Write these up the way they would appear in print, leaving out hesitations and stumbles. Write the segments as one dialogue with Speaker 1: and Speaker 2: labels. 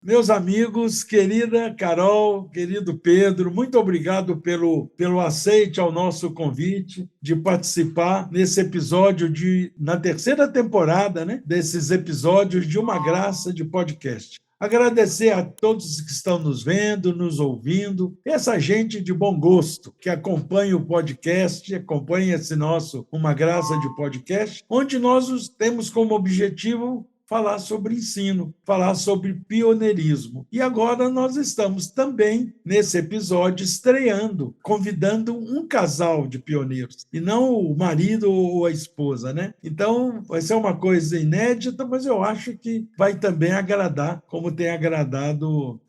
Speaker 1: Meus amigos, querida Carol, querido Pedro, muito obrigado pelo aceite ao nosso convite de participar nesse episódio na terceira temporada, né, desses episódios de Uma Graça de Podcast. Agradecer a todos que estão nos vendo, nos ouvindo, essa gente de bom gosto que acompanha o podcast, acompanha esse nosso Uma Graça de Podcast, onde nós temos como objetivo falar sobre ensino, falar sobre pioneirismo. E agora nós estamos também, nesse episódio, estreando, convidando um casal de pioneiros, e não o marido ou a esposa, né? Então, vai ser uma coisa inédita, mas eu acho que vai também agradar, como tem agradado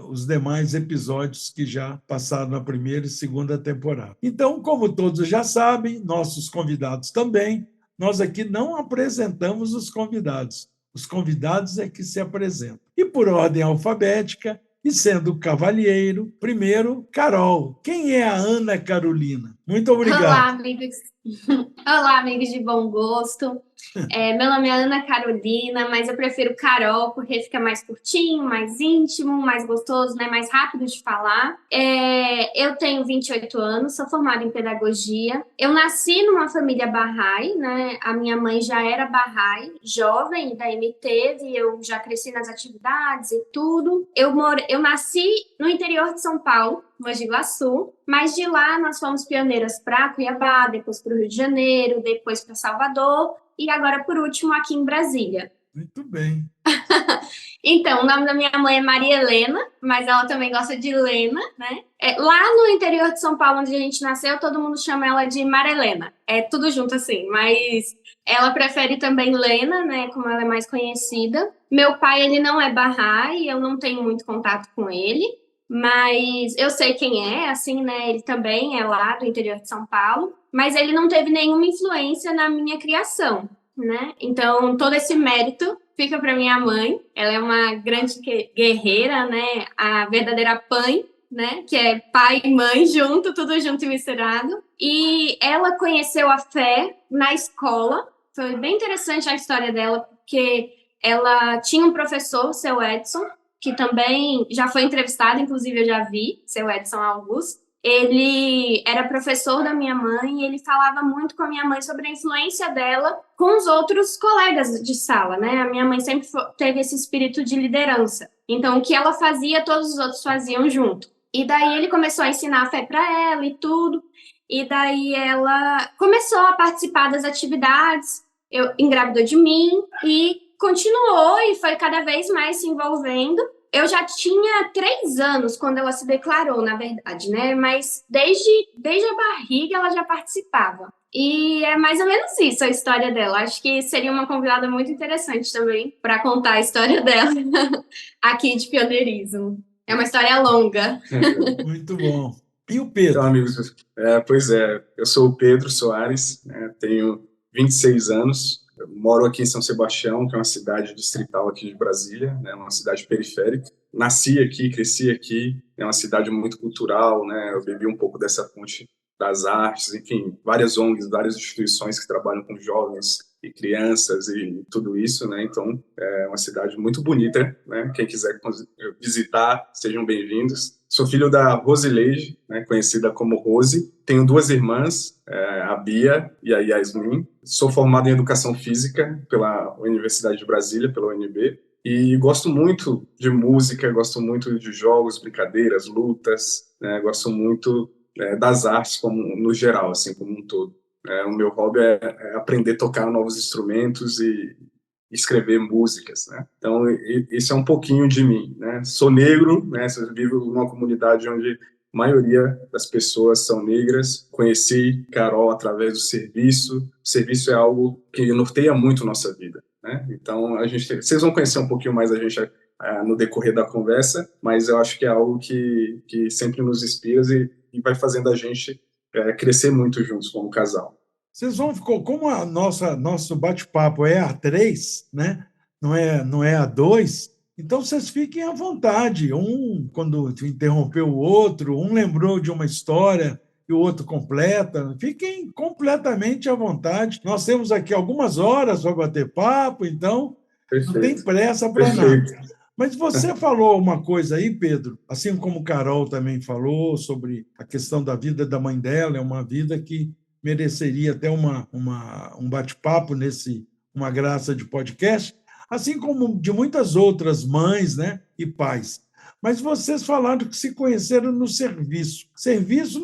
Speaker 1: os demais episódios que já passaram na primeira e segunda temporada. Então, como todos já sabem, nossos convidados também, nós aqui não apresentamos os convidados é que se apresentam. E por ordem alfabética, e sendo cavalheiro, primeiro, Carol. Quem é a Ana Carolina? Muito obrigado.
Speaker 2: Olá, amigos. Olá, amigos de bom gosto. Meu nome é Ana Carolina, mas eu prefiro Carol porque fica mais curtinho, mais íntimo, mais gostoso, né? Mais rápido de falar. Eu tenho 28 anos, sou formada em pedagogia. Eu nasci numa família Bahá'í, né? A minha mãe já era Bahá'í, jovem, e daí me teve, eu já cresci nas atividades e tudo. Eu nasci no interior de São Paulo, Mogi Guaçu, mas de lá nós fomos pioneiras para Cuiabá, depois para o Rio de Janeiro, depois para Salvador e agora, por último, aqui em Brasília.
Speaker 1: Muito bem.
Speaker 2: Então, o nome da minha mãe é Maria Helena, mas ela também gosta de Lena, né? Lá no interior de São Paulo, onde a gente nasceu, todo mundo chama ela de Marilena. É tudo junto assim, mas ela prefere também Lena, né? Como ela é mais conhecida. Meu pai, ele não é Bahá'í, eu não tenho muito contato com ele, mas eu sei quem é, assim, né? Ele também é lá do interior de São Paulo, mas ele não teve nenhuma influência na minha criação, né? Então, todo esse mérito fica para minha mãe. Ela é uma grande guerreira, né? A verdadeira mãe, né? Que é pai e mãe junto, tudo junto e misturado. E ela conheceu a fé na escola. Foi bem interessante a história dela, porque ela tinha um professor, o seu Edson, que também já foi entrevistado, inclusive eu já vi, seu Edson Augusto. Ele era professor da minha mãe e ele falava muito com a minha mãe sobre a influência dela com os outros colegas de sala, né? A minha mãe sempre teve esse espírito de liderança. Então, o que ela fazia, todos os outros faziam junto. E daí ele começou a ensinar a fé para ela e tudo. E daí ela começou a participar das atividades, engravidou de mim e continuou e foi cada vez mais se envolvendo. Eu já tinha 3 anos quando ela se declarou, na verdade, né? Mas desde a barriga ela já participava. E é mais ou menos isso a história dela. Acho que seria uma convidada muito interessante também para contar a história dela aqui de pioneirismo. É uma história longa.
Speaker 1: Muito bom. E o Pedro?
Speaker 3: Então, amigos, eu sou o Pedro Soares, né, tenho 26 anos, eu moro aqui em São Sebastião, que é uma cidade distrital aqui de Brasília, né, uma cidade periférica. Nasci aqui, cresci aqui, é uma cidade muito cultural, né, eu bebi um pouco dessa fonte das artes, enfim, várias ONGs, várias instituições que trabalham com jovens e crianças e tudo isso, né, então é uma cidade muito bonita, né, quem quiser visitar, sejam bem-vindos. Sou filho da Rosileide, né, conhecida como Rose. Tenho 2 irmãs, a Bia e a Yasmin. Sou formado em Educação Física pela Universidade de Brasília, pela UNB. E gosto muito de música, gosto muito de jogos, brincadeiras, lutas. Né, gosto muito das artes no geral, assim, como um todo. O meu hobby é aprender a tocar novos instrumentos e escrever músicas, né? Então, isso é um pouquinho de mim, né? Sou negro, né? Vivo numa comunidade onde a maioria das pessoas são negras. Conheci Carol através do serviço. O serviço é algo que norteia muito nossa vida, né? Então, vocês vão conhecer um pouquinho mais a gente no decorrer da conversa, mas eu acho que é algo que sempre nos inspira e vai fazendo a gente crescer muito juntos como casal.
Speaker 1: Vocês vão ficar, como nosso bate-papo é A3, né? Não é A2, então vocês fiquem à vontade. Quando interrompeu o outro, um lembrou de uma história e o outro completa. Fiquem completamente à vontade. Nós temos aqui algumas horas para bater papo, então
Speaker 3: Perfeito.
Speaker 1: não tem pressa para nada. Mas você falou uma coisa aí, Pedro, assim como Carol também falou sobre a questão da vida da mãe dela, é uma vida que mereceria até um bate-papo nesse Uma Graça de Podcast, assim como de muitas outras mães, né, e pais. Mas vocês falaram que se conheceram no no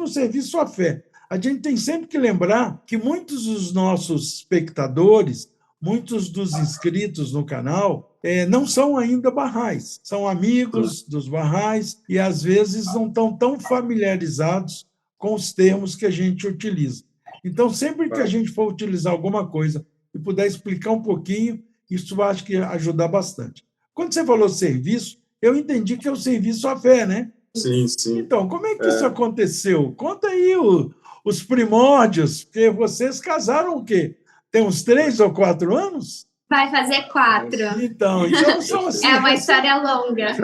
Speaker 1: serviço à fé. A gente tem sempre que lembrar que muitos dos nossos espectadores, muitos dos inscritos no canal, não são ainda barrais, são amigos dos barrais e, às vezes, não estão tão familiarizados com os termos que a gente utiliza. Então, sempre que a gente for utilizar alguma coisa e puder explicar um pouquinho, isso eu acho que ajudar bastante. Quando você falou serviço, eu entendi que é o serviço à fé, né?
Speaker 3: Sim, sim.
Speaker 1: Então, como é que isso aconteceu? Conta aí os primórdios, porque vocês casaram o quê? Tem uns 3 ou 4 anos?
Speaker 2: Vai fazer 4.
Speaker 1: Então são assim.
Speaker 2: É uma história longa.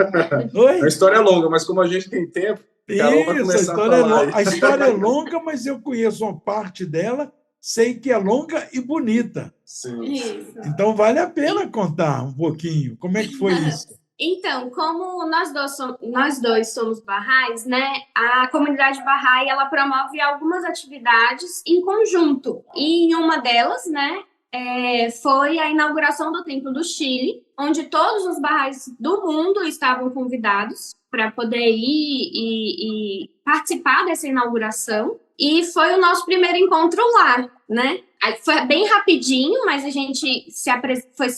Speaker 1: Oi?
Speaker 3: É uma história longa, mas como a gente tem tempo, Carol vai começar a falar.
Speaker 1: A história é longa, mas eu conheço uma parte dela, sei que é longa e bonita.
Speaker 3: Sim.
Speaker 2: Isso.
Speaker 1: Então, vale a pena contar um pouquinho. Como é que foi isso?
Speaker 2: Então, como nós dois somos barrais, né? A comunidade barrai, ela promove algumas atividades em conjunto. E em uma delas, né, foi a inauguração do Templo do Chile, onde todos os barrais do mundo estavam convidados para poder ir e participar dessa inauguração. E foi o nosso primeiro encontro lá, né? Foi bem rapidinho, mas a gente foi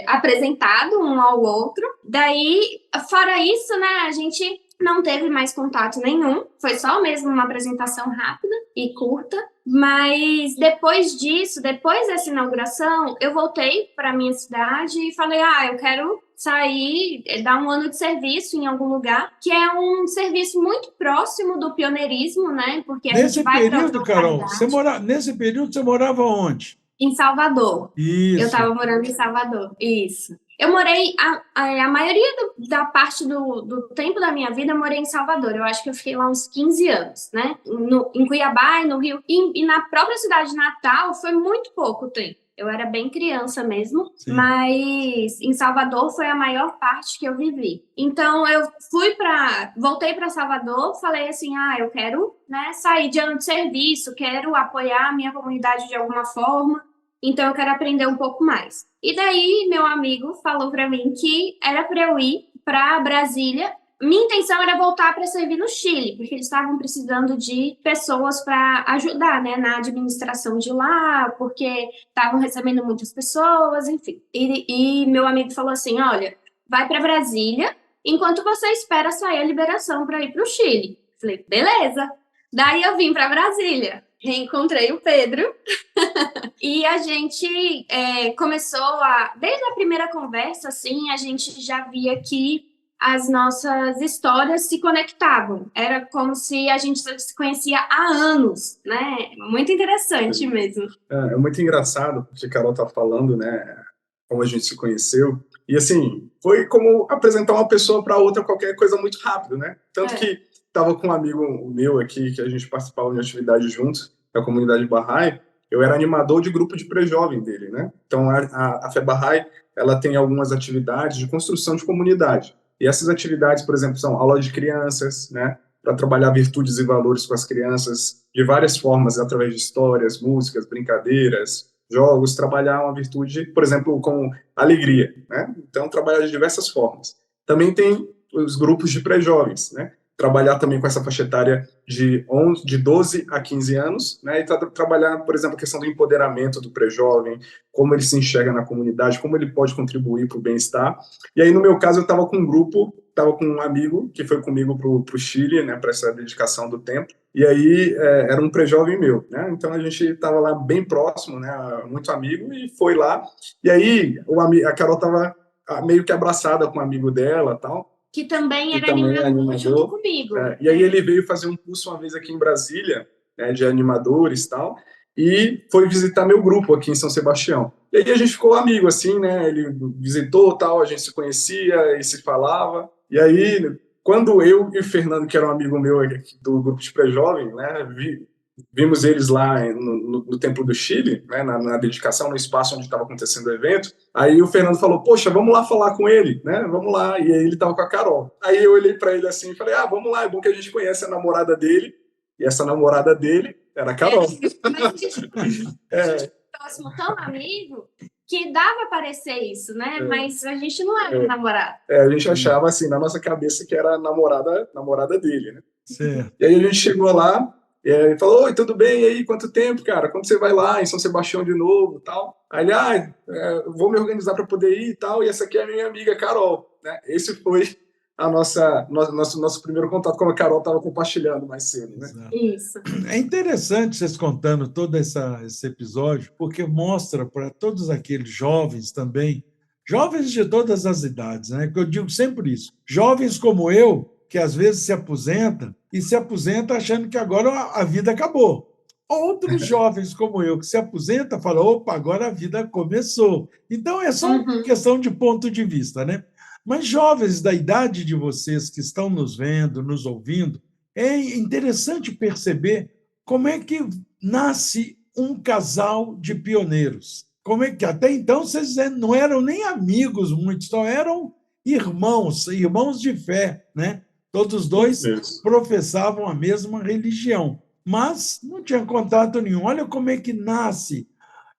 Speaker 2: apresentado um ao outro. Daí, fora isso, né, a gente não teve mais contato nenhum. Foi só mesmo uma apresentação rápida e curta. Mas depois disso, depois dessa inauguração, eu voltei para minha cidade e falei, eu quero sair, dar um ano de serviço em algum lugar, que é um serviço muito próximo do pioneirismo, né? Porque
Speaker 1: nesse período, Carol, nesse período você morava onde?
Speaker 2: Em Salvador.
Speaker 1: Isso.
Speaker 2: Eu estava morando em Salvador, isso. Eu morei, a maioria da parte do tempo da minha vida, eu morei em Salvador. Eu acho que eu fiquei lá uns 15 anos, né? Em Cuiabá e no Rio. E na própria cidade de Natal foi muito pouco tempo. Eu era bem criança mesmo, sim, mas em Salvador foi a maior parte que eu vivi. Então, eu voltei para Salvador, falei assim, eu quero, né, sair de ano de serviço, quero apoiar a minha comunidade de alguma forma, então eu quero aprender um pouco mais. E daí, meu amigo falou para mim que era para eu ir para Brasília. Minha intenção era voltar para servir no Chile, porque eles estavam precisando de pessoas para ajudar, né, na administração de lá, porque estavam recebendo muitas pessoas, enfim. E meu amigo falou assim, olha, vai para Brasília, enquanto você espera sair a liberação para ir para o Chile. Falei, beleza. Daí eu vim para Brasília, reencontrei o Pedro, e a gente começou desde a primeira conversa, assim, a gente já via que as nossas histórias se conectavam. Era como se a gente se conhecia há anos, né? Muito interessante mesmo.
Speaker 3: É muito engraçado, porque a Carol tá falando, né, como a gente se conheceu. E, assim, foi como apresentar uma pessoa para outra, qualquer coisa muito rápido, né? Tanto que estava com um amigo meu aqui, que a gente participava de atividade juntos, da comunidade Bahá'í. Eu era animador de grupo de pré-jovem dele, né? Então, a Fé Bahá'í, ela tem algumas atividades de construção de comunidade. E essas atividades, por exemplo, são aula de crianças, né, para trabalhar virtudes e valores com as crianças, de várias formas, através de histórias, músicas, brincadeiras, jogos, trabalhar uma virtude, por exemplo, com alegria, né? Então, trabalhar de diversas formas. Também tem os grupos de pré-jovens, né? Trabalhar também com essa faixa etária de 12 a 15 anos, né? E trabalhar, por exemplo, a questão do empoderamento do pré-jovem, como ele se enxerga na comunidade, como ele pode contribuir para o bem-estar. E aí, no meu caso, eu estava com um grupo, estava com um amigo que foi comigo para o Chile, né, para essa dedicação do tempo. E aí, era um pré-jovem meu, né? Então, a gente estava lá bem próximo, né, muito amigo, e foi lá. E aí, a Carol estava meio que abraçada com um amigo dela, tal.
Speaker 2: Que também era animador junto comigo.
Speaker 3: E aí ele veio fazer um curso uma vez aqui em Brasília, né, de animadores e tal, e foi visitar meu grupo aqui em São Sebastião. E aí a gente ficou amigo, assim, né, ele visitou tal, a gente se conhecia e se falava. E aí, quando eu e o Fernando, que era um amigo meu aqui do grupo de pré-jovem, né, vimos eles lá no Templo do Chile, né, na dedicação, no espaço onde estava acontecendo o evento. Aí o Fernando falou, poxa, vamos lá falar com ele, né? Vamos lá. E aí ele estava com a Carol. Aí eu olhei para ele assim e falei, vamos lá, é bom que a gente conhece a namorada dele. E essa namorada dele era a Carol.
Speaker 2: Mas a gente próximo, tão amigo, que dava para parecer isso, né? Mas a gente não era namorado.
Speaker 3: A gente achava, assim, na nossa cabeça que era a namorada dele, né?
Speaker 1: Certo.
Speaker 3: E aí a gente chegou lá, e falou, oi, tudo bem? E aí, quanto tempo, cara? Quando você vai lá em São Sebastião de novo e tal? Aí ele, vou me organizar para poder ir e tal, e essa aqui é a minha amiga Carol, né? Esse foi nosso primeiro contato, como a Carol estava compartilhando mais cedo, né?
Speaker 2: Isso.
Speaker 1: É interessante vocês contando todo esse episódio, porque mostra para todos aqueles jovens também, jovens de todas as idades, né? Que eu digo sempre isso, jovens como eu, que às vezes se aposenta achando que agora a vida acabou. Outros jovens como eu, que se aposenta, falam, opa, agora a vida começou. Então, é só uma questão de ponto de vista, né? Mas jovens da idade de vocês que estão nos vendo, nos ouvindo, é interessante perceber como é que nasce um casal de pioneiros. Como é que até então vocês não eram nem amigos muitos, só eram irmãos de fé, né? Todos dois professavam a mesma religião, mas não tinha contato nenhum. Olha como é que nasce.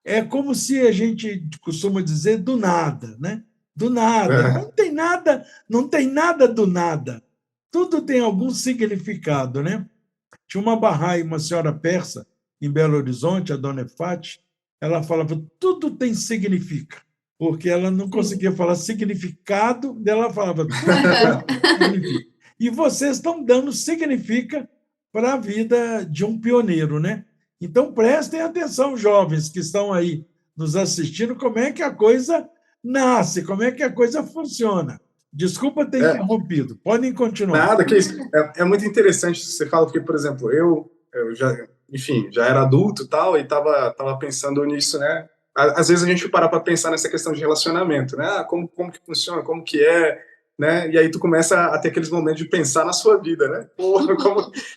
Speaker 1: É como se a gente costuma dizer do nada, né? Do nada. Não tem nada do nada. Tudo tem algum significado, né? Tinha uma Bahá'í, uma senhora persa, em Belo Horizonte, a dona Efati, ela falava, tudo tem significa, porque ela não conseguia falar significado, ela falava, tudo significa. E vocês estão dando significa para a vida de um pioneiro, né? Então, prestem atenção, jovens que estão aí nos assistindo, como é que a coisa nasce, como é que a coisa funciona. Desculpa ter interrompido, podem continuar.
Speaker 3: Nada, que isso. É muito interessante você fala, porque, por exemplo, eu já era adulto tal, e estava pensando nisso, né? Às vezes a gente para pensar nessa questão de relacionamento, né? Como que funciona, como que é, né? E aí tu começa a ter aqueles momentos de pensar na sua vida, né? Porra,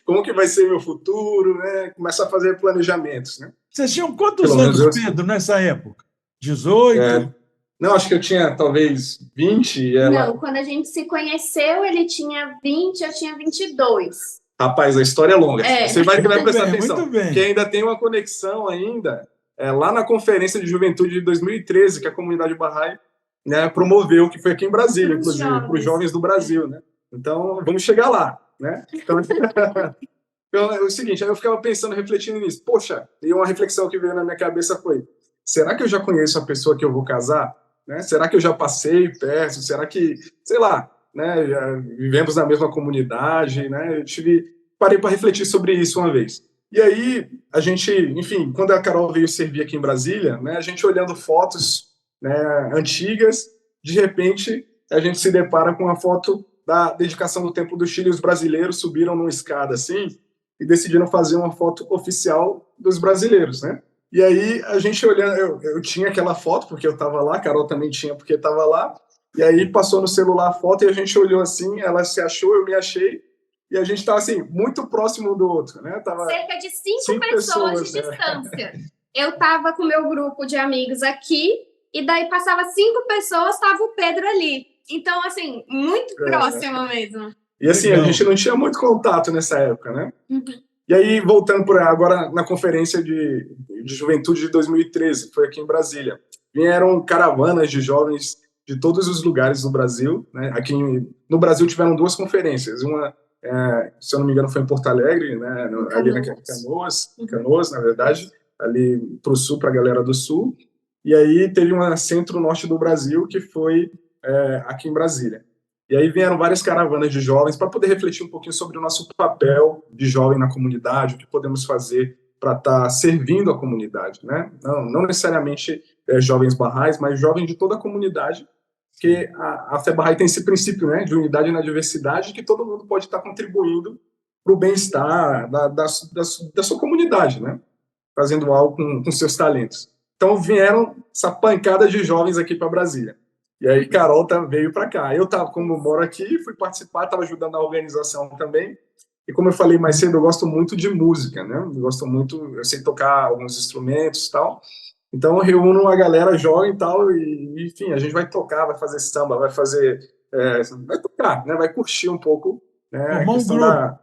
Speaker 3: como que vai ser meu futuro, né? Começa a fazer planejamentos, né?
Speaker 1: Vocês tinham quantos anos, Pedro, nessa época? 18?
Speaker 3: Não, acho que eu tinha talvez 20. E
Speaker 2: Não, quando a gente se conheceu, ele tinha 20, eu tinha 22.
Speaker 3: Rapaz, a história é longa. Você vai prestar atenção.
Speaker 1: Muito bem.
Speaker 3: Porque ainda tem uma conexão ainda lá na Conferência de Juventude de 2013, que a comunidade Bahá'í, né, promoveu, que foi aqui em Brasília, inclusive, para os jovens do Brasil, né? Então, vamos chegar lá, né? Então, é o seguinte, aí eu ficava pensando, refletindo nisso. Poxa, e uma reflexão que veio na minha cabeça foi, será que eu já conheço a pessoa que eu vou casar? Né? Será que eu já passei perto? Será que, sei lá, né, já vivemos na mesma comunidade, né? Parei para refletir sobre isso uma vez. E aí, a gente, enfim, quando a Carol veio servir aqui em Brasília, né, a gente olhando fotos, né, antigas, de repente, a gente se depara com a foto da dedicação do Templo do Chile, os brasileiros subiram numa escada assim e decidiram fazer uma foto oficial dos brasileiros, né? E aí, a gente olhando, eu tinha aquela foto, porque eu estava lá, a Carol também tinha, porque estava lá, e aí passou no celular a foto e a gente olhou assim, ela se achou, eu me achei, e a gente estava assim, muito próximo do outro, né? Tava
Speaker 2: cerca de 5 pessoas de distância. Eu estava com o meu grupo de amigos aqui, e daí passava 5 pessoas, estava o Pedro ali. Então, assim, muito próximo mesmo.
Speaker 3: E assim, a gente não tinha muito contato nessa época, né? E aí, voltando por agora na conferência de juventude de 2013, que foi aqui em Brasília, vieram caravanas de jovens de todos os lugares do Brasil, né? Aqui no Brasil tiveram 2 conferências, uma, se eu não me engano, foi em Porto Alegre, né? Ali na Canoas, na verdade, ali para o sul, para a galera do sul, e aí teve uma centro-norte do Brasil, que foi aqui em Brasília. E aí vieram várias caravanas de jovens para poder refletir um pouquinho sobre o nosso papel de jovem na comunidade, o que podemos fazer para estar servindo a comunidade, né? Não necessariamente jovens Bahá'ís, mas jovens de toda a comunidade, porque a fé Bahá'í tem esse princípio, né, de unidade na diversidade, que todo mundo pode estar contribuindo para o bem-estar da sua comunidade, né? Fazendo algo com seus talentos. Então vieram essa pancada de jovens aqui para Brasília. E aí Carol veio para cá. Eu, como moro aqui, fui participar, estava ajudando a organização também. E como eu falei mais cedo, eu gosto muito de música, né? Eu sei tocar alguns instrumentos e tal. Então eu reúno uma galera jovem e tal, e enfim, a gente vai tocar, vai fazer samba, vai tocar, né? Vai curtir um pouco, né? A
Speaker 1: Formar um
Speaker 3: questão
Speaker 1: grupo.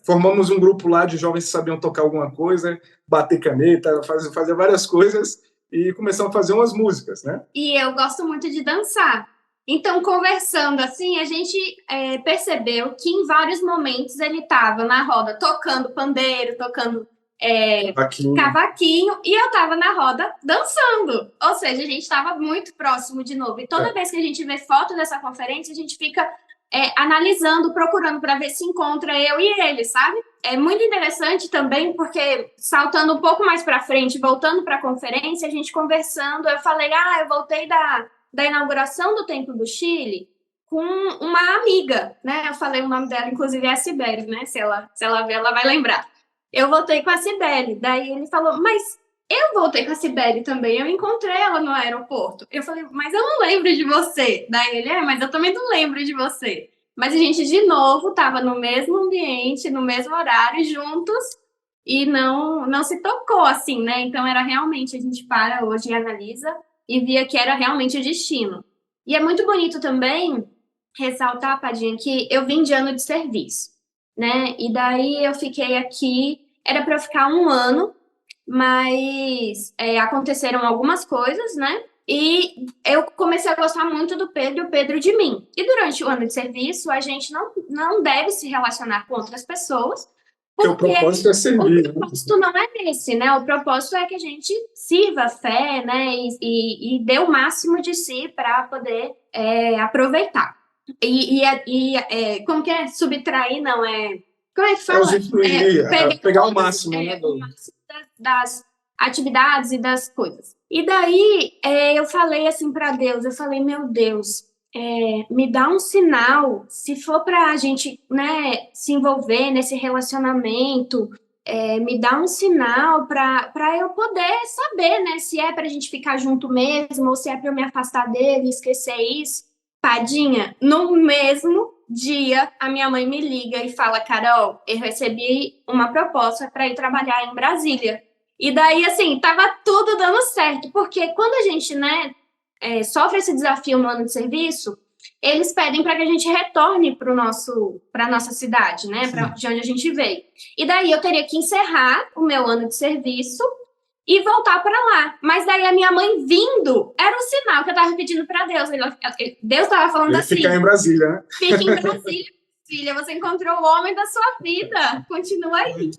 Speaker 3: formamos um grupo lá de jovens que sabiam tocar alguma coisa, bater caneta, fazer várias coisas e começamos a fazer umas músicas, né?
Speaker 2: E eu gosto muito de dançar. Então, conversando assim, a gente percebeu que em vários momentos ele estava na roda tocando pandeiro, tocando cavaquinho, e eu estava na roda dançando. Ou seja, a gente estava muito próximo de novo. E toda vez que a gente vê foto dessa conferência, a gente fica analisando, procurando para ver se encontra eu e ele, sabe? É muito interessante também, porque saltando um pouco mais para frente, voltando para a conferência, a gente conversando, eu falei, eu voltei da inauguração do Templo do Chile com uma amiga, né? Eu falei o nome dela, inclusive é a Cibele, né? Se ela ver, ela vai lembrar. Eu voltei com a Cibele. Daí ele falou, mas eu voltei com a Cibele também, eu encontrei ela no aeroporto. Eu falei, mas eu não lembro de você. Daí ele, mas eu também não lembro de você. Mas a gente, de novo, estava no mesmo ambiente, no mesmo horário, juntos, e não se tocou assim, né? Então era realmente, a gente para hoje e analisa, e via que era realmente o destino. E é muito bonito também ressaltar, Padinha, que eu vim de ano de serviço, né? E daí eu fiquei aqui, era para ficar 1 ano, mas aconteceram algumas coisas, né? E eu comecei a gostar muito do Pedro e o Pedro de mim. E durante o ano de serviço, a gente não deve se relacionar com outras pessoas,
Speaker 3: porque o propósito é servir.
Speaker 2: O propósito não é esse, né? O propósito é que a gente sirva a fé, né? E dê o máximo de si para poder aproveitar. Como que é? Subtrair, não é... Como é que fala?
Speaker 3: Pegar o máximo, né?
Speaker 2: O máximo das atividades e das coisas. E daí eu falei assim para Deus, eu falei, meu Deus, me dá um sinal, se for para a gente, né, se envolver nesse relacionamento, me dá um sinal para eu poder saber, né, se é para a gente ficar junto mesmo ou se é para eu me afastar dele e esquecer isso. Padinha, no mesmo dia, a minha mãe me liga e fala, Carol, eu recebi uma proposta para ir trabalhar em Brasília. E daí, assim, tava tudo dando certo, porque quando a gente, né, sofre esse desafio no ano de serviço, eles pedem para que a gente retorne para a nossa cidade, né, de onde a gente veio. E daí eu teria que encerrar o meu ano de serviço e voltar para lá. Mas daí a minha mãe vindo era um sinal que eu estava pedindo para Deus. Deus estava falando assim...
Speaker 3: Ficar em Brasília, né?
Speaker 2: Fica em Brasília, filha. Você encontrou o homem da sua vida. Continua aí.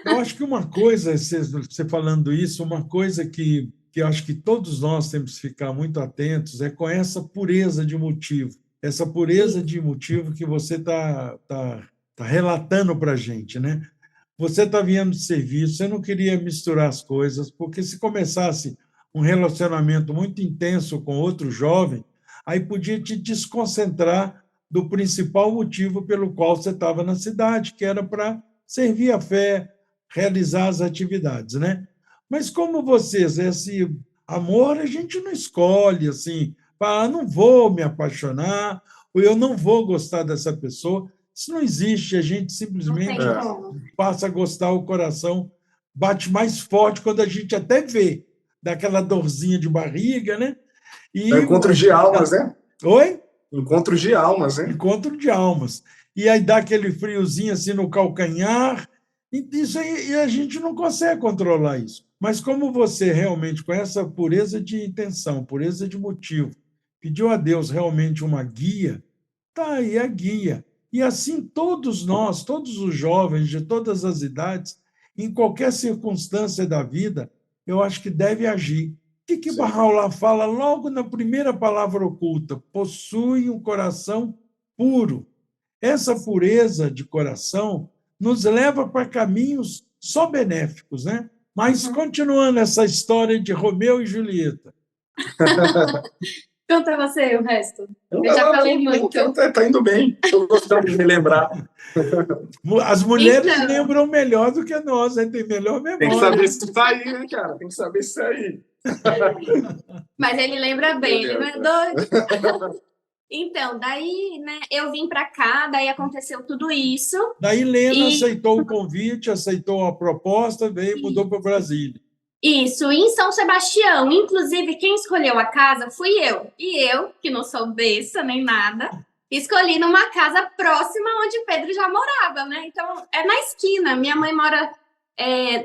Speaker 1: Eu acho que uma coisa, você falando isso, uma coisa que eu acho que todos nós temos que ficar muito atentos é com essa pureza de motivo. Essa pureza de motivo que você está relatando para a gente, né? Você está vindo de serviço, você não queria misturar as coisas, porque se começasse um relacionamento muito intenso com outro jovem, aí podia te desconcentrar do principal motivo pelo qual você estava na cidade, que era para servir a fé, realizar as atividades, né? Mas como vocês, esse amor a gente não escolhe, assim, não vou me apaixonar, ou eu não vou gostar dessa pessoa. Isso não existe, a gente simplesmente passa a gostar, o coração bate mais forte quando a gente até vê daquela dorzinha de barriga, né?
Speaker 3: Encontro de almas, né?
Speaker 1: Oi?
Speaker 3: Encontro de almas, né?
Speaker 1: Encontro de almas. E aí dá aquele friozinho assim no calcanhar, isso aí, e a gente não consegue controlar isso. Mas como você realmente, com essa pureza de intenção, pureza de motivo, pediu a Deus realmente uma guia, tá aí a guia. E assim todos nós, todos os jovens de todas as idades, em qualquer circunstância da vida, eu acho que deve agir. O que Bahá'u'lláh fala logo na primeira palavra oculta? Possui um coração puro. Essa pureza de coração nos leva para caminhos só benéficos, né? Mas continuando essa história de Romeu e Julieta.
Speaker 2: Conta você o resto. Eu já falei muito.
Speaker 3: Tá indo bem. Estou gostando de me lembrar.
Speaker 1: As mulheres lembram melhor do que nós, né? Tem melhor memória.
Speaker 3: Tem que saber se está aí, né, cara? Tem que saber se está aí.
Speaker 2: Mas ele lembra bem, ele não é doido. Então, daí, né, eu vim para cá, daí aconteceu tudo isso.
Speaker 1: Daí Lena
Speaker 2: E
Speaker 1: aceitou o convite, aceitou a proposta, veio e mudou para Brasília.
Speaker 2: isso, em São Sebastião. Inclusive, quem escolheu a casa fui eu. E eu, que não sou besta nem nada, escolhi numa casa próxima onde Pedro já morava, né? Então, é na esquina. Minha mãe mora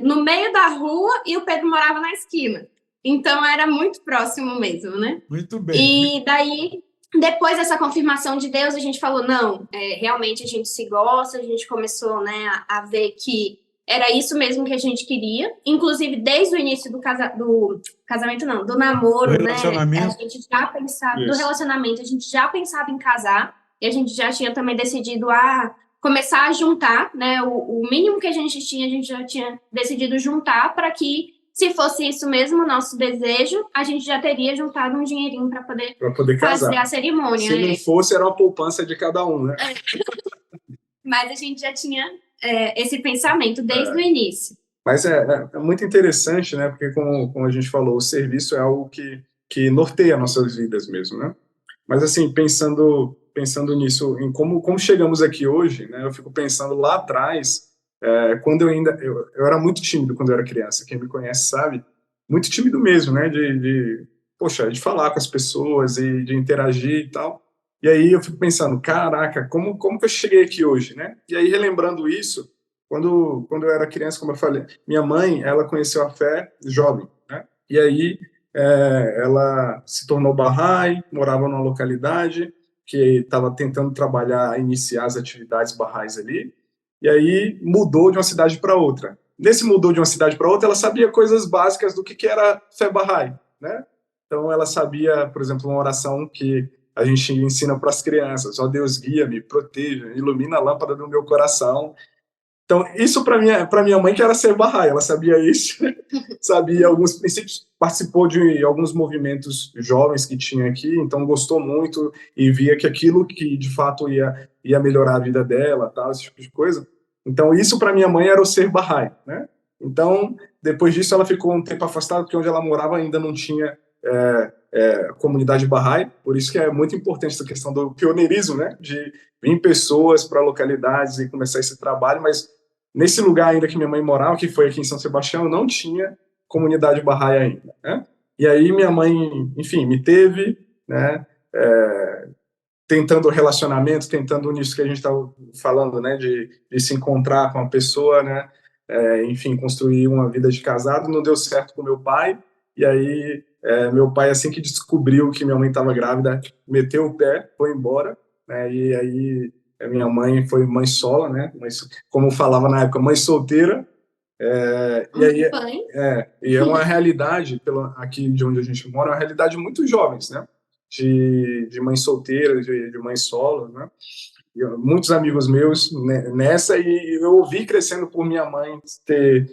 Speaker 2: no meio da rua e o Pedro morava na esquina. Então, era muito próximo mesmo, né?
Speaker 1: Muito bem.
Speaker 2: E daí, depois dessa confirmação de Deus, a gente falou, não, realmente a gente se gosta, a gente começou, né, a ver que era isso mesmo que a gente queria. Inclusive, desde o início do casamento, não, do namoro,
Speaker 1: Do
Speaker 2: né?
Speaker 1: relacionamento.
Speaker 2: A gente já pensava, do
Speaker 3: Isso.
Speaker 2: relacionamento, a gente já pensava em casar, e a gente já tinha também decidido começar a juntar, né? O mínimo que a gente já tinha decidido juntar para que, se fosse isso mesmo, o nosso desejo, a gente já teria juntado um dinheirinho para poder
Speaker 3: casar.
Speaker 2: fazer a cerimônia.
Speaker 3: Se não fosse, era uma poupança de cada um, né?
Speaker 2: Mas a gente já tinha esse pensamento desde o início.
Speaker 3: Mas é muito interessante, né? Porque, como a gente falou, o serviço é algo que norteia nossas vidas mesmo, né? Mas, assim, pensando nisso, em como chegamos aqui hoje, né? Eu fico pensando lá atrás, quando eu era muito tímido quando eu era criança. Quem me conhece sabe, muito tímido mesmo, né? Poxa, de falar com as pessoas e de interagir e tal. E aí eu fico pensando, caraca, como que eu cheguei aqui hoje, né? E aí, relembrando isso, quando eu era criança, como eu falei, minha mãe, ela conheceu a fé jovem, né? E aí ela se tornou Bahá'í, morava numa localidade que estava tentando iniciar as atividades Bahá'ís ali, e aí mudou de uma cidade para outra. Nesse mudou de uma cidade para outra, ela sabia coisas básicas do que era fé Bahá'í, né? Então ela sabia, por exemplo, uma oração que a gente ensina para as crianças: ó Deus, guia-me, proteja, ilumina a lâmpada do meu coração. Então, isso para minha mãe que era ser Bahá'í, ela sabia isso, sabia alguns princípios, participou de alguns movimentos jovens que tinha aqui, então gostou muito e via que aquilo que de fato ia melhorar a vida dela, tal, esse tipo de coisa. Então, isso para minha mãe era o ser Bahá'í, né? Então, depois disso, ela ficou um tempo afastada, porque onde ela morava ainda não tinha comunidade Bahá'í, por isso que é muito importante essa questão do pioneirismo, né? De vir pessoas para localidades e começar esse trabalho, mas nesse lugar ainda que minha mãe morava, que foi aqui em São Sebastião, não tinha comunidade Bahá'í ainda, né? E aí minha mãe, enfim, me teve, né? Tentando relacionamento, tentando nisso que a gente estava falando, né? De se encontrar com a pessoa, né? Enfim, construir uma vida de casado. Não deu certo com meu pai, e aí meu pai, assim que descobriu que minha mãe estava grávida, meteu o pé, foi embora, né? E aí minha mãe foi mãe sola, né? Como falava na época, mãe solteira. E aí e é uma realidade aqui de onde a gente mora, é uma realidade muito jovens, né? De mãe solteira, de mãe solo, né? E muitos amigos meus nessa, e eu ouvi crescendo por minha mãe ter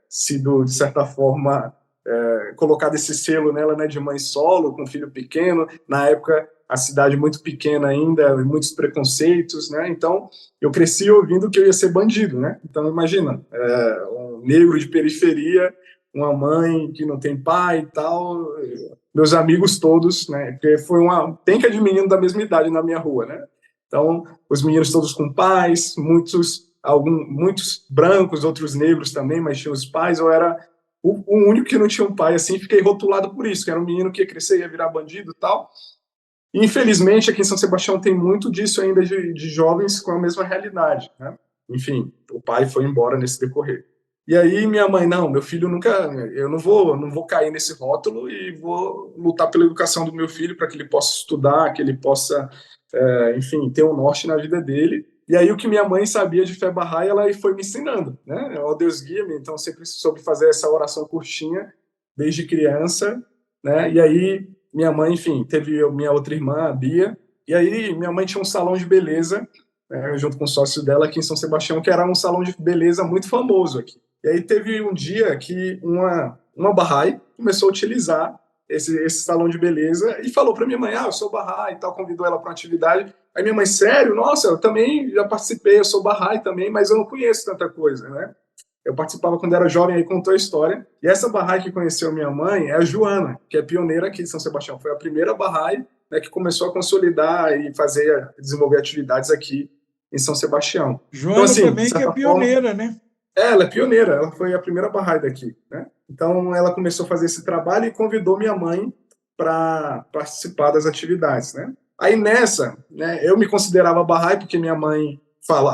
Speaker 3: sido, de certa forma, colocado esse selo nela, né, de mãe solo, com filho pequeno. Na época, a cidade muito pequena ainda, muitos preconceitos, né? Então, eu cresci ouvindo que eu ia ser bandido, né? Então, imagina, um negro de periferia, uma mãe que não tem pai e tal, meus amigos todos, né? Porque foi uma penca de menino da mesma idade na minha rua, né? Então, os meninos todos com pais, muitos brancos, outros negros também, mas tinham os pais. Eu era o único que não tinha um pai, assim, fiquei rotulado por isso, que era um menino que ia crescer, ia virar bandido e tal. E, infelizmente, aqui em São Sebastião tem muito disso ainda de jovens com a mesma realidade, né? Enfim, o pai foi embora nesse decorrer. E aí minha mãe, não, meu filho eu não vou cair nesse rótulo e vou lutar pela educação do meu filho para que ele possa estudar, que ele possa, enfim, ter um norte na vida dele. E aí o que minha mãe sabia de fé Bahá'í, ela foi me ensinando, né? Ó Deus guia-me, então sempre soube fazer essa oração curtinha desde criança, né? E aí minha mãe, enfim, teve minha outra irmã, a Bia, e aí minha mãe tinha um salão de beleza, né, junto com o sócio dela aqui em São Sebastião, que era um salão de beleza muito famoso aqui. E aí teve um dia que uma Bahá'í começou a utilizar esse salão de beleza e falou para minha mãe, eu sou Bahá'í e tal, convidou ela para uma atividade. Aí minha mãe, sério? Nossa, eu também já participei, eu sou Bahá'í também, mas eu não conheço tanta coisa, né? Eu participava quando era jovem, aí contou a história. E essa Bahá'í que conheceu minha mãe é a Joana, que é pioneira aqui de São Sebastião. Foi a primeira Bahá'í, né, que começou a consolidar e desenvolver atividades aqui em São Sebastião.
Speaker 1: Joana
Speaker 3: Então, assim, de
Speaker 1: também, que é
Speaker 3: certa
Speaker 1: pioneira,
Speaker 3: forma,
Speaker 1: né?
Speaker 3: ela é pioneira, ela foi a primeira Bahá'í daqui, né? Então, ela começou a fazer esse trabalho e convidou minha mãe para participar das atividades, né? Aí nessa, né, eu me considerava Bahá'í porque minha mãe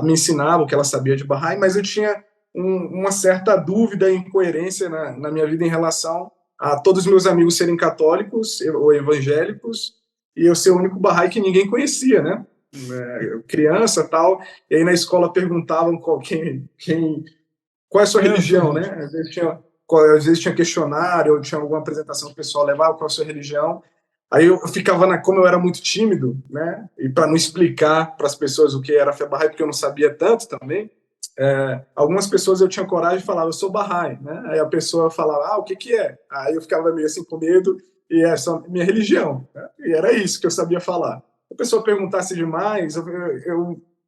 Speaker 3: me ensinava o que ela sabia de Bahá'í, mas eu tinha uma certa dúvida e incoerência na minha vida em relação a todos os meus amigos serem católicos ou evangélicos e eu ser o único Bahá'í que ninguém conhecia, né? Criança tal, e aí na escola perguntavam qual é a sua religião, né? Às vezes tinha questionário, ou tinha alguma apresentação que o pessoal levava, qual é a sua religião. Aí eu ficava, como eu era muito tímido, né? E para não explicar para as pessoas o que era a fé Bahá'í, porque eu não sabia tanto também, algumas pessoas eu tinha coragem de falar, eu sou Bahá'í, né? Aí a pessoa falava, o que é? Aí eu ficava meio assim com medo, e essa é a minha religião, né? E era isso que eu sabia falar. Se a pessoa perguntasse demais,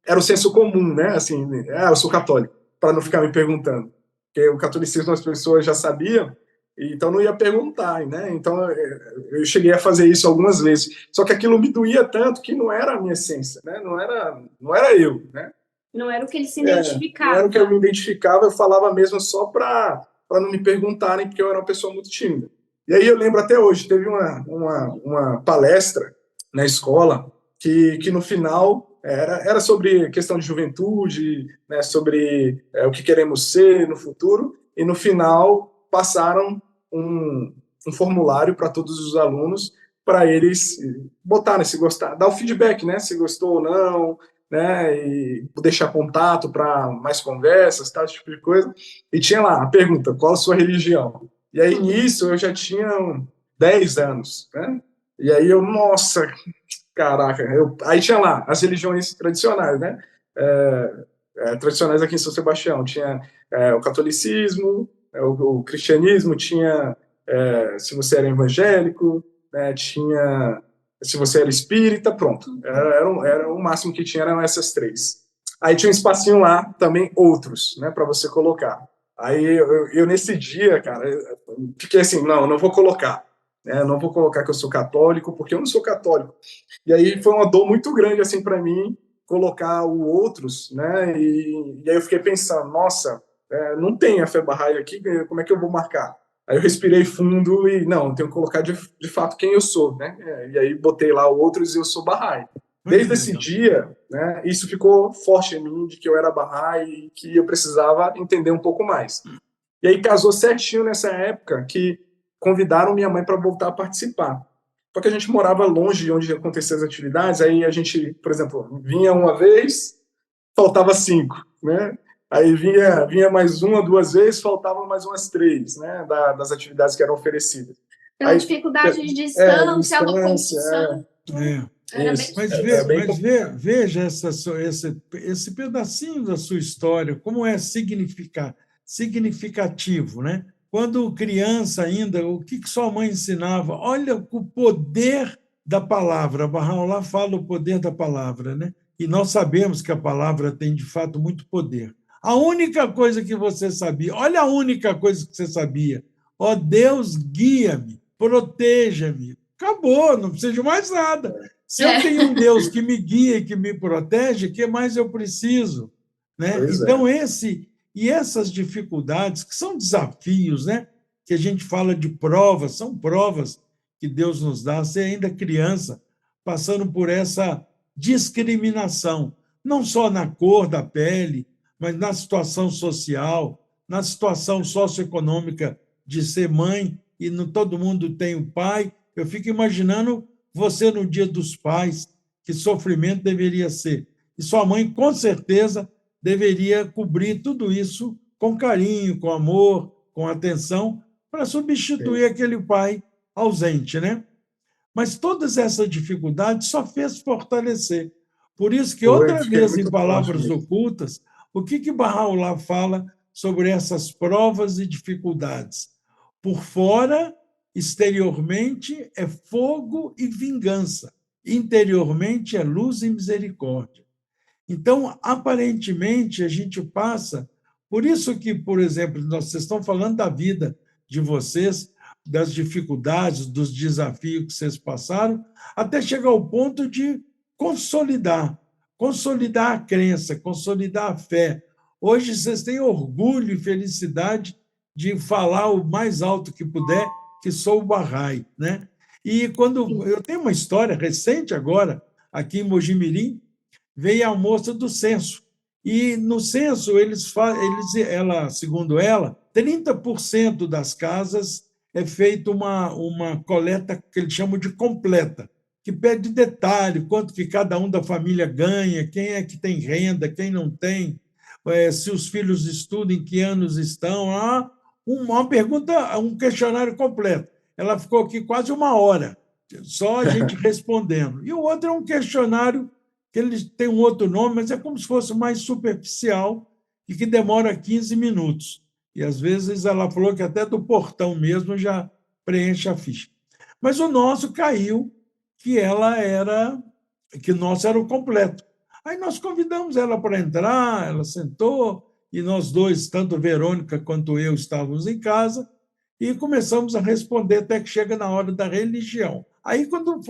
Speaker 3: era o senso comum, né? Assim, eu sou católico, para não ficar me perguntando. Porque o catolicismo as pessoas já sabiam, então não ia perguntar, né? Então eu cheguei a fazer isso algumas vezes. Só que aquilo me doía tanto que não era a minha essência, né? Não era eu, né?
Speaker 2: Não era o que ele se identificava.
Speaker 3: Não era o que eu me identificava, eu falava mesmo só para não me perguntarem, porque eu era uma pessoa muito tímida. E aí eu lembro até hoje, teve uma palestra na escola que no final era sobre questão de juventude, né, sobre o que queremos ser no futuro, e no final passaram um formulário para todos os alunos, para eles botarem se gostar, dar o feedback, né, se gostou ou não, né, e deixar contato para mais conversas, tal, esse tipo de coisa. E tinha lá a pergunta, qual a sua religião? E aí, nisso, eu já tinha 10 anos, né? E aí nossa, caraca, aí tinha lá as religiões tradicionais, né? Tradicionais aqui em São Sebastião. Tinha o catolicismo, o cristianismo, tinha se você era evangélico, né, tinha se você era espírita, pronto. Era o máximo que tinha, eram essas três. Aí tinha um espacinho lá, também outros, né, para você colocar. Aí eu nesse dia, cara, fiquei assim, não vou colocar. Não vou colocar que eu sou católico, porque eu não sou católico. E aí foi uma dor muito grande, assim, para mim, colocar o outros, né, e aí eu fiquei pensando, nossa, não tem a fé Bahá'í aqui, como é que eu vou marcar? Aí eu respirei fundo e, não, tenho que colocar de fato quem eu sou, né? E aí botei lá outros e eu sou Bahá'í. Desde esse dia, né, isso ficou forte em mim, de que eu era Bahá'í e que eu precisava entender um pouco mais. E aí casou certinho nessa época que convidaram minha mãe para voltar a participar. Só que a gente morava longe de onde aconteciam as atividades, aí a gente, por exemplo, vinha uma vez, faltava 5, né? Aí vinha mais uma, 2 vezes, faltavam mais umas 3, né, das atividades que eram oferecidas.
Speaker 2: Pela dificuldade de distância, locomoção.
Speaker 1: Mas veja esse pedacinho da sua história, como é significativo, né? Quando criança ainda, o que sua mãe ensinava? Olha o poder da palavra. Baha'u'lláh fala o poder da palavra, né? E nós sabemos que a palavra tem, de fato, muito poder. A única coisa que você sabia, olha a única coisa que você sabia, ó Deus, guia-me, proteja-me. Acabou, não precisa de mais nada. Se eu tenho um Deus que me guia e que me protege, o que mais eu preciso? Né? Então, essas dificuldades, que são desafios, né? Que a gente fala de provas, são provas que Deus nos dá, você ainda criança, passando por essa discriminação, não só na cor da pele, mas na situação social, na situação socioeconômica de ser mãe, e todo mundo tem o pai. Eu fico imaginando você no Dia dos Pais, que sofrimento deveria ser. E sua mãe, com certeza, deveria cobrir tudo isso com carinho, com amor, com atenção, para substituir aquele pai ausente, né? Mas todas essas dificuldades só fez fortalecer. Por isso que, outra vez, em Palavras Ocultas, o que Baha'u'lláh fala sobre essas provas e dificuldades? Por fora, exteriormente, é fogo e vingança. Interiormente, é luz e misericórdia. Então, aparentemente, a gente passa Por isso que, por exemplo, vocês estão falando da vida de vocês, das dificuldades, dos desafios que vocês passaram, até chegar ao ponto de consolidar a crença, consolidar a fé. Hoje vocês têm orgulho e felicidade de falar o mais alto que puder, que sou o Bahá'í, né? E quando eu tenho uma história recente agora, aqui em Mojimirim, veio a moça do censo. E no censo, ela, segundo ela, 30% das casas é feita uma coleta que eles chamam de completa, que pede detalhe, quanto que cada um da família ganha, quem é que tem renda, quem não tem, se os filhos estudam, em que anos estão. Uma pergunta, um questionário completo. Ela ficou aqui quase 1 hora, só a gente respondendo. E o outro é um questionário que ele tem um outro nome, mas é como se fosse mais superficial e que demora 15 minutos. E, às vezes, ela falou que até do portão mesmo já preenche a ficha. Mas o nosso caiu que o nosso era o completo. Aí nós convidamos ela para entrar, ela sentou, e nós dois, tanto Verônica quanto eu, estávamos em casa, e começamos a responder até que chega na hora da religião. Aí, quando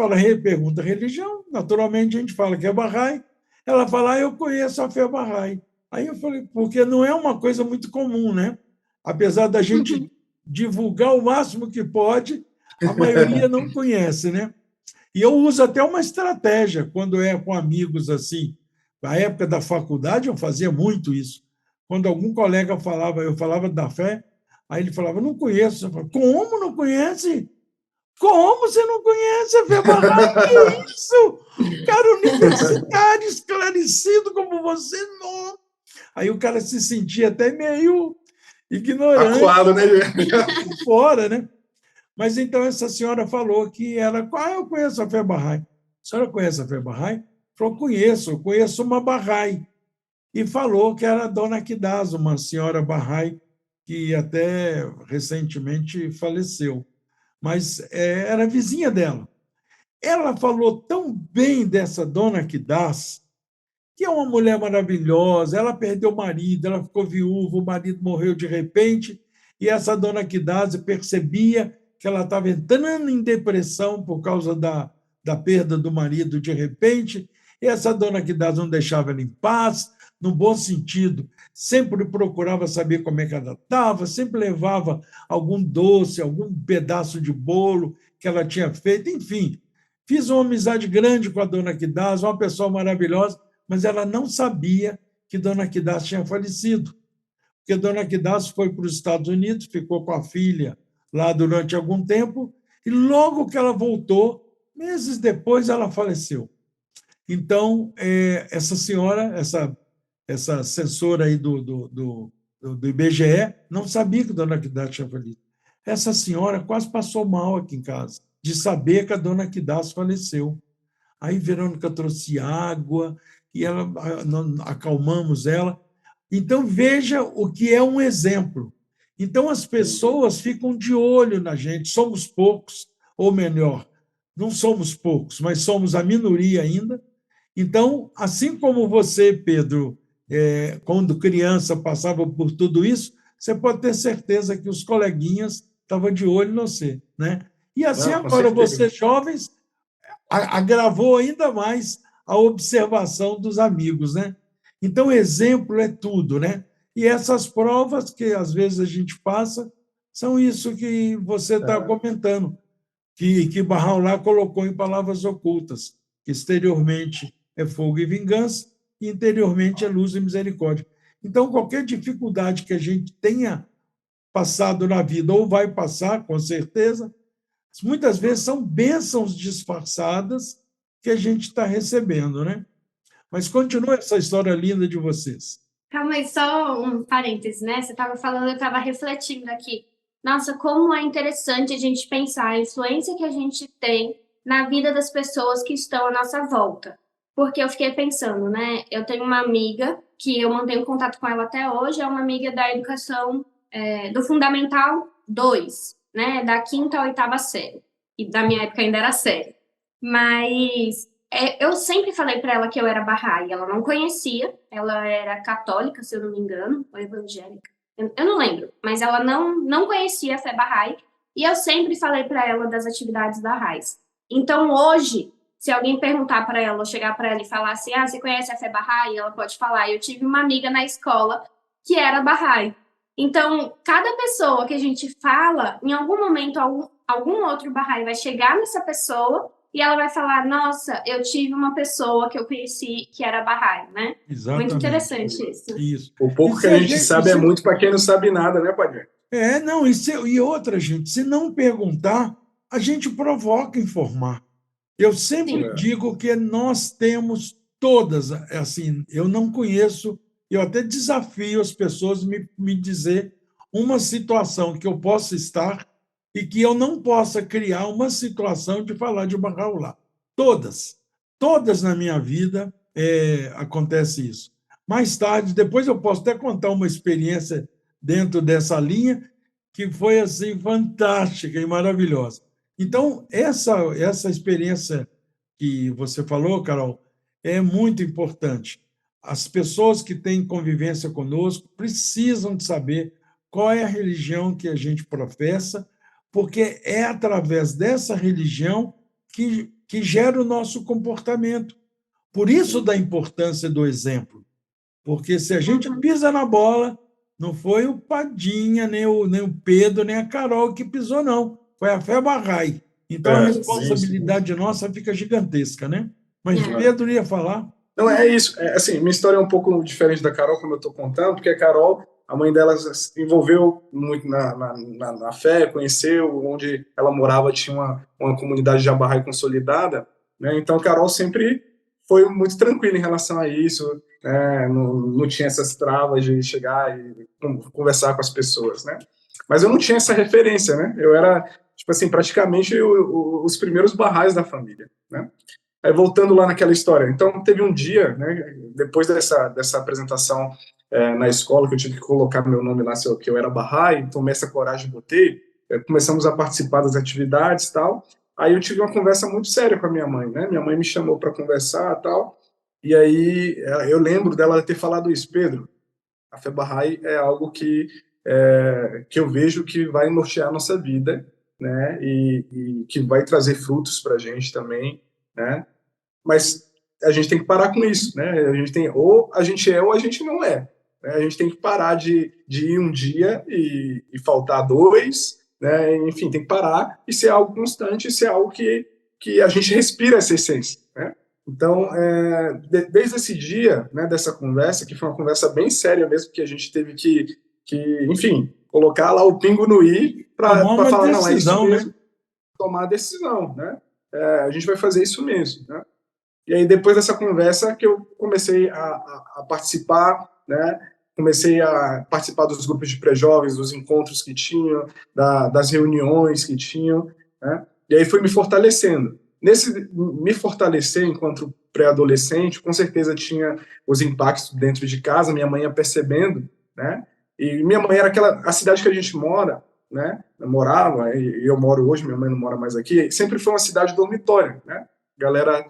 Speaker 1: pergunta religião, naturalmente a gente fala que é Bahá'í, ela fala, eu conheço a fé Bahá'í. Aí eu falei, porque não é uma coisa muito comum, né? Apesar da gente divulgar o máximo que pode, a maioria não conhece, né? E eu uso até uma estratégia, quando é com amigos assim. Na época da faculdade, eu fazia muito isso. Quando algum colega falava, eu falava da fé, aí ele falava, não conheço. Eu falava, como não conhece? Como você não conhece a fé Bahá'í? Que isso? Cara universitário, esclarecido como você, não. Aí o cara se sentia até meio ignorante.
Speaker 3: Acuado, né?
Speaker 1: Fora, né? Mas então essa senhora falou que eu conheço a fé Bahá'í. A senhora conhece a fé Bahá'í? Falou, conheço, eu conheço uma Bahá'í. E falou que era a dona Kidaz, uma senhora Bahá'í, que até recentemente faleceu. Mas era vizinha dela. Ela falou tão bem dessa dona Kidaz, que é uma mulher maravilhosa, ela perdeu o marido, ela ficou viúva, o marido morreu de repente, e essa dona Kidaz percebia que ela estava entrando em depressão por causa da perda do marido de repente, e essa dona Kidaz não deixava ela em paz, no bom sentido, sempre procurava saber como é que ela estava, sempre levava algum doce, algum pedaço de bolo que ela tinha feito, enfim. Fiz uma amizade grande com a dona Kidaz, uma pessoa maravilhosa, mas ela não sabia que dona Kidaz tinha falecido, porque dona Kidaz foi para os Estados Unidos, ficou com a filha lá durante algum tempo, e logo que ela voltou, meses depois, ela faleceu. Então, essa senhora, essa assessora aí do IBGE, não sabia que a dona Kidaz tinha falecido. Essa senhora quase passou mal aqui em casa, de saber que a dona Kidaz faleceu. Aí Verônica trouxe água, e acalmamos ela. Então, veja o que é um exemplo. Então, as pessoas ficam de olho na gente. Somos poucos, ou melhor, não somos poucos, mas somos a minoria ainda. Então, assim como você, Pedro, quando criança passava por tudo isso, você pode ter certeza que os coleguinhas estavam de olho em você, né? E assim,
Speaker 3: Não,
Speaker 1: agora, vocês jovens, agravou ainda mais a observação dos amigos, né? Então, exemplo é tudo, né? E essas provas que às vezes a gente passa são isso que você está comentando, que Bahá'u'lláh colocou em palavras ocultas, que exteriormente é fogo e vingança, e interiormente é luz e misericórdia. Então, qualquer dificuldade que a gente tenha passado na vida, ou vai passar, com certeza, muitas vezes são bênçãos disfarçadas que a gente está recebendo, né? Mas continua essa história linda de vocês.
Speaker 2: Calma aí, só um parêntese, né? Você estava falando, eu estava refletindo aqui. Nossa, como é interessante a gente pensar a influência que a gente tem na vida das pessoas que estão à nossa volta. Porque eu fiquei pensando, né? Eu tenho uma amiga que eu mantenho contato com ela até hoje, é uma amiga da educação do Fundamental 2, né? Da 5ª à 8ª série. E da minha época ainda era série. Mas Eu sempre falei para ela que eu era Bahá'í, ela não conhecia, ela era católica, se eu não me engano, ou evangélica, eu não lembro, mas ela não conhecia a fé Bahá'í, e eu sempre falei para ela das atividades Bahá'ís. Então, hoje, se alguém perguntar para ela, ou chegar para ela e falar assim, você conhece a fé Bahá'í? Ela pode falar, eu tive uma amiga na escola que era Bahá'í. Então, cada pessoa que a gente fala, em algum momento, algum outro Bahá'í vai chegar nessa pessoa e ela vai falar, nossa, eu tive uma pessoa que eu conheci que era Bahá'í, né?
Speaker 1: Exatamente.
Speaker 2: Muito interessante isso.
Speaker 1: Isso.
Speaker 3: O pouco que a gente sabe é muito para quem não sabe nada, né, Padre?
Speaker 1: Não, e outra, gente, se não perguntar, a gente provoca informar. Eu sempre digo que nós temos todas, assim, eu não conheço, eu até desafio as pessoas a me dizer uma situação que eu possa estar e que eu não possa criar uma situação de falar de Bahá'u'lláh. Todas na minha vida acontece isso. Mais tarde, depois eu posso até contar uma experiência dentro dessa linha que foi assim fantástica e maravilhosa. Então, essa experiência que você falou, Carol, é muito importante. As pessoas que têm convivência conosco precisam de saber qual é a religião que a gente professa, porque é através dessa religião que gera o nosso comportamento. Por isso da importância do exemplo. Porque se a gente pisa na bola, não foi o Padinha, nem o Pedro, nem a Carol que pisou, não. Foi a fé Bahá'í. Então, a responsabilidade nossa fica gigantesca, né? Mas Pedro ia falar.
Speaker 3: Não, é isso. Assim, minha história é um pouco diferente da Carol, como eu estou contando, porque a Carol, a mãe dela se envolveu muito na fé, conheceu, onde ela morava tinha uma comunidade de Bahá'í consolidada, né? Então, a Carol sempre foi muito tranquila em relação a isso, né? Não tinha essas travas de chegar e conversar com as pessoas, né? Mas eu não tinha essa referência, né? Eu era, tipo assim, praticamente os primeiros Bahá'ís da família, né? Aí, voltando lá naquela história, então teve um dia, né, depois dessa apresentação na escola, que eu tive que colocar meu nome lá, que eu era Bahá'í, tomei essa coragem e botei, começamos a participar das atividades e tal, aí eu tive uma conversa muito séria com a minha mãe, né, minha mãe me chamou para conversar e tal, e aí eu lembro dela ter falado isso, Pedro, a fé Bahá'í é algo que eu vejo que vai nortear a nossa vida, né, e que vai trazer frutos para a gente também, né? Mas a gente tem que parar com isso, né? A gente tem ou a gente é ou a gente não é, né? A gente tem que parar de ir um dia e faltar dois, né? Enfim, tem que parar e ser algo constante, e ser algo que a gente respira essa essência, né? Então, desde esse dia, né, dessa conversa, que foi uma conversa bem séria mesmo, que a gente teve que enfim, colocar lá o pingo no i para falar, não, é isso mesmo, né? Tomar a decisão, né? A gente vai fazer isso mesmo, né? E aí, depois dessa conversa, que eu comecei a participar, né? Comecei a participar dos grupos de pré-jovens, dos encontros que tinham, das reuniões que tinham, né? E aí fui me fortalecendo. Nesse me fortalecer enquanto pré-adolescente, com certeza tinha os impactos dentro de casa, minha mãe ia percebendo, né? E minha mãe era a cidade que a gente mora, né? Eu morava, e eu moro hoje, minha mãe não mora mais aqui, sempre foi uma cidade dormitória, né? Galera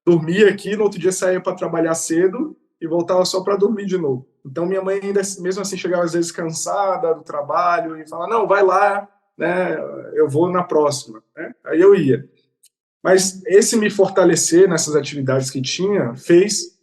Speaker 3: dormia aqui, no outro dia saía para trabalhar cedo e voltava só para dormir de novo. Então, minha mãe ainda, mesmo assim, chegava às vezes cansada do trabalho e falava, não, vai lá, né, eu vou na próxima, né? Aí eu ia. Mas esse me fortalecer nessas atividades que tinha fez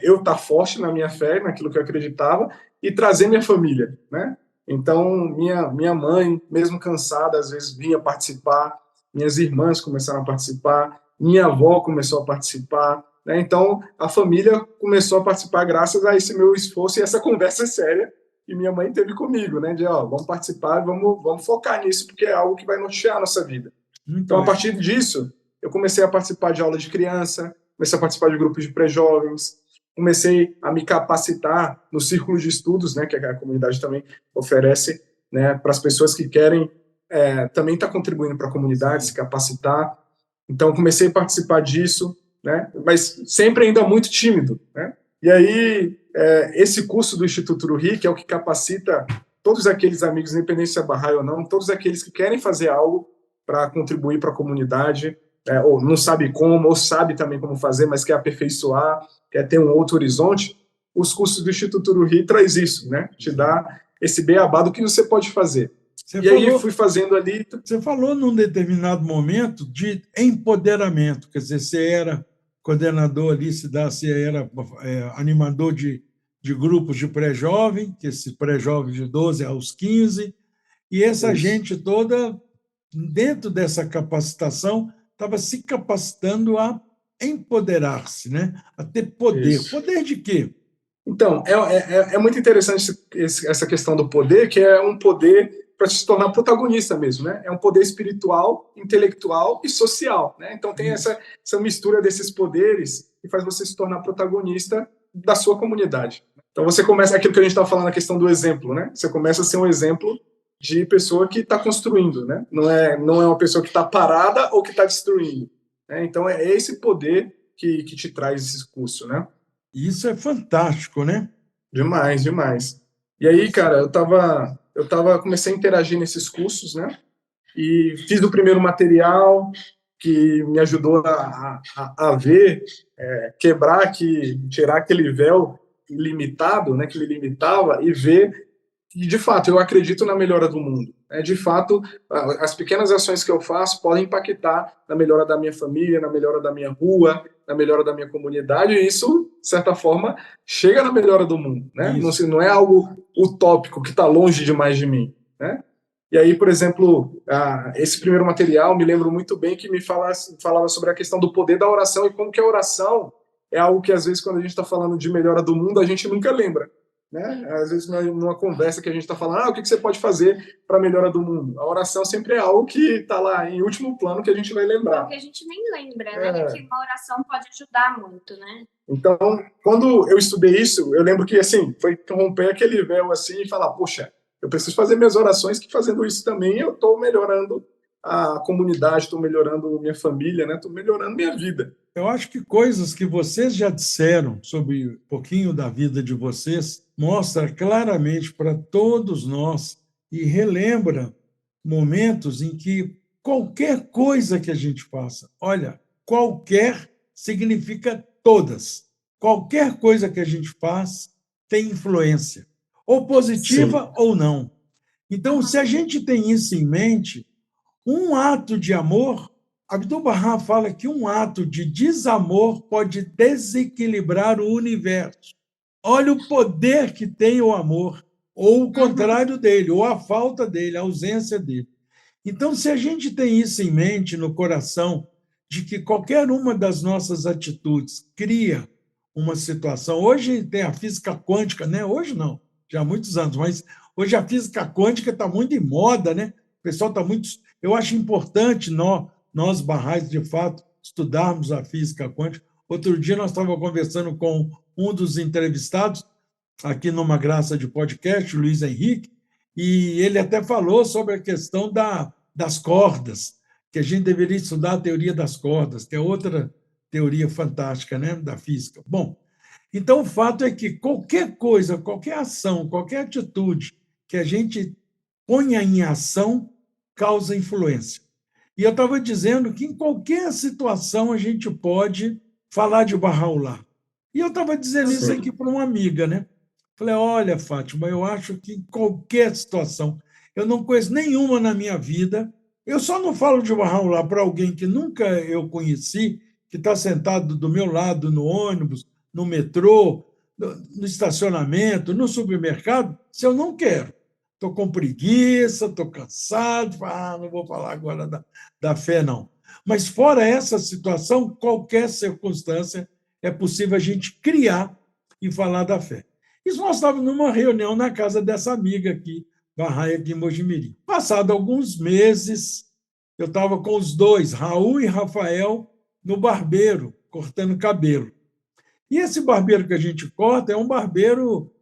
Speaker 3: eu estar forte na minha fé, naquilo que eu acreditava, e trazer minha família, né? Então, minha mãe, mesmo cansada, às vezes vinha participar, minhas irmãs começaram a participar, minha avó começou a participar, né? Então a família começou a participar graças a esse meu esforço e essa conversa séria que minha mãe teve comigo, né? De, vamos participar, vamos focar nisso, porque é algo que vai nortear a nossa vida. Então, a partir disso, eu comecei a participar de aula de criança, comecei a participar de grupos de pré-jovens, comecei a me capacitar no círculo de estudos, né, que a comunidade também oferece, né, para as pessoas que querem também estar contribuindo para a comunidade, se capacitar. Então, comecei a participar disso, né? Mas sempre ainda muito tímido, né? E aí, esse curso do Instituto Ruhi, que é o que capacita todos aqueles amigos, independente se é Bahá'í ou não, todos aqueles que querem fazer algo para contribuir para a comunidade, ou não sabe como, ou sabe também como fazer, mas quer aperfeiçoar, quer ter um outro horizonte, os cursos do Instituto Uruhi traz isso, né? Te dá esse beabá do que você pode fazer. Aí fui fazendo ali...
Speaker 1: Você falou num determinado momento de empoderamento, quer dizer, você era coordenador ali, você era animador de grupos de pré-jovem, que esse pré-jovem de 12 aos 15, e essa gente toda, dentro dessa capacitação, estava se capacitando a empoderar-se, né? A ter poder. Isso. Poder de quê?
Speaker 3: Então, é muito interessante essa questão do poder, que é um poder para se tornar protagonista mesmo, né? É um poder espiritual, intelectual e social, né? Então tem essa mistura desses poderes que faz você se tornar protagonista da sua comunidade. Então você começa, aquilo que a gente estava falando, a questão do exemplo, né? Você começa a ser um exemplo de pessoa que está construindo, né? Não é uma pessoa que está parada ou que está destruindo, né? Então é esse poder que te traz esse curso, né?
Speaker 1: Isso é fantástico, né?
Speaker 3: Demais, demais. E aí, cara, comecei a interagir nesses cursos, né? E fiz o primeiro material que me ajudou a ver, quebrar, tirar aquele véu limitado, né? Que me limitava e ver. E, de fato, eu acredito na melhora do mundo. De fato, as pequenas ações que eu faço podem impactar na melhora da minha família, na melhora da minha rua, na melhora da minha comunidade, e isso, de certa forma, chega na melhora do mundo, né? Não é algo utópico que está longe demais de mim, né? E aí, por exemplo, esse primeiro material, me lembro muito bem que me falava sobre a questão do poder da oração e como que a oração é algo que, às vezes, quando a gente está falando de melhora do mundo, a gente nunca lembra, né? Às vezes, numa conversa que a gente está falando, o que você pode fazer para a melhora do mundo? A oração sempre é algo que está lá em último plano que a gente vai lembrar.
Speaker 2: Porque a gente nem lembra, né? Que uma oração pode ajudar muito, né?
Speaker 3: Então, quando eu estudei isso, eu lembro que, assim, foi romper aquele véu, assim, e falar, poxa, eu preciso fazer minhas orações, que fazendo isso também eu estou melhorando a comunidade, estou melhorando minha família, né? Estou melhorando minha vida.
Speaker 1: Eu acho que coisas que vocês já disseram sobre um pouquinho da vida de vocês mostra claramente para todos nós e relembra momentos em que qualquer coisa que a gente faça, olha, qualquer significa todas. Qualquer coisa que a gente faz tem influência, ou positiva Sim. ou não. Então, se a gente tem isso em mente, um ato de amor, Abdu'l-Bahá fala que um ato de desamor pode desequilibrar o universo. Olha o poder que tem o amor, ou o contrário dele, ou a falta dele, a ausência dele. Então, se a gente tem isso em mente, no coração, de que qualquer uma das nossas atitudes cria uma situação... Hoje tem a física quântica, né? Hoje não, já há muitos anos, mas hoje a física quântica está muito em moda, né? O pessoal está muito... Eu acho importante nós barrais, de fato, estudarmos a física quântica. Outro dia nós estávamos conversando com um dos entrevistados, aqui numa graça de podcast, o Luiz Henrique, e ele até falou sobre a questão das cordas, que a gente deveria estudar a teoria das cordas, que é outra teoria fantástica, né, da física. Bom, então o fato é que qualquer coisa, qualquer ação, qualquer atitude que a gente ponha em ação causa influência. E eu estava dizendo que em qualquer situação a gente pode falar de Bahá'u'lláh. E eu estava dizendo isso aqui para uma amiga, né? Falei, olha, Fátima, eu acho que em qualquer situação, eu não conheço nenhuma na minha vida, eu só não falo de Bahá'u'lláh para alguém que nunca eu conheci, que está sentado do meu lado no ônibus, no metrô, no estacionamento, no supermercado, se eu não quero. Estou com preguiça, estou cansado, não vou falar agora da fé, não. Mas, fora essa situação, qualquer circunstância é possível a gente criar e falar da fé. Isso nós estávamos numa reunião na casa dessa amiga aqui, Bahá'í, aqui em Mojimirim. Passado alguns meses, eu estava com os dois, Raul e Rafael, no barbeiro, cortando cabelo. E esse barbeiro que a gente corta é um barbeiro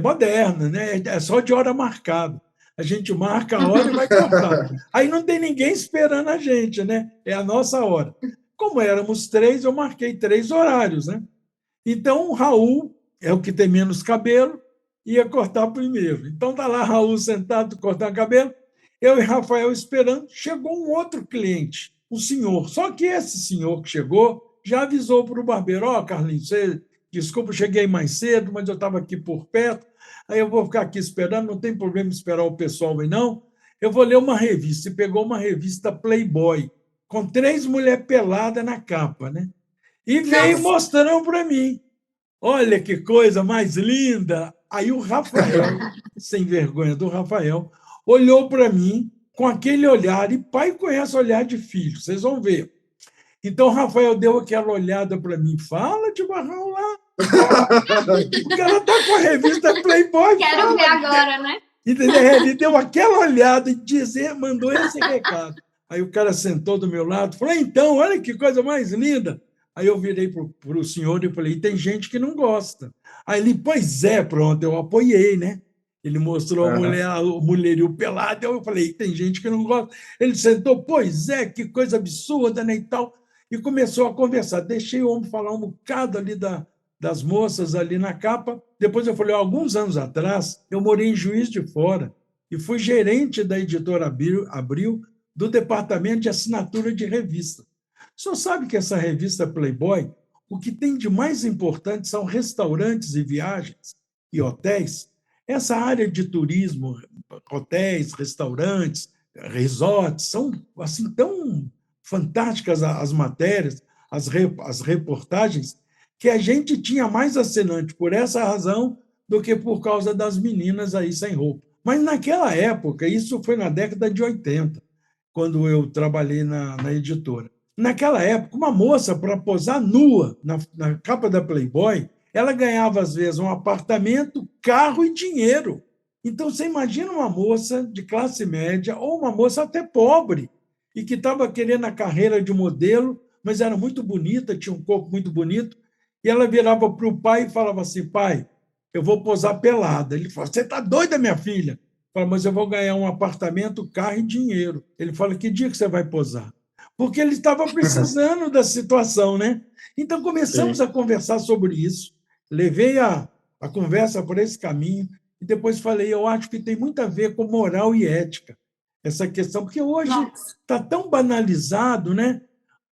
Speaker 1: moderno, né? É só de hora marcada. A gente marca a hora e vai cortar. Aí não tem ninguém esperando a gente, né? É a nossa hora. Como éramos 3, eu marquei 3 horários, né? Então, o Raul é o que tem menos cabelo, ia cortar primeiro. Então, está lá Raul sentado, cortando cabelo, eu e Rafael esperando. Chegou um outro cliente, um senhor. Só que esse senhor que chegou já avisou para o barbeiro: ó, Carlinhos, desculpa, eu cheguei mais cedo, mas eu estava aqui por perto, aí eu vou ficar aqui esperando, não tem problema esperar o pessoal aí, não. Eu vou ler uma revista. E pegou uma revista Playboy, com 3 mulheres peladas na capa, né? E veio mostrando para mim. Olha que coisa mais linda! Aí o Rafael, sem vergonha do Rafael, olhou para mim com aquele olhar, e pai conhece olhar de filho, vocês vão ver. Então o Rafael deu aquela olhada para mim: fala de Barrão lá. Porque ela está com a revista Playboy.
Speaker 2: Quero ver agora, né?
Speaker 1: Ele deu aquela olhada e mandou esse recado. Aí o cara sentou do meu lado, falou: então, olha que coisa mais linda. Aí eu virei para o senhor e falei: tem gente que não gosta. Aí ele: pois é, pronto, eu apoiei, né? Ele mostrou o mulherio pelado, eu falei: tem gente que não gosta. Ele sentou: pois é, que coisa absurda, né, e tal, e começou a conversar. Deixei o homem falar um bocado ali das moças ali na capa. Depois eu falei: alguns anos atrás, eu morei em Juiz de Fora e fui gerente da editora Abril, do departamento de assinatura de revista. O senhor sabe que essa revista Playboy, o que tem de mais importante são restaurantes e viagens e hotéis. Essa área de turismo, hotéis, restaurantes, resorts, são assim tão fantásticas as matérias, as reportagens, que a gente tinha mais assinante por essa razão do que por causa das meninas aí sem roupa. Mas naquela época, isso foi na década de 80, quando eu trabalhei na editora. Naquela época, uma moça, para posar nua na capa da Playboy, ela ganhava, às vezes, um apartamento, carro e dinheiro. Então, você imagina uma moça de classe média ou uma moça até pobre e que estava querendo a carreira de modelo, mas era muito bonita, tinha um corpo muito bonito, e ela virava para o pai e falava assim: pai, eu vou posar pelada. Ele falou: você está doida, minha filha? Fala: mas eu vou ganhar um apartamento, carro e dinheiro. Ele fala: que dia que você vai posar? Porque ele estava precisando da situação, né? Então, começamos a conversar sobre isso, levei a conversa por esse caminho, e depois falei: eu acho que tem muito a ver com moral e ética, essa questão, porque hoje está tão banalizado, né?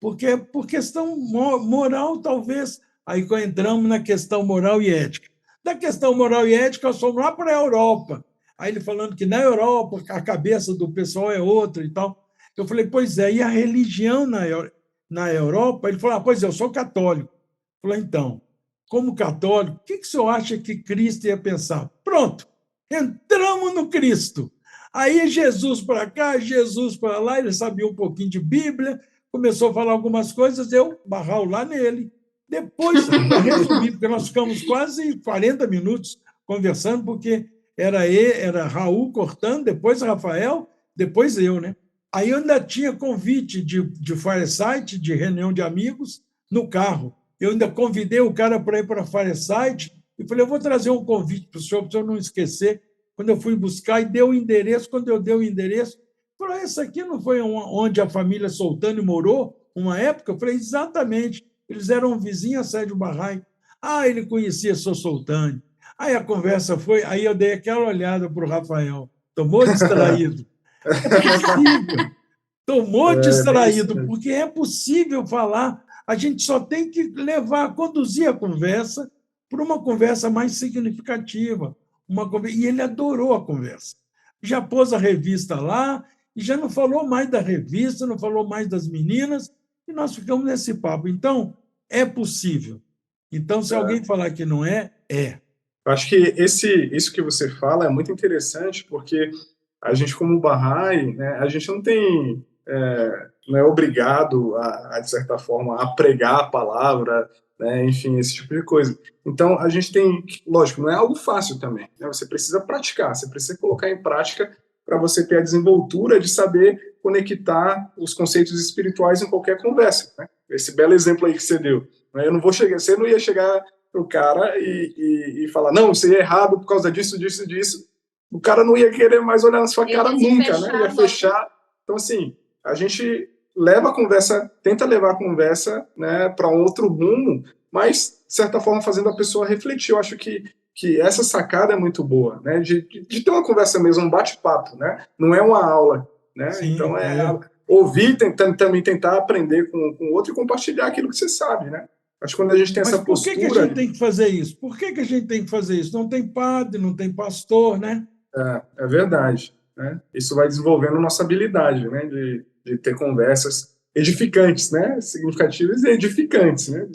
Speaker 1: Porque por questão moral, talvez, aí entramos na questão moral e ética. Da questão moral e ética, nós fomos lá para a Europa. Aí ele falando que na Europa a cabeça do pessoal é outra e tal. Eu falei: pois é, e a religião na Europa? Ele falou: pois é, eu sou católico. Eu falei: então, como católico, o que o senhor acha que Cristo ia pensar? Pronto, entramos no Cristo. Aí Jesus para cá, Jesus para lá, ele sabia um pouquinho de Bíblia, começou a falar algumas coisas, eu barral lá nele. Depois, para resumir, porque nós ficamos quase 40 minutos conversando, porque era Raul cortando, depois Rafael, depois eu, né? Aí eu ainda tinha convite de Fireside, de reunião de amigos, no carro. Eu ainda convidei o cara para ir para Fireside e falei: eu vou trazer um convite para o senhor não esquecer. Quando eu fui buscar, e deu o endereço, quando eu dei o endereço, falou: essa aqui não foi onde a família Soltani morou uma época? Eu falei: exatamente, eles eram vizinhos a Sérgio Barrai. Ah, ele conhecia seu Soltani. Aí a conversa foi, aí eu dei aquela olhada para o Rafael, tomou distraído. É possível. Tomou distraído, porque é possível falar. A gente só tem que conduzir a conversa para uma conversa mais significativa. E ele adorou a conversa. Já pôs a revista lá e já não falou mais da revista, não falou mais das meninas, e nós ficamos nesse papo. Então, é possível. Então, se alguém falar que não é, é.
Speaker 3: Eu acho que isso que você fala é muito interessante, porque a gente, como Bahá'í, né, a gente não é obrigado, de certa forma, a pregar a palavra, né, enfim, esse tipo de coisa. Então, a gente tem, lógico, não é algo fácil também, né, você precisa praticar, você precisa colocar em prática para você ter a desenvoltura de saber conectar os conceitos espirituais em qualquer conversa, né? Esse belo exemplo aí que você deu. Né, você não ia chegar para o cara e falar: não, isso aí é errado por causa disso, disso, disso. O cara não ia querer mais olhar na sua cara nunca, né? Ia fechar. Então, assim, a gente tenta levar a conversa, né, para um outro rumo, mas, de certa forma, fazendo a pessoa refletir. Eu acho que essa sacada é muito boa, né? De ter uma conversa mesmo, um bate-papo, né? Não é uma aula, né?
Speaker 1: Sim,
Speaker 3: então, ouvir, também tentar aprender com o outro e compartilhar aquilo que você sabe, né? Acho que quando a gente tem essa postura...
Speaker 1: Mas por que a gente tem que fazer isso? Por que a gente tem que fazer isso? Não tem padre, não tem pastor, né?
Speaker 3: É verdade, né? Isso vai desenvolvendo nossa habilidade, né? De ter conversas edificantes, né? Significativas e edificantes, né?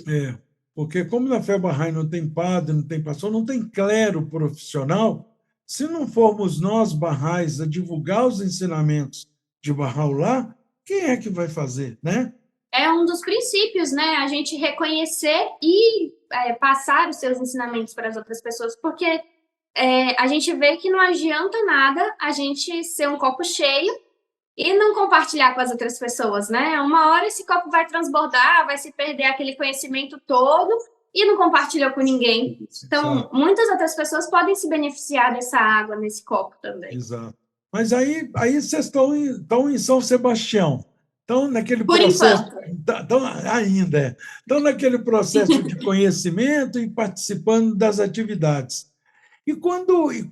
Speaker 1: Porque como na fé Bahá'í não tem padre, não tem pastor, não tem clero profissional, se não formos nós, Bahá'ís, a divulgar os ensinamentos de Bahá'u'lláh, quem é que vai fazer, né?
Speaker 2: É um dos princípios, né? A gente reconhecer e passar os seus ensinamentos para as outras pessoas, porque a gente vê que não adianta nada a gente ser um copo cheio e não compartilhar com as outras pessoas, né? Uma hora esse copo vai transbordar, vai se perder aquele conhecimento todo e não compartilha com ninguém. Então, muitas outras pessoas podem se beneficiar dessa água nesse copo também.
Speaker 1: Exato. Mas aí vocês estão em São Sebastião. Estão naquele
Speaker 2: Por
Speaker 1: processo...
Speaker 2: enquanto.
Speaker 1: Estão naquele processo de conhecimento e participando das atividades. E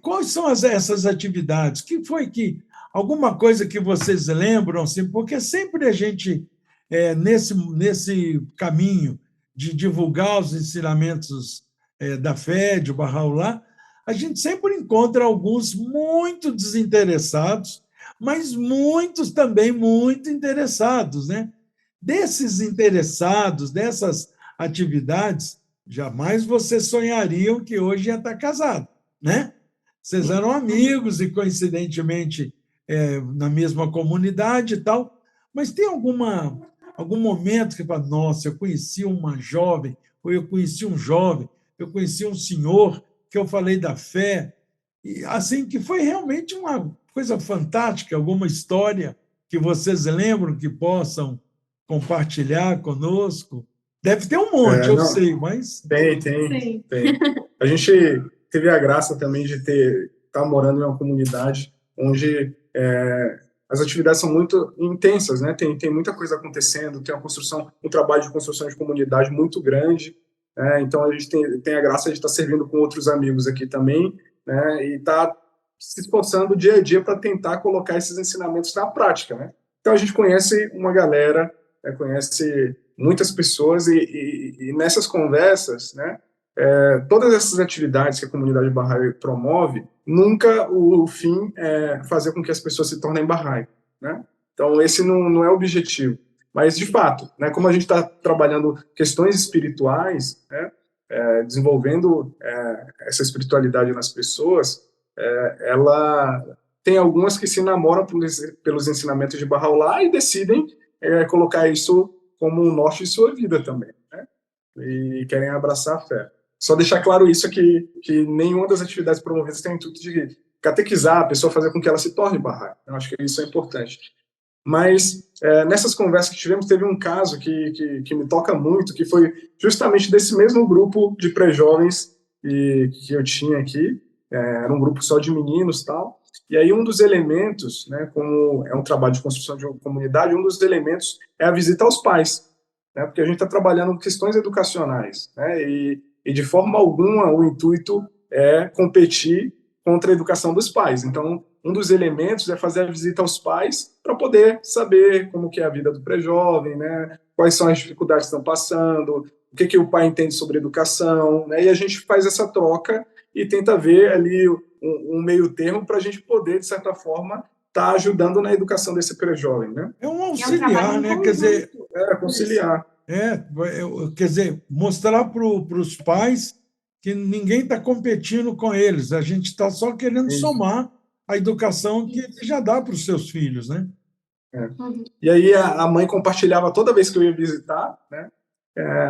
Speaker 1: quais são essas atividades? Que foi que... Alguma coisa que vocês lembram, assim, porque sempre a gente, nesse caminho de divulgar os ensinamentos da fé, de Bahá'u'lláh, a gente sempre encontra alguns muito desinteressados, mas muitos também muito interessados, né? Desses interessados, dessas atividades, jamais vocês sonhariam que hoje ia estar casado, né? Vocês eram amigos e, coincidentemente, na mesma comunidade e tal, mas tem algum momento que fala, nossa, eu conheci uma jovem, ou eu conheci um jovem, eu conheci um senhor, que eu falei da fé, e assim, que foi realmente uma coisa fantástica, alguma história que vocês lembram que possam compartilhar conosco? Deve ter um monte, eu sei, mas...
Speaker 3: Tem. A gente teve a graça também de estar morando em uma comunidade onde as atividades são muito intensas, né? Tem muita coisa acontecendo, tem um trabalho de construção de comunidade muito grande, então a gente tem a graça de estar servindo com outros amigos aqui também, né? E estar se esforçando dia a dia para tentar colocar esses ensinamentos na prática, né? Então a gente conhece uma galera, conhece muitas pessoas e nessas conversas, né? Todas essas atividades que a comunidade Bahá'í promove, nunca o fim é fazer com que as pessoas se tornem Bahá'í, né? Então, esse não é o objetivo. Mas, de fato, né, como a gente está trabalhando questões espirituais, né, desenvolvendo essa espiritualidade nas pessoas, ela tem algumas que se namoram pelos ensinamentos de Bahá'u'lláh e decidem colocar isso como um norte de sua vida também, né? E querem abraçar a fé. Só deixar claro isso que nenhuma das atividades promovidas tem o intuito de catequizar a pessoa, fazer com que ela se torne Bahá'í. Eu acho que isso é importante. Mas, nessas conversas que tivemos, teve um caso que me toca muito, que foi justamente desse mesmo grupo de pré-jovens que eu tinha aqui. Era um grupo só de meninos e tal. E aí um dos elementos, né, como é um trabalho de construção de uma comunidade, um dos elementos é a visita aos pais, né, porque a gente está trabalhando questões educacionais, né, e de forma alguma o intuito é competir contra a educação dos pais. Então, um dos elementos é fazer a visita aos pais para poder saber como que é a vida do pré-jovem, né? Quais são as dificuldades que estão passando, o que o pai entende sobre educação, né? E a gente faz essa troca e tenta ver ali um meio termo para a gente poder, de certa forma, estar ajudando na educação desse pré-jovem, né?
Speaker 1: É um auxiliar, né? Quer dizer...
Speaker 3: conciliar.
Speaker 1: Quer dizer, mostrar para os pais que ninguém está competindo com eles, a gente está só querendo somar a educação que já dá para os seus filhos, né?
Speaker 3: E aí a mãe compartilhava, toda vez que eu ia visitar, né?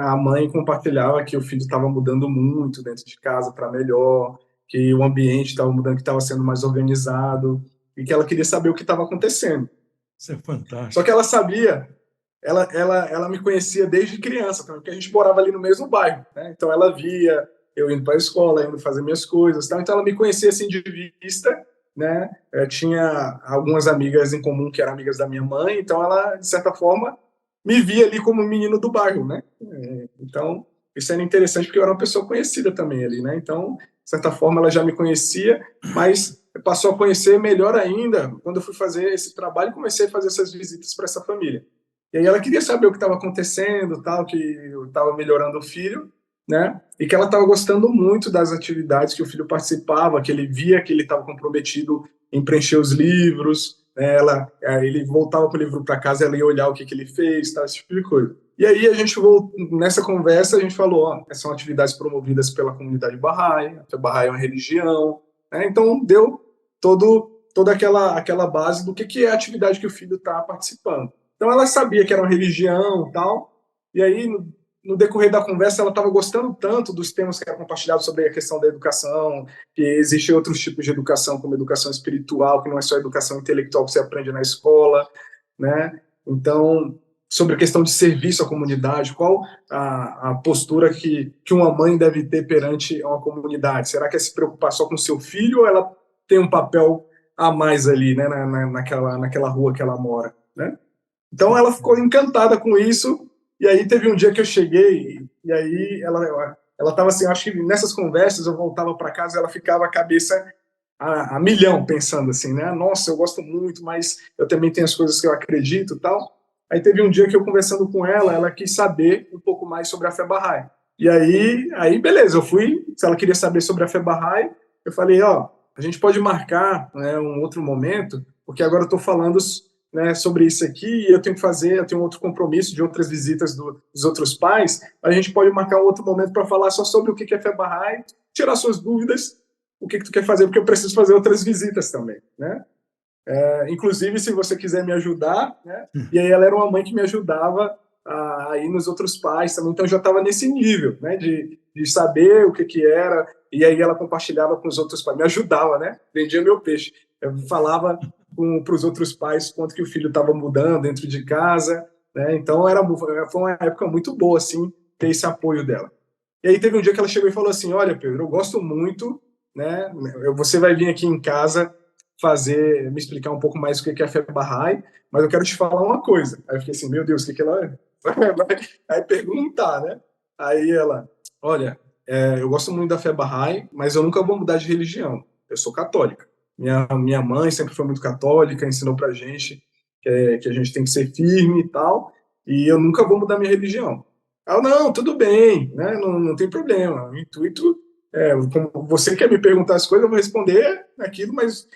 Speaker 3: A mãe compartilhava que o filho estava mudando muito dentro de casa para melhor, que o ambiente estava mudando, que estava sendo mais organizado, e que ela queria saber o que estava acontecendo.
Speaker 1: Isso é fantástico.
Speaker 3: Só que ela sabia... Ela me conhecia desde criança, porque a gente morava ali no mesmo bairro, né? Então ela via eu indo para a escola, indo fazer minhas coisas, tal. Então ela me conhecia assim de vista, né? Eu tinha algumas amigas em comum que eram amigas da minha mãe, então ela, de certa forma, me via ali como menino do bairro, né? Então isso era interessante porque eu era uma pessoa conhecida também ali, né? Então, de certa forma, ela já me conhecia, mas passou a conhecer melhor ainda quando eu fui fazer esse trabalho e comecei a fazer essas visitas para essa família. E aí ela queria saber o que estava acontecendo, tal, que eu estava melhorando o filho, né? E que ela estava gostando muito das atividades que o filho participava, que ele via que ele estava comprometido em preencher os livros, né? Ele voltava com o livro para casa, ela ia olhar o que ele fez, tal, esse tipo de coisa. E aí nessa conversa a gente falou, são atividades promovidas pela comunidade Bahá'í, a Bahá'í é uma religião, né? Então deu toda aquela base do que é a atividade que o filho está participando. Então ela sabia que era uma religião e tal, e aí no decorrer da conversa ela estava gostando tanto dos temas que eram compartilhados sobre a questão da educação, que existem outros tipos de educação, como educação espiritual, que não é só educação intelectual que você aprende na escola, né? Então, sobre a questão de serviço à comunidade, qual a postura que uma mãe deve ter perante uma comunidade? Será que é se preocupar só com o seu filho ou ela tem um papel a mais ali, né, naquela rua que ela mora, né? Então ela ficou encantada com isso, e aí teve um dia que eu cheguei, e aí ela estava assim, acho que nessas conversas eu voltava para casa, ela ficava a cabeça a milhão, pensando assim, né, nossa, eu gosto muito, mas eu também tenho as coisas que eu acredito e tal. Aí teve um dia que eu conversando com ela quis saber um pouco mais sobre a fé Bahá'í. E aí beleza, eu fui, se ela queria saber sobre a fé Bahá'í, eu falei, a gente pode marcar, né, um outro momento, porque agora eu estou falando, né, sobre isso aqui, e eu tenho outro compromisso de outras visitas dos outros pais, a gente pode marcar um outro momento para falar só sobre o que é fé Bahá'í, tirar suas dúvidas, o que tu quer fazer, porque eu preciso fazer outras visitas também, né? Inclusive, se você quiser me ajudar, né? E aí ela era uma mãe que me ajudava a ir nos outros pais também, então eu já estava nesse nível, né, de saber o que era, e aí ela compartilhava com os outros pais, me ajudava, né? Vendia meu peixe. Eu falava para os outros pais quanto que o filho estava mudando dentro de casa, né? Então foi uma época muito boa, assim, ter esse apoio dela. E aí teve um dia que ela chegou e falou assim, olha, Pedro, eu gosto muito, né? Você vai vir aqui em casa me explicar um pouco mais o que é a fé Bahá'í, mas eu quero te falar uma coisa. Aí eu fiquei assim, meu Deus, o que ela vai perguntar, né? Aí ela, olha, eu gosto muito da fé Bahá'í, mas eu nunca vou mudar de religião. Eu sou católica. Minha mãe sempre foi muito católica, ensinou pra gente que a gente tem que ser firme e tal, e eu nunca vou mudar minha religião. Ela, não, tudo bem, né? Não tem problema. O intuito como você quer me perguntar as coisas, eu vou responder aquilo, mas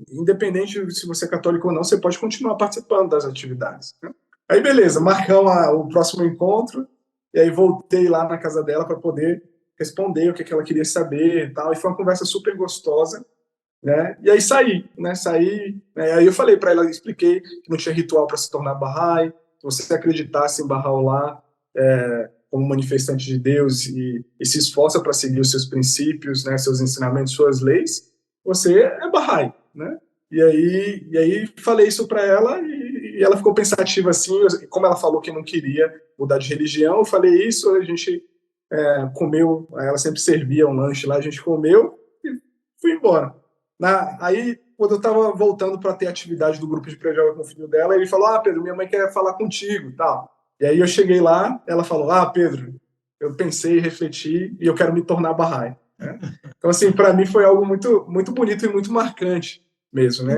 Speaker 3: independente se você é católico ou não, você pode continuar participando das atividades, né? Aí beleza, marcamos o próximo encontro, e aí voltei lá na casa dela para poder responder o que ela queria saber e tal, e foi uma conversa super gostosa, né? E aí saí, né? Aí eu falei para ela, expliquei que não tinha ritual para se tornar Bahá'í, se você acreditasse em Bahá'u'lláh como manifestante de Deus e se esforça para seguir os seus princípios, né, seus ensinamentos, suas leis, você é Bahá'í, né? E aí falei isso para ela e ela ficou pensativa assim, como ela falou que não queria mudar de religião, eu falei isso, a gente comeu, ela sempre servia um lanche lá, a gente comeu e fui embora. Aí, quando eu estava voltando para ter atividade do grupo de pré-jovem com o filho dela, ele falou, Pedro, minha mãe quer falar contigo, tal. E aí eu cheguei lá, ela falou, Pedro, eu pensei, refleti e eu quero me tornar Bahá'í, né? Então, assim, para mim foi algo muito, muito bonito e muito marcante mesmo, né?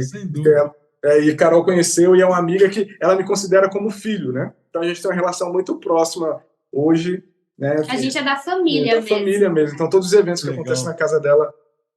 Speaker 1: Sem dúvida.
Speaker 3: E Carol conheceu e é uma amiga que ela me considera como filho, né? Então a gente tem uma relação muito próxima hoje, né?
Speaker 2: A gente é da família mesmo.
Speaker 3: Família mesmo. Então todos os eventos que acontecem na casa dela,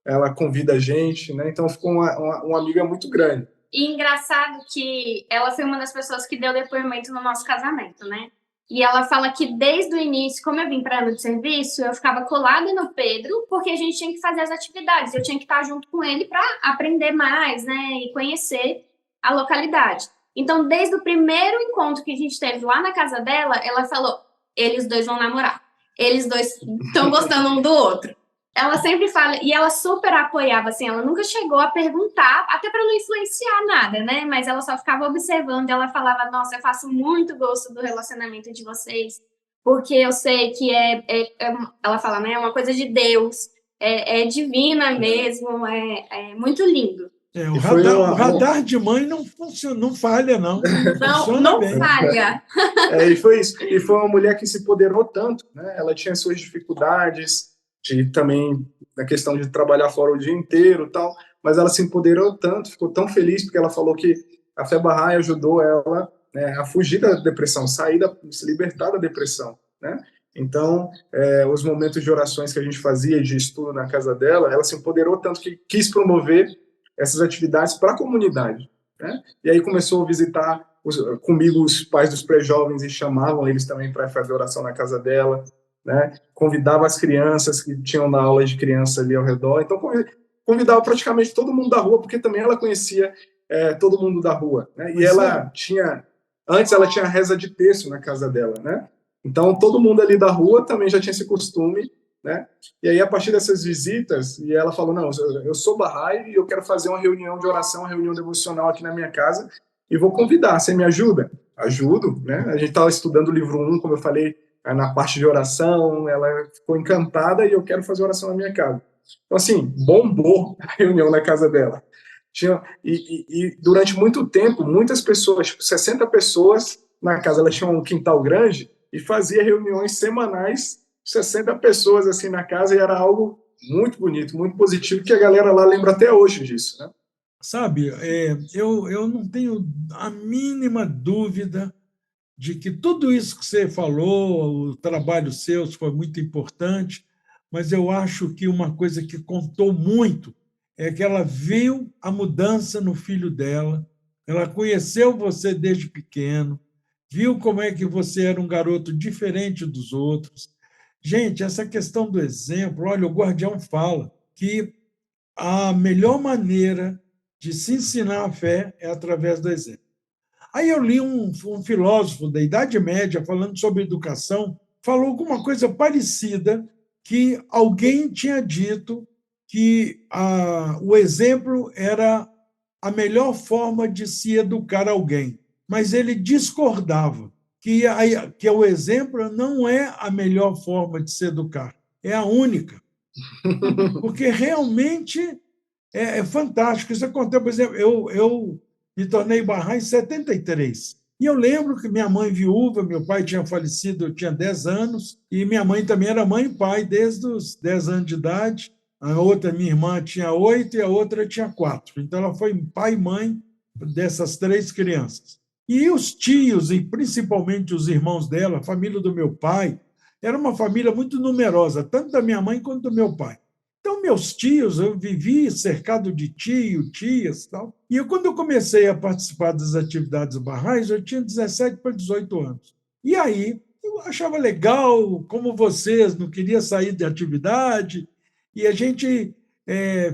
Speaker 3: ela convida a gente, né? Então ficou uma amiga muito grande.
Speaker 2: E engraçado que ela foi uma das pessoas que deu depoimento no nosso casamento, né? E ela fala que desde o início, como eu vim para ano de serviço, eu ficava colada no Pedro, porque a gente tinha que fazer as atividades, eu tinha que estar junto com ele para aprender mais, né? E conhecer a localidade. Então, desde o primeiro encontro que a gente teve lá na casa dela, ela falou, eles dois vão namorar. Eles dois estão gostando um do outro. Ela sempre fala, e ela super apoiava, assim, ela nunca chegou a perguntar, até para não influenciar nada, né? Mas ela só ficava observando, e ela falava, nossa, eu faço muito gosto do relacionamento de vocês, porque eu sei que ela fala, né, é uma coisa de Deus, é divina mesmo, é muito lindo.
Speaker 1: O radar de mãe não funciona, não falha, não.
Speaker 2: Não falha.
Speaker 3: E foi isso. E foi uma mulher que se empoderou tanto, né? Ela tinha suas dificuldades, de também na questão de trabalhar fora o dia inteiro e tal, mas ela se empoderou tanto, ficou tão feliz, porque ela falou que a Fé Bahá'í ajudou ela, né, a fugir da depressão, se libertar da depressão, né? Então, os momentos de orações que a gente fazia, de estudo na casa dela, ela se empoderou tanto que quis promover essas atividades para a comunidade, né? E aí começou a visitar comigo os pais dos pré-jovens e chamavam eles também para fazer oração na casa dela, né? Convidava as crianças que tinham na aula de criança ali ao redor. Então, convidava praticamente todo mundo da rua, porque também ela conhecia todo mundo da rua, né? E ela antes ela tinha reza de terço na casa dela, né? Então, todo mundo ali da rua também já tinha esse costume, né? E aí, a partir dessas visitas, e ela falou, não, eu sou Bahá'í e eu quero fazer uma reunião de oração, uma reunião devocional aqui na minha casa e vou convidar, você me ajuda? Ajudo, né? A gente estava estudando o livro 1, como eu falei, na parte de oração, ela ficou encantada e eu quero fazer oração na minha casa. Então, assim, bombou a reunião na casa dela. E durante muito tempo, muitas pessoas, tipo 60 pessoas na casa, ela tinha um quintal grande, e fazia reuniões semanais, 60 pessoas assim na casa, e era algo muito bonito, muito positivo, que a galera lá lembra até hoje disso, né?
Speaker 1: Sabe, eu não tenho a mínima dúvida de que tudo isso que você falou, o trabalho seu foi muito importante, mas eu acho que uma coisa que contou muito é que ela viu a mudança no filho dela, ela conheceu você desde pequeno, viu como é que você era um garoto diferente dos outros. Gente, essa questão do exemplo, olha, o Guardião fala que a melhor maneira de se ensinar a fé é através do exemplo. Aí eu li um filósofo da Idade Média falando sobre educação, falou alguma coisa parecida, que alguém tinha dito que o exemplo era a melhor forma de se educar alguém, mas ele discordava que o exemplo não é a melhor forma de se educar, é a única. Porque realmente é fantástico. Isso aconteceu, por exemplo, eu me tornei Bahá'í em 73. E eu lembro que minha mãe viúva, meu pai tinha falecido, eu tinha 10 anos, e minha mãe também era mãe e pai desde os 10 anos de idade. A outra, minha irmã, tinha 8 e a outra tinha 4. Então, ela foi pai e mãe dessas 3 crianças. E os tios, e principalmente os irmãos dela, a família do meu pai, era uma família muito numerosa, tanto da minha mãe quanto do meu pai. Então, meus tios, eu vivi cercado de tio, tias e tal. E quando eu comecei a participar das atividades Bahá'ís, eu tinha 17 para 18 anos. E aí, eu achava legal, como vocês, não queria sair de atividade, e a gente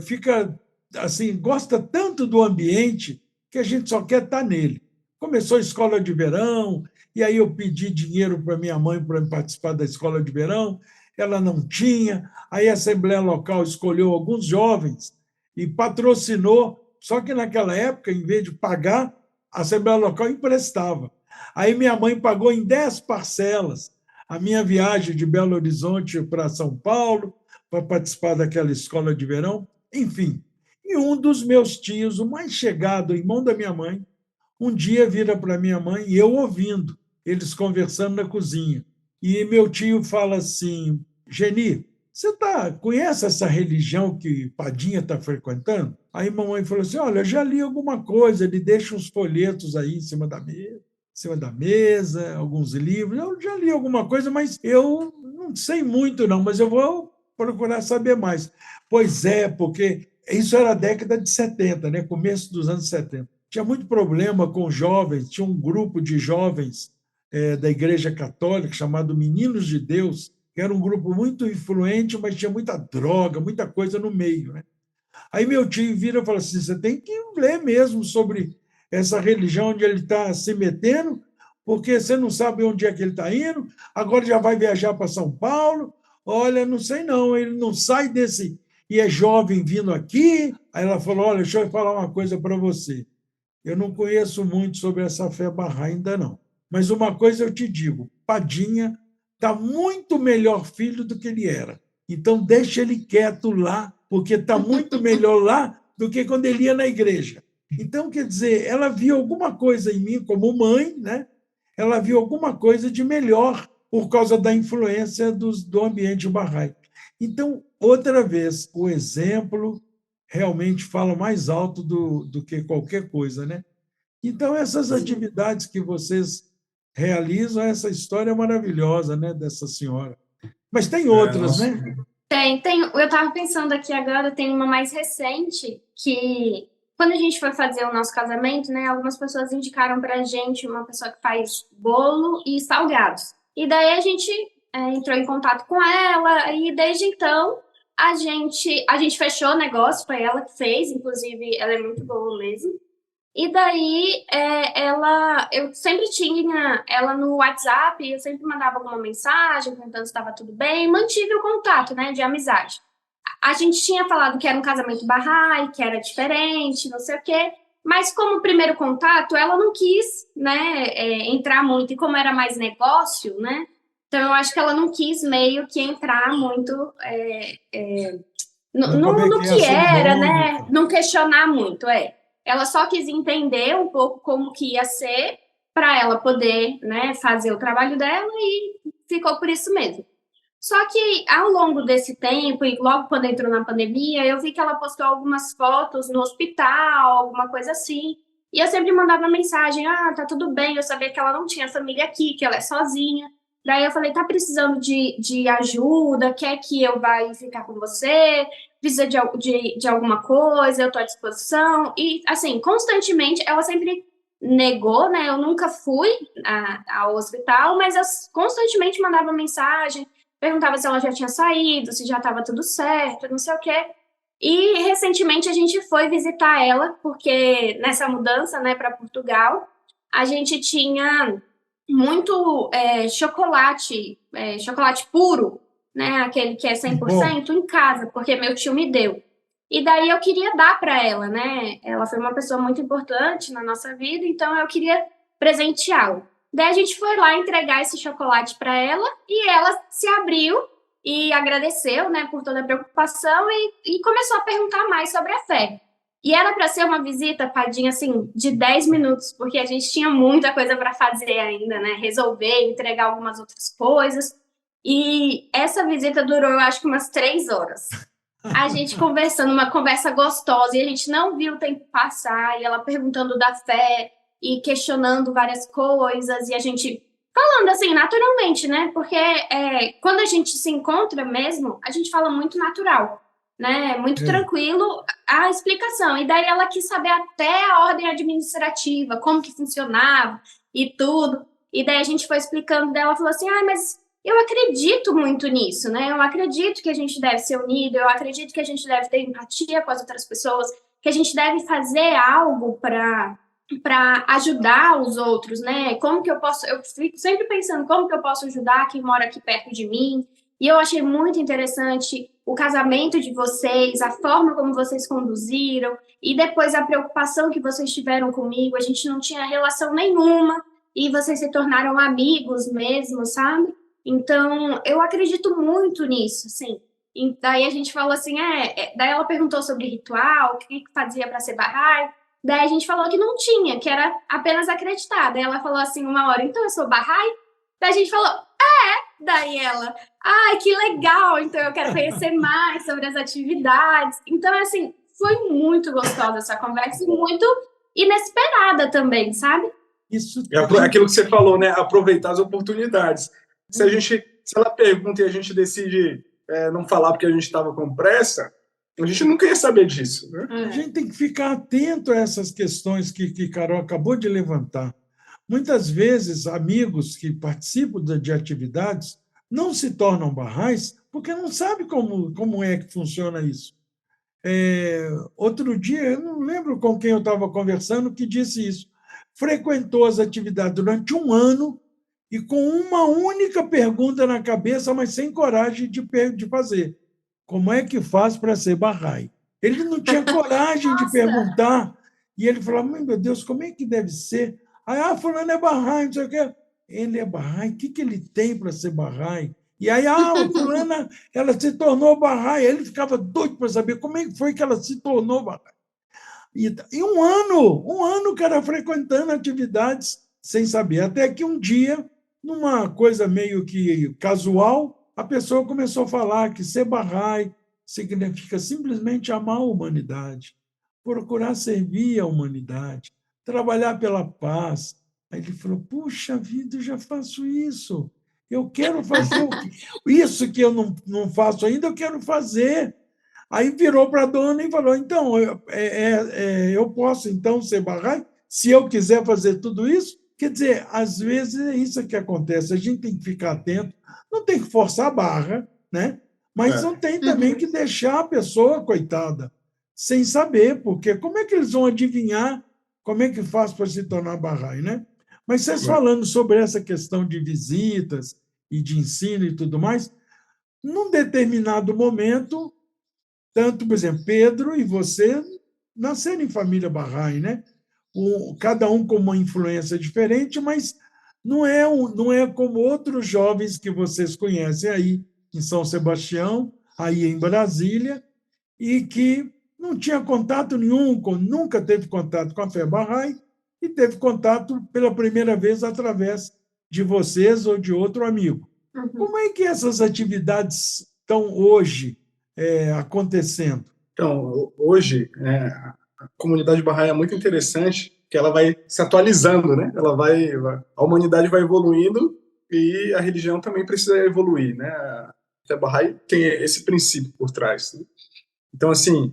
Speaker 1: fica, assim, gosta tanto do ambiente que a gente só quer estar nele. Começou a escola de verão, e aí eu pedi dinheiro para minha mãe para participar da escola de verão, ela não tinha, aí a Assembleia Local escolheu alguns jovens e patrocinou, só que naquela época, em vez de pagar, a Assembleia Local emprestava. Aí minha mãe pagou em 10 parcelas a minha viagem de Belo Horizonte para São Paulo, para participar daquela escola de verão, enfim. E um dos meus tios, o mais chegado, irmão da minha mãe, um dia vira para minha mãe e eu ouvindo, eles conversando na cozinha. E meu tio fala assim, Geni, você conhece essa religião que Padinha está frequentando? Aí mamãe falou assim, olha, eu já li alguma coisa, ele deixa uns folhetos aí em cima da mesa, alguns livros, eu já li alguma coisa, mas eu não sei muito não, mas eu vou procurar saber mais. Pois é, porque isso era a década de 70, né? Começo dos anos 70. Tinha muito problema com jovens, tinha um grupo de jovens da Igreja Católica chamado Meninos de Deus, que era um grupo muito influente, mas tinha muita droga, muita coisa no meio, né? Aí meu tio vira e fala assim, você tem que ler mesmo sobre essa religião onde ele está se metendo, porque você não sabe onde é que ele está indo, agora já vai viajar para São Paulo, olha, não sei não, ele não sai desse, e é jovem vindo aqui. Aí ela falou, olha, deixa eu falar uma coisa para você, eu não conheço muito sobre essa fé Bahá'í ainda não, mas uma coisa eu te digo, Padinha está muito melhor filho do que ele era, então deixa ele quieto lá, porque está muito melhor lá do que quando ele ia na igreja. Então, quer dizer, ela viu alguma coisa em mim como mãe, né? Ela viu alguma coisa de melhor por causa da influência do ambiente Bahá'í. Então, outra vez, o exemplo realmente fala mais alto do que qualquer coisa, né? Então, essas atividades que vocês realizam, essa história maravilhosa, né, dessa senhora. Mas tem outras, né?
Speaker 2: Tem. Eu estava pensando aqui agora, tem uma mais recente que, quando a gente foi fazer o nosso casamento, né, algumas pessoas indicaram para a gente uma pessoa que faz bolo e salgados. E daí a gente entrou em contato com ela e desde então a gente fechou o negócio, foi ela que fez, inclusive ela é muito boa mesmo. E daí, eu sempre tinha ela no WhatsApp, eu sempre mandava alguma mensagem perguntando se estava tudo bem, mantive o contato, né, de amizade. A gente tinha falado que era um casamento Bahá'í, que era diferente, não sei o quê, mas como primeiro contato, ela não quis, né, entrar muito, e como era mais negócio, né, então eu acho que ela não quis meio que entrar muito no que era, né, não questionar muito, Ela só quis entender um pouco como que ia ser para ela poder, né, fazer o trabalho dela e ficou por isso mesmo. Só que ao longo desse tempo, e logo quando entrou na pandemia, eu vi que ela postou algumas fotos no hospital, alguma coisa assim. E eu sempre mandava mensagem: tá tudo bem. Eu sabia que ela não tinha família aqui, que ela é sozinha. Daí eu falei: tá precisando de ajuda? Quer que eu vá ficar com você? Precisa de alguma coisa? Eu tô à disposição. E, assim, constantemente, ela sempre negou, né? Eu nunca fui ao hospital, mas eu constantemente mandava mensagem, perguntava se ela já tinha saído, se já estava tudo certo, não sei o quê. E recentemente a gente foi visitar ela, porque nessa mudança, né, para Portugal, a gente tinha muito chocolate puro, né, aquele que é 100% em casa, porque meu tio me deu. E daí eu queria dar para ela, né? Ela foi uma pessoa muito importante na nossa vida, então eu queria presenteá-la. Daí a gente foi lá entregar esse chocolate para ela e ela se abriu e agradeceu, né, por toda a preocupação e começou a perguntar mais sobre a fé. E era para ser uma visita, Padinha, assim, de 10 minutos, porque a gente tinha muita coisa para fazer ainda, né? Resolver, entregar algumas outras coisas. E essa visita durou, eu acho que umas 3 horas. A gente conversando, uma conversa gostosa, e a gente não viu o tempo passar, e ela perguntando da fé, e questionando várias coisas, e a gente falando assim, naturalmente, né? Porque quando a gente se encontra mesmo, a gente fala muito natural, né? Muito tranquilo a explicação. E daí ela quis saber até a ordem administrativa, como que funcionava e tudo. E daí a gente foi explicando dela, falou assim, mas eu acredito muito nisso, né? Eu acredito que a gente deve ser unido, eu acredito que a gente deve ter empatia com as outras pessoas, que a gente deve fazer algo para ajudar os outros, né? Como que eu fico sempre pensando como que eu posso ajudar quem mora aqui perto de mim. E eu achei muito interessante o casamento de vocês, a forma como vocês conduziram, e depois a preocupação que vocês tiveram comigo. A gente não tinha relação nenhuma, e vocês se tornaram amigos mesmo, sabe? Então, eu acredito muito nisso, assim. E daí a gente falou assim, daí ela perguntou sobre ritual, o que fazia para ser Bahá'í. Daí a gente falou que não tinha, que era apenas acreditar. Daí ela falou assim uma hora, então eu sou Bahá'í? Daí a gente falou, Daí ela, que legal, então eu quero conhecer mais sobre as atividades. Então, assim, foi muito gostosa essa conversa e muito inesperada também, sabe?
Speaker 1: Isso
Speaker 3: é aquilo que você falou, né? Aproveitar as oportunidades. Se ela pergunta e a gente decide não falar porque a gente estava com pressa, a gente nunca ia saber disso, né?
Speaker 1: A gente tem que ficar atento a essas questões que Carol acabou de levantar. Muitas vezes, amigos que participam de atividades não se tornam Bahá'ís porque não sabem como é que funciona isso. Outro dia, eu não lembro com quem eu estava conversando, que disse isso. Frequentou as atividades durante 1 ano e com uma única pergunta na cabeça, mas sem coragem de fazer. Como é que faz para ser Bahá'í? Ele não tinha coragem de perguntar. E ele falava, meu Deus, como é que deve ser? Fulano é Bahá'í, não sei o quê. Ele é Bahá'í, o que ele tem para ser Bahá'í? E aí, fulana, ela se tornou Bahá'í. Ele ficava doido para saber como é que foi que ela se tornou Bahá'í. E 1 ano o cara frequentando atividades sem saber. Até que um dia, numa coisa meio que casual, a pessoa começou a falar que ser Bahá'í significa simplesmente amar a humanidade, procurar servir a humanidade, trabalhar pela paz. Aí ele falou, puxa vida, eu já faço isso. Eu quero fazer isso que eu não faço ainda, eu quero fazer. Aí virou para a dona e falou, então, eu posso então ser Bahá'í se eu quiser fazer tudo isso? Quer dizer, às vezes é isso que acontece, a gente tem que ficar atento, não tem que forçar a barra, né? Mas não tem também que deixar a pessoa, coitada, sem saber, porque como é que eles vão adivinhar como é que faz para se tornar Bahá'í, né? Mas vocês falando sobre essa questão de visitas e de ensino e tudo mais, num determinado momento, tanto, por exemplo, Pedro e você nasceram em família Bahá'í, né? Cada um com uma influência diferente, mas não é como outros jovens que vocês conhecem aí em São Sebastião, aí em Brasília, e que não tinha contato nenhum, nunca teve contato com a fé Bahá'í, e teve contato pela primeira vez através de vocês ou de outro amigo. Como é que essas atividades estão hoje acontecendo?
Speaker 3: Então, hoje, a comunidade Bahá'í é muito interessante, que ela vai se atualizando, né? A humanidade vai evoluindo e a religião também precisa evoluir, né? A Bahá'í tem esse princípio por trás, né? Então, assim,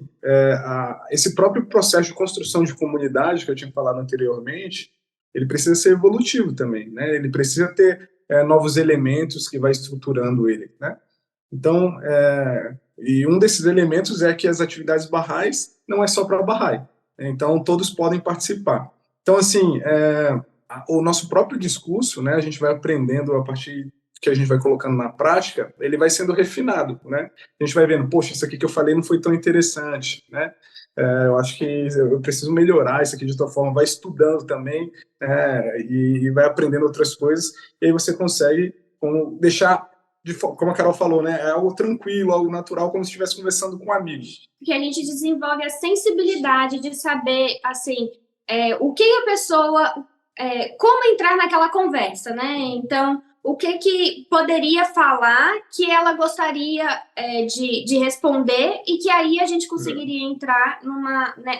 Speaker 3: esse próprio processo de construção de comunidade que eu tinha falado anteriormente, ele precisa ser evolutivo também, né? Ele precisa ter novos elementos que vai estruturando ele, né? Então, e um desses elementos é que as atividades Bahá'ís não é só para Bahá'í, né? Então todos podem participar. Então, assim, o nosso próprio discurso, né, a gente vai aprendendo a partir que a gente vai colocando na prática, ele vai sendo refinado, né? A gente vai vendo, poxa, isso aqui que eu falei não foi tão interessante, né? Eu acho que eu preciso melhorar isso aqui de outra forma, vai estudando também, e vai aprendendo outras coisas, e aí você consegue deixar, como a Carol falou, né? É algo tranquilo, algo natural, como se estivesse conversando com amigos.
Speaker 2: Porque a gente desenvolve a sensibilidade de saber, assim, o que a pessoa... como entrar naquela conversa, né? Então, o que poderia falar que ela gostaria de responder e que aí a gente conseguiria entrar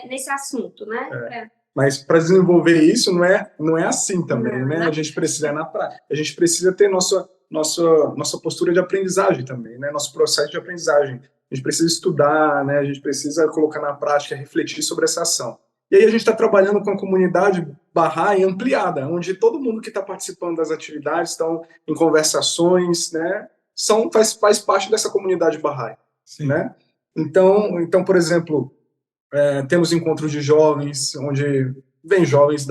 Speaker 2: nesse assunto, né?
Speaker 3: Mas para desenvolver isso não é assim também, né? A gente precisa a gente precisa ter nossa postura de aprendizagem também, né? Nosso processo de aprendizagem. A gente precisa estudar, né? A gente precisa colocar na prática, refletir sobre essa ação. E aí a gente está trabalhando com a comunidade Bahá'í ampliada, onde todo mundo que está participando das atividades estão em conversações, né? Faz parte dessa comunidade Bahá'í, né? Então, por exemplo, temos encontros de jovens, onde vem jovens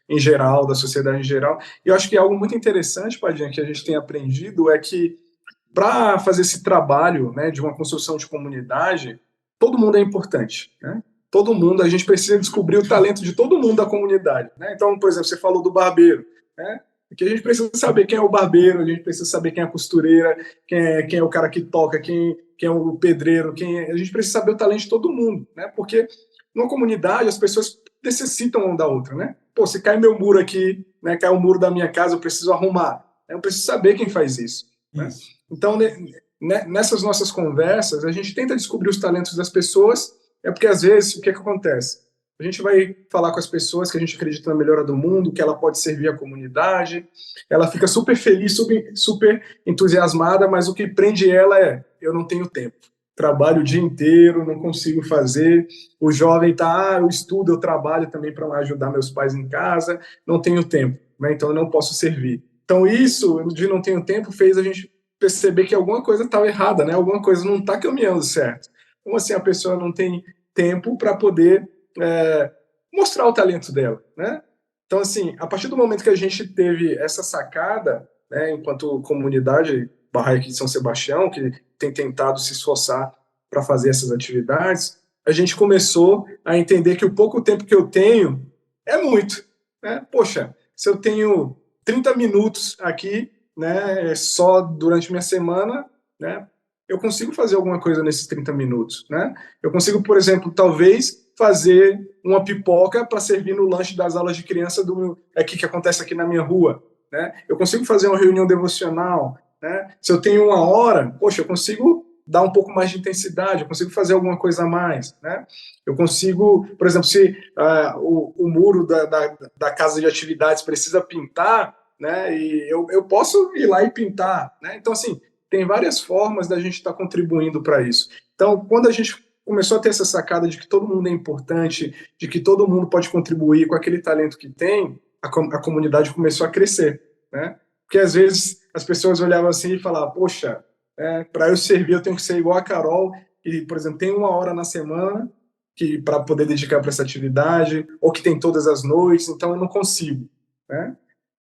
Speaker 3: em geral, da sociedade em geral. E eu acho que algo muito interessante, Padinha, que a gente tem aprendido é que para fazer esse trabalho, né, de uma construção de comunidade, todo mundo é importante, né? Todo mundo, a gente precisa descobrir o talento de todo mundo da comunidade, né? Então, por exemplo, você falou do barbeiro, né? Porque a gente precisa saber quem é o barbeiro, a gente precisa saber quem é a costureira, quem é o cara que toca, quem é o pedreiro, a gente precisa saber o talento de todo mundo, né? Porque numa comunidade as pessoas necessitam uma da outra, né? Pô, se cai meu muro aqui, né? Cai o muro da minha casa, eu preciso arrumar. Eu preciso saber quem faz isso, né? Então, nessas nossas conversas, a gente tenta descobrir os talentos das pessoas. Porque, às vezes, o que acontece? A gente vai falar com as pessoas que a gente acredita na melhora do mundo, que ela pode servir à comunidade, ela fica super feliz, super entusiasmada, mas o que prende ela eu não tenho tempo. Trabalho o dia inteiro, não consigo fazer. O jovem está, eu estudo, eu trabalho também para ajudar meus pais em casa, não tenho tempo, né? Então eu não posso servir. Então isso, de não tenho tempo, fez a gente perceber que alguma coisa estava errada, né? Alguma coisa não está caminhando certo. Como assim a pessoa não tem tempo para poder mostrar o talento dela, né? Então, assim, a partir do momento que a gente teve essa sacada, né, enquanto comunidade Bahá'í aqui de São Sebastião, que tem tentado se esforçar para fazer essas atividades, a gente começou a entender que o pouco tempo que eu tenho é muito, né? Poxa, se eu tenho 30 minutos aqui, né, só durante minha semana, né, eu consigo fazer alguma coisa nesses 30 minutos, né? Eu consigo, por exemplo, talvez fazer uma pipoca para servir no lanche das aulas de criança que acontece aqui na minha rua, né? Eu consigo fazer uma reunião devocional, né? Se eu tenho 1 hora, poxa, eu consigo dar um pouco mais de intensidade, eu consigo fazer alguma coisa a mais, né? Eu consigo, por exemplo, se o muro da casa de atividades precisa pintar, né? E eu posso ir lá e pintar, né? Então, assim, tem várias formas da gente estar contribuindo para isso. Então, quando a gente começou a ter essa sacada de que todo mundo é importante, de que todo mundo pode contribuir com aquele talento que tem, a comunidade começou a crescer, né? Porque às vezes as pessoas olhavam assim e falavam, poxa, para eu servir eu tenho que ser igual a Carol, que, por exemplo, tem 1 hora na semana para poder dedicar para essa atividade, ou que tem todas as noites, então eu não consigo, né?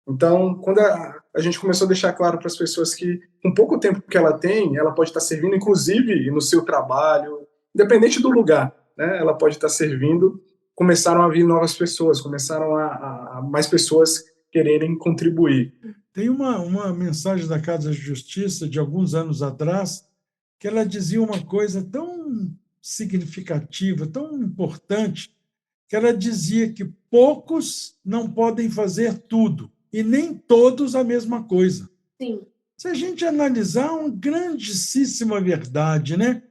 Speaker 3: Então, quando a gente começou a deixar claro para as pessoas que, com pouco tempo que ela tem, ela pode estar servindo, inclusive no seu trabalho, independente do lugar, né? Ela pode estar servindo. Começaram a vir novas pessoas, começaram a mais pessoas quererem contribuir.
Speaker 1: Tem uma mensagem da Casa de Justiça de alguns anos atrás que ela dizia uma coisa tão significativa, tão importante, que ela dizia que poucos não podem fazer tudo e nem todos a mesma coisa.
Speaker 2: Sim.
Speaker 1: Se a gente analisar, uma grandíssima verdade, né?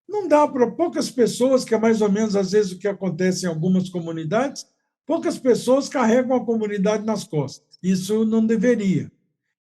Speaker 1: Não dá para poucas pessoas, que é mais ou menos às vezes o que acontece em algumas comunidades, poucas pessoas carregam a comunidade nas costas. Isso não deveria.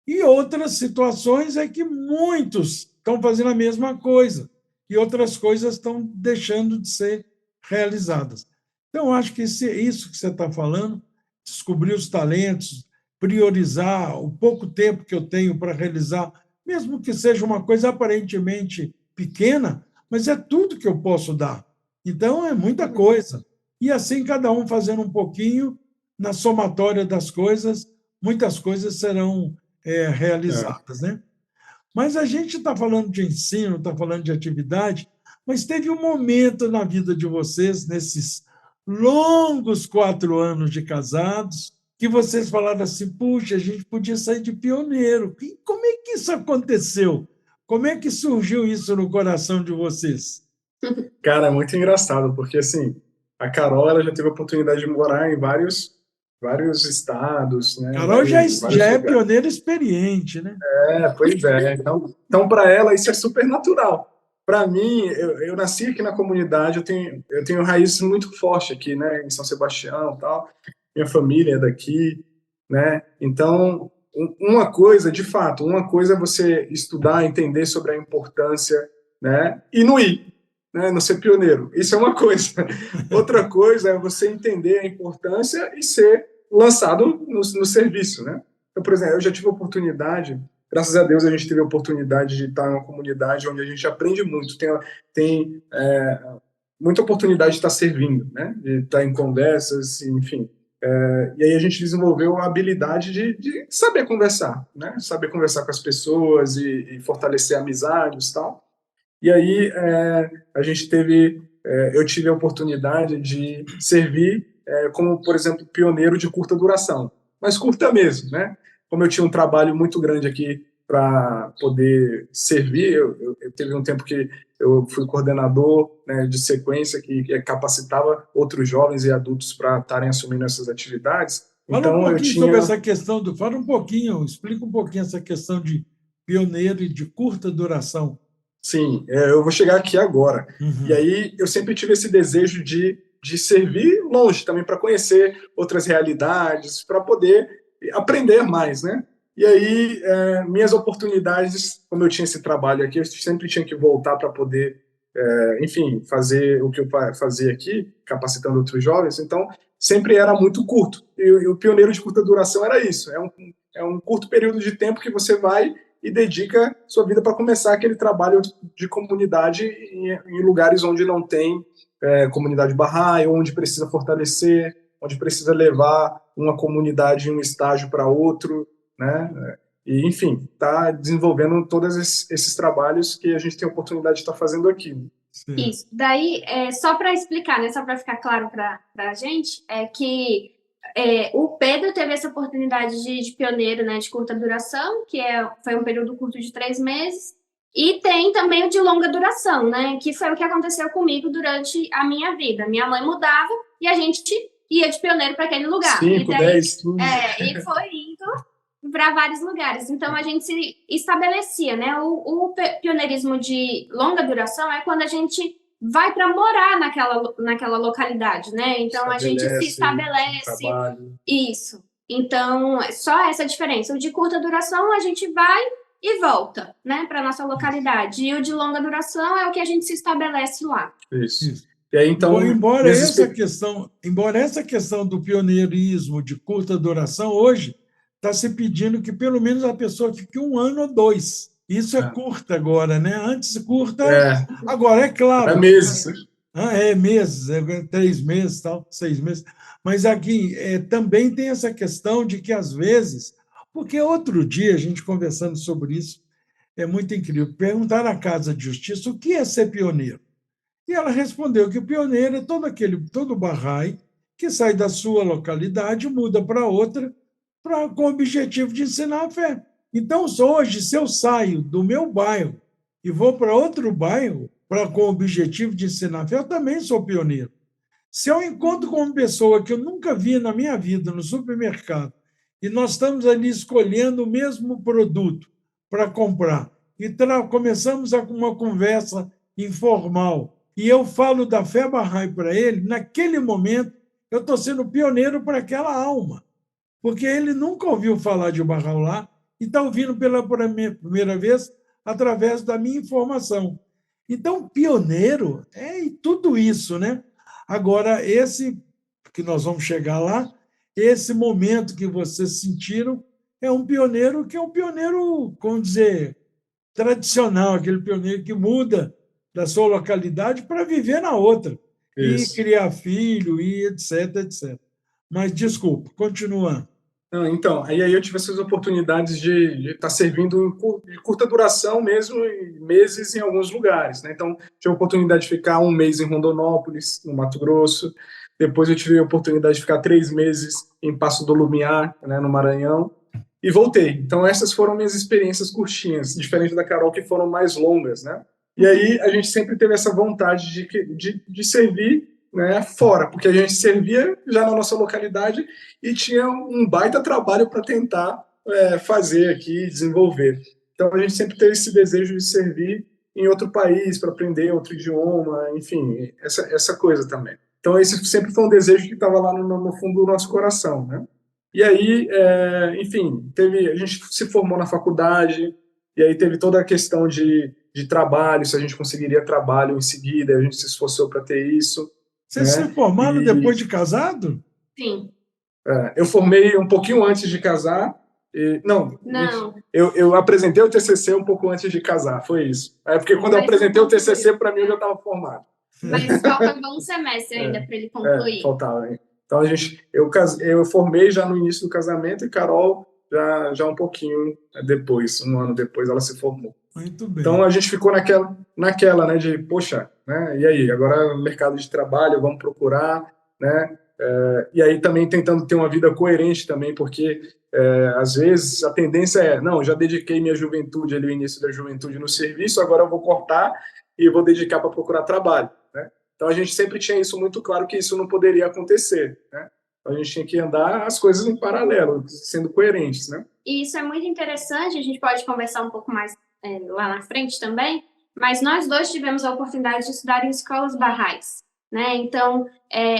Speaker 1: E outras situações é que muitos estão fazendo a mesma coisa e outras coisas estão deixando de ser realizadas. Então, acho que isso que você está falando, descobrir os talentos, priorizar o pouco tempo que eu tenho para realizar, mesmo que seja uma coisa aparentemente pequena, mas é tudo que eu posso dar. Então, é muita coisa. E assim, cada um fazendo um pouquinho, na somatória das coisas, muitas coisas serão realizadas, né? Mas a gente está falando de ensino, está falando de atividade, mas teve um momento na vida de vocês, nesses longos 4 anos de casados, que vocês falaram assim, puxa, a gente podia sair de pioneiro. E como é que isso aconteceu? Como é que surgiu isso no coração de vocês?
Speaker 3: Cara, é muito engraçado, porque assim, a Carol ela já teve a oportunidade de morar em vários estados, né?
Speaker 1: Carol já é pioneira experiente, né?
Speaker 3: Pois é. Então para ela, isso é super natural. Para mim, eu nasci aqui na comunidade, eu tenho raízes muito fortes aqui, né? Em São Sebastião e tal. Minha família é daqui, né? Então, uma coisa é você estudar, entender sobre a importância, né? E não ir, né? Não ser pioneiro. Isso é uma coisa. Outra coisa é você entender a importância e ser lançado no serviço, né? Então, por exemplo, eu já tive a oportunidade, graças a Deus a gente teve a oportunidade de estar em uma comunidade onde a gente aprende muito, tem muita oportunidade de estar servindo, né? De estar em conversas, enfim. E aí a gente desenvolveu a habilidade de saber conversar, né? Saber conversar com as pessoas e fortalecer amizades e tal. E aí eu tive a oportunidade de servir como, por exemplo, pioneiro de curta duração, mas curta mesmo, né? Como eu tinha um trabalho muito grande aqui para poder servir, eu teve um tempo que eu fui coordenador, né, de sequência que capacitava outros jovens e adultos para estarem assumindo essas atividades.
Speaker 1: Fala um pouquinho sobre essa questão, explica um pouquinho essa questão de pioneiro e de curta duração.
Speaker 3: Sim, eu vou chegar aqui agora. Uhum. E aí eu sempre tive esse desejo de servir longe também, para conhecer outras realidades, para poder aprender mais, né? E aí, minhas oportunidades, como eu tinha esse trabalho aqui, eu sempre tinha que voltar para poder, enfim, fazer o que eu fazia aqui, capacitando outros jovens, então sempre era muito curto. E o pioneiro de curta duração era isso, é um curto período de tempo que você vai e dedica sua vida para começar aquele trabalho de comunidade em lugares onde não tem comunidade Bahá'í, onde precisa fortalecer, onde precisa levar uma comunidade em um estágio para outro, né? E, enfim, está desenvolvendo todos esses trabalhos que a gente tem a oportunidade de estar fazendo aqui.
Speaker 2: Sim. Isso. Daí, só para explicar, né, só para ficar claro para a gente, é que o Pedro teve essa oportunidade de pioneiro, né, de curta duração, que foi um período curto de 3 meses, e tem também o de longa duração, né, que foi o que aconteceu comigo durante a minha vida. Minha mãe mudava e a gente ia de pioneiro para aquele lugar.
Speaker 3: 5, 10, 15.
Speaker 2: E foi indo para vários lugares. Então, a gente se estabelecia, né? O pioneirismo de longa duração é quando a gente vai para morar naquela localidade, né? Então, a gente se estabelece.
Speaker 3: Trabalho.
Speaker 2: Isso. Então, só essa diferença. O de curta duração, a gente vai e volta, né, para nossa localidade. E o de longa duração é o que a gente se estabelece lá.
Speaker 3: Isso. E aí, então,
Speaker 1: embora essa questão do pioneirismo de curta duração, hoje está se pedindo que pelo menos a pessoa fique 1 ano ou 2. Isso é curta agora, né? Antes curta, agora é claro.
Speaker 3: É meses.
Speaker 1: Meses, 3 meses, 6 meses. Mas aqui também tem essa questão de que, às vezes, porque outro dia, a gente conversando sobre isso, é muito incrível, perguntar na Casa de Justiça o que é ser pioneiro. E ela respondeu que o pioneiro é todo Bahá'í que sai da sua localidade, muda para outra, com o objetivo de ensinar a fé. Então, hoje, se eu saio do meu bairro e vou para outro bairro com o objetivo de ensinar a fé, eu também sou pioneiro. Se eu encontro com uma pessoa que eu nunca vi na minha vida no supermercado e nós estamos ali escolhendo o mesmo produto para comprar e começamos uma conversa informal e eu falo da fé Bahá'í para ele, naquele momento eu estou sendo pioneiro para aquela alma, porque ele nunca ouviu falar de Bahá'u'lláh e está ouvindo pela primeira vez através da minha informação. Então, pioneiro é tudo isso, né? Agora, esse que nós vamos chegar lá, esse momento que vocês sentiram é um pioneiro que é um pioneiro, como dizer, tradicional, aquele pioneiro que muda da sua localidade para viver na outra. Isso. E criar filho, e etc, etc. Mas, desculpa, continuando.
Speaker 3: Então, aí eu tive essas oportunidades de estar servindo de curta duração mesmo, meses em alguns lugares, né? Então, tive a oportunidade de ficar 1 mês em Rondonópolis, no Mato Grosso. Depois eu tive a oportunidade de ficar 3 meses em Passo do Lumiar, né, no Maranhão, e voltei. Então, essas foram minhas experiências curtinhas, diferente da Carol, que foram mais longas, né? E aí a gente sempre teve essa vontade de servir, né, fora, porque a gente servia já na nossa localidade e tinha um baita trabalho para tentar fazer aqui, desenvolver. Então, a gente sempre teve esse desejo de servir em outro país, para aprender outro idioma, enfim, essa coisa também. Então, esse sempre foi um desejo que estava lá no fundo do nosso coração, né? E aí, enfim, a gente se formou na faculdade, e aí teve toda a questão de trabalho, se a gente conseguiria trabalho em seguida, a gente se esforçou para ter isso.
Speaker 1: Vocês se formaram depois de casado?
Speaker 2: Sim.
Speaker 3: Eu formei um pouquinho antes de casar. Não. Eu apresentei o TCC um pouco antes de casar, foi isso. Porque quando eu apresentei o TCC, para mim, eu já estava formado.
Speaker 2: Mas faltava um semestre ainda para ele concluir.
Speaker 3: Faltava. Então, eu formei já no início do casamento e Carol já um pouquinho depois, 1 ano depois, ela se formou.
Speaker 1: Muito bem.
Speaker 3: Então, a gente ficou naquela, né, de, poxa, né, e aí, agora mercado de trabalho, vamos procurar, né, e aí também tentando ter uma vida coerente também, porque às vezes a tendência não, já dediquei minha juventude, ali, o início da juventude no serviço, agora eu vou cortar e vou dedicar para procurar trabalho, né? Então, a gente sempre tinha isso muito claro, que isso não poderia acontecer, né? Então, a gente tinha que andar as coisas em paralelo, sendo coerentes, né?
Speaker 2: E isso é muito interessante, a gente pode conversar um pouco mais lá na frente também, mas nós dois tivemos a oportunidade de estudar em escolas Bahá'ís, né? Então,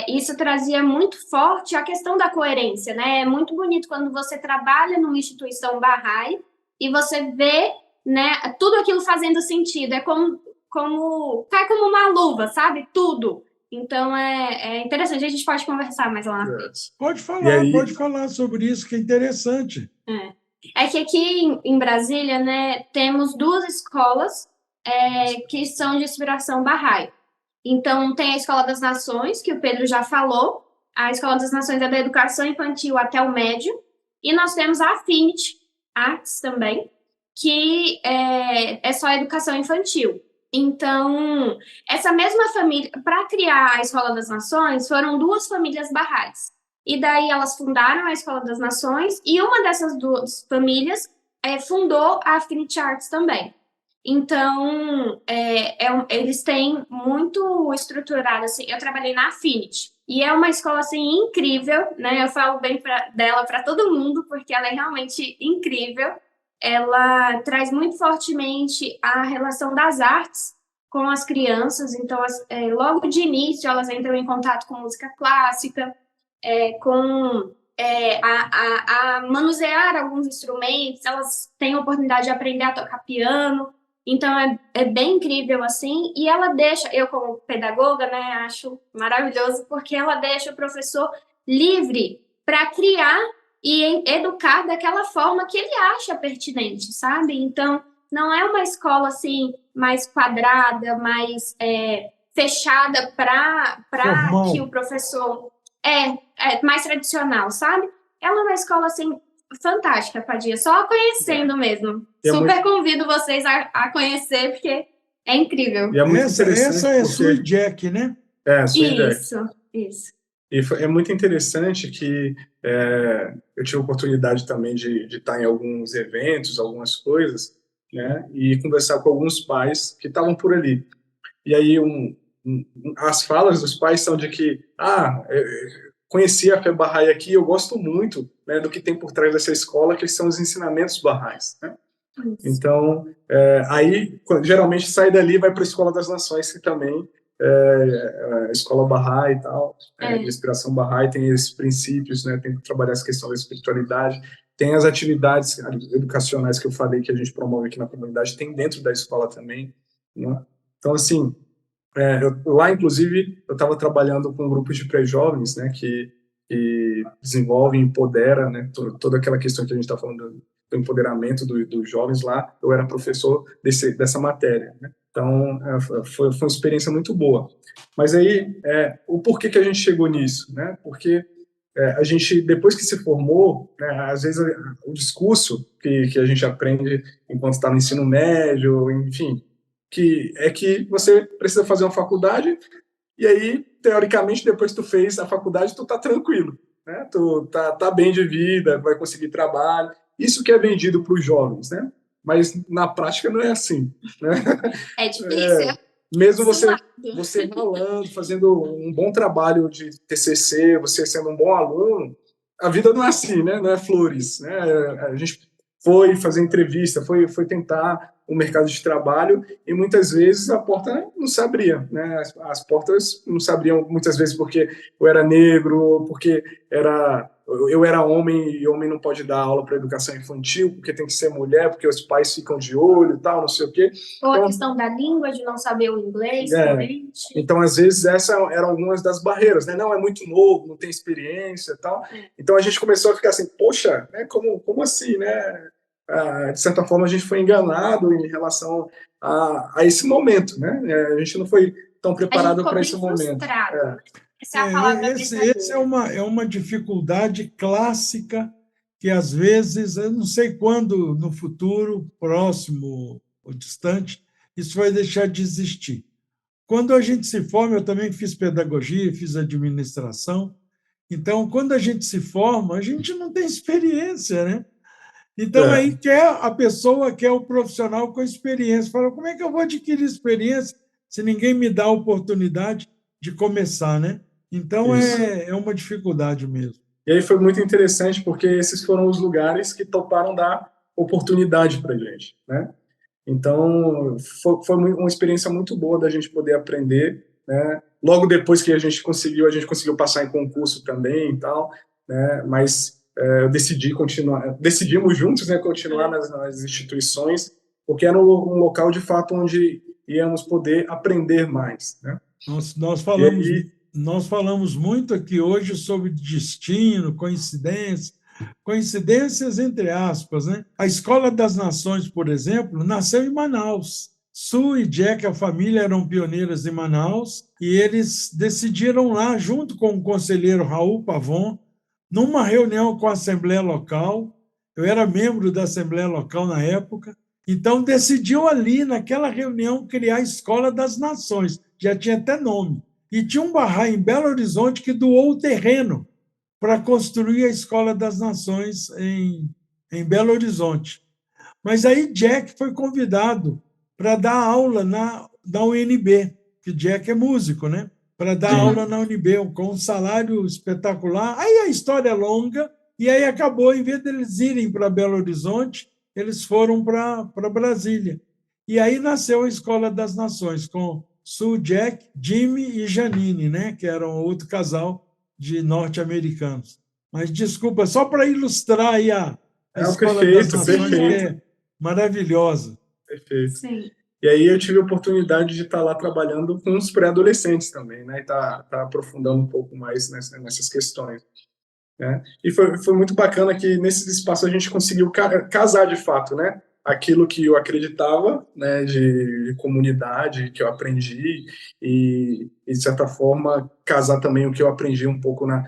Speaker 2: isso trazia muito forte a questão da coerência, né? É muito bonito quando você trabalha numa instituição Bahá'í e você vê, né, tudo aquilo fazendo sentido, cai como uma luva, sabe? Tudo. Então, é interessante, a gente pode conversar mais lá na frente.
Speaker 1: Pode falar sobre isso, que é interessante.
Speaker 2: É que aqui em Brasília, né, temos 2 escolas que são de inspiração Bahá'í. Então, tem a Escola das Nações, que o Pedro já falou. A Escola das Nações é da educação infantil até o médio. E nós temos a Affinity Arts também, que é só educação infantil. Então, essa mesma família, para criar a Escola das Nações, foram 2 famílias Bahá'ís. E daí elas fundaram a Escola das Nações e uma dessas 2 famílias fundou a Affinity Arts também. Então, eles têm muito estruturado, assim, eu trabalhei na Affinity, E é uma escola, assim, incrível, né? Eu falo bem dela para todo mundo, porque ela é realmente incrível. Ela traz muito fortemente a relação das artes com as crianças. Então, logo de início, elas entram em contato com música clássica, com a manusear alguns instrumentos. Elas têm a oportunidade de aprender a tocar piano. Então, é bem incrível, assim, e ela deixa, eu como pedagoga, né, acho maravilhoso, porque ela deixa o professor livre para criar e educar daquela forma que ele acha pertinente, sabe? Então, não é uma escola, assim, mais quadrada, mais fechada para que o professor... É mais tradicional, sabe? Ela é uma escola, assim, fantástica, Padilha, só conhecendo mesmo. Super convido vocês a conhecer, porque é incrível.
Speaker 1: E é muito essa é Sue e Jack, né?
Speaker 3: Sue e Jack.
Speaker 2: Isso.
Speaker 3: E é muito interessante que eu tive a oportunidade também de estar em alguns eventos, algumas coisas, né, e conversar com alguns pais que estavam por ali. E aí as falas dos pais são de que conheci a fé Bahá'í aqui, eu gosto muito, né, do que tem por trás dessa escola, que são os ensinamentos Bahá'ís, né? Então, aí geralmente sai dali e vai para a Escola das Nações, que também a escola Bahá'í e tal, de inspiração Bahá'í, tem esses princípios, né, tem que trabalhar essa questão da espiritualidade, tem as atividades educacionais que eu falei que a gente promove aqui na comunidade, tem dentro da escola também, né? Então, assim, lá, inclusive, eu estava trabalhando com grupos de pré-jovens, né, que desenvolve e empodera, né, toda aquela questão que a gente está falando do empoderamento dos jovens lá, eu era professor dessa matéria, né? Então, foi uma experiência muito boa. Mas aí, o porquê que a gente chegou nisso, né? Porque a gente, depois que se formou, né, às vezes o discurso que a gente aprende enquanto está no ensino médio, enfim, que você precisa fazer uma faculdade e aí, teoricamente, depois que tu fez a faculdade, tu tá tranquilo, né? Tu tá bem de vida, vai conseguir trabalho. Isso que é vendido para os jovens, né? Mas na prática não é assim, né?
Speaker 2: É difícil.
Speaker 3: Mesmo você ralando, fazendo um bom trabalho de TCC, você sendo um bom aluno, a vida não é assim, né? Não é flores, né? A gente foi fazer entrevista, foi tentar o mercado de trabalho e muitas vezes a porta não se abria, né? As portas não se abriam muitas vezes porque eu era negro, porque eu era homem e homem não pode dar aula para educação infantil porque tem que ser mulher, porque os pais ficam de olho e tal, não sei o quê.
Speaker 2: Ou a questão da língua, de não saber o inglês, realmente.
Speaker 3: Então, às vezes, essas eram algumas das barreiras, né? Não, é muito novo, não tem experiência e tal. Então, a gente começou a ficar assim, poxa, né? Como assim, né? De certa forma, a gente foi enganado em relação a esse momento, né? A gente não foi tão preparado para esse momento.
Speaker 2: Essa é a palavra
Speaker 1: essa é uma dificuldade clássica que, às vezes, eu não sei quando, no futuro, próximo ou distante, isso vai deixar de existir. Quando a gente se forma, eu também fiz pedagogia, fiz administração, então, quando a gente se forma, a gente não tem experiência, né? Então, aí a pessoa quer o profissional com experiência. Fala, como é que eu vou adquirir experiência se ninguém me dá a oportunidade de começar, né? Então, é uma dificuldade mesmo.
Speaker 3: E aí foi muito interessante, porque esses foram os lugares que toparam dar oportunidade para a gente, né? Então, foi uma experiência muito boa da gente poder aprender, né? Logo depois que a gente conseguiu passar em concurso também e tal, né? Mas eu decidimos juntos, né, continuar nas instituições, porque era um local, de fato, onde íamos poder aprender mais, né?
Speaker 1: Nós falamos muito aqui hoje sobre destino, coincidências entre aspas, né? A Escola das Nações, por exemplo, nasceu em Manaus. Sue e Jack, a família, eram pioneiras em Manaus e eles decidiram lá, junto com o conselheiro Raul Pavon, numa reunião com a Assembleia Local, eu era membro da Assembleia Local na época, então decidiu ali, naquela reunião, criar a Escola das Nações, já tinha até nome. E tinha um Bahá'í em Belo Horizonte que doou o terreno para construir a Escola das Nações em Belo Horizonte. Mas aí Jack foi convidado para dar aula na UNB, que Jack é músico, né? para dar
Speaker 3: Sim.
Speaker 1: aula na Unibel, com um salário espetacular. Aí a história é longa, e aí acabou, em vez deles irem para Belo Horizonte, eles foram para Brasília. E aí nasceu a Escola das Nações, com Sue, Jack, Jimmy e Janine, né, que eram outro casal de norte-americanos. Mas, desculpa, só para ilustrar aí a Escola das
Speaker 3: Perfeito,
Speaker 1: Nações, que
Speaker 3: perfeito,
Speaker 1: é maravilhosa.
Speaker 3: perfeito.
Speaker 2: Sim.
Speaker 3: E aí eu tive a oportunidade de estar lá trabalhando com os pré-adolescentes também, né? E tá aprofundando um pouco mais nessas questões, né? E foi muito bacana que nesse espaço a gente conseguiu casar de fato, né? Aquilo que eu acreditava, né, de comunidade, que eu aprendi, e de certa forma casar também o que eu aprendi um pouco na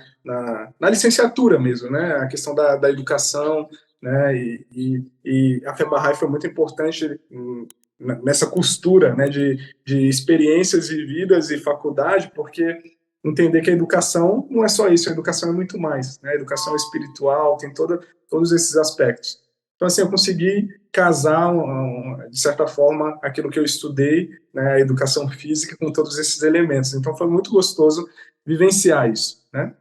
Speaker 3: licenciatura mesmo, né? A questão da educação, né? E a FEBAHAI foi muito importante nessa costura, né, de experiências vividas e faculdade, porque entender que a educação não é só isso, a educação é muito mais, né? A educação é espiritual, tem todos esses aspectos. Então, assim, eu consegui casar, de certa forma, aquilo que eu estudei, né, a educação física, com todos esses elementos. Então, foi muito gostoso vivenciar isso, né?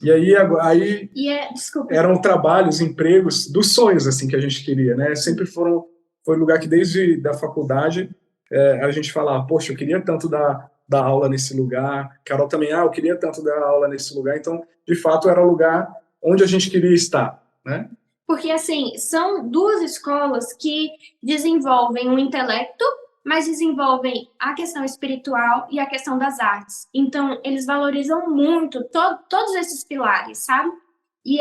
Speaker 3: E aí
Speaker 2: Desculpa.
Speaker 3: eram trabalhos, empregos dos sonhos, assim, que a gente queria, né? Sempre foi um lugar que, desde da faculdade, a gente falava, poxa, eu queria tanto dar aula nesse lugar. Carol também, eu queria tanto dar aula nesse lugar. Então, de fato, era o lugar onde a gente queria estar, né?
Speaker 2: Porque, assim, são duas escolas que desenvolvem o intelecto, mas desenvolvem a questão espiritual e a questão das artes. Então, eles valorizam muito todos esses pilares, sabe? E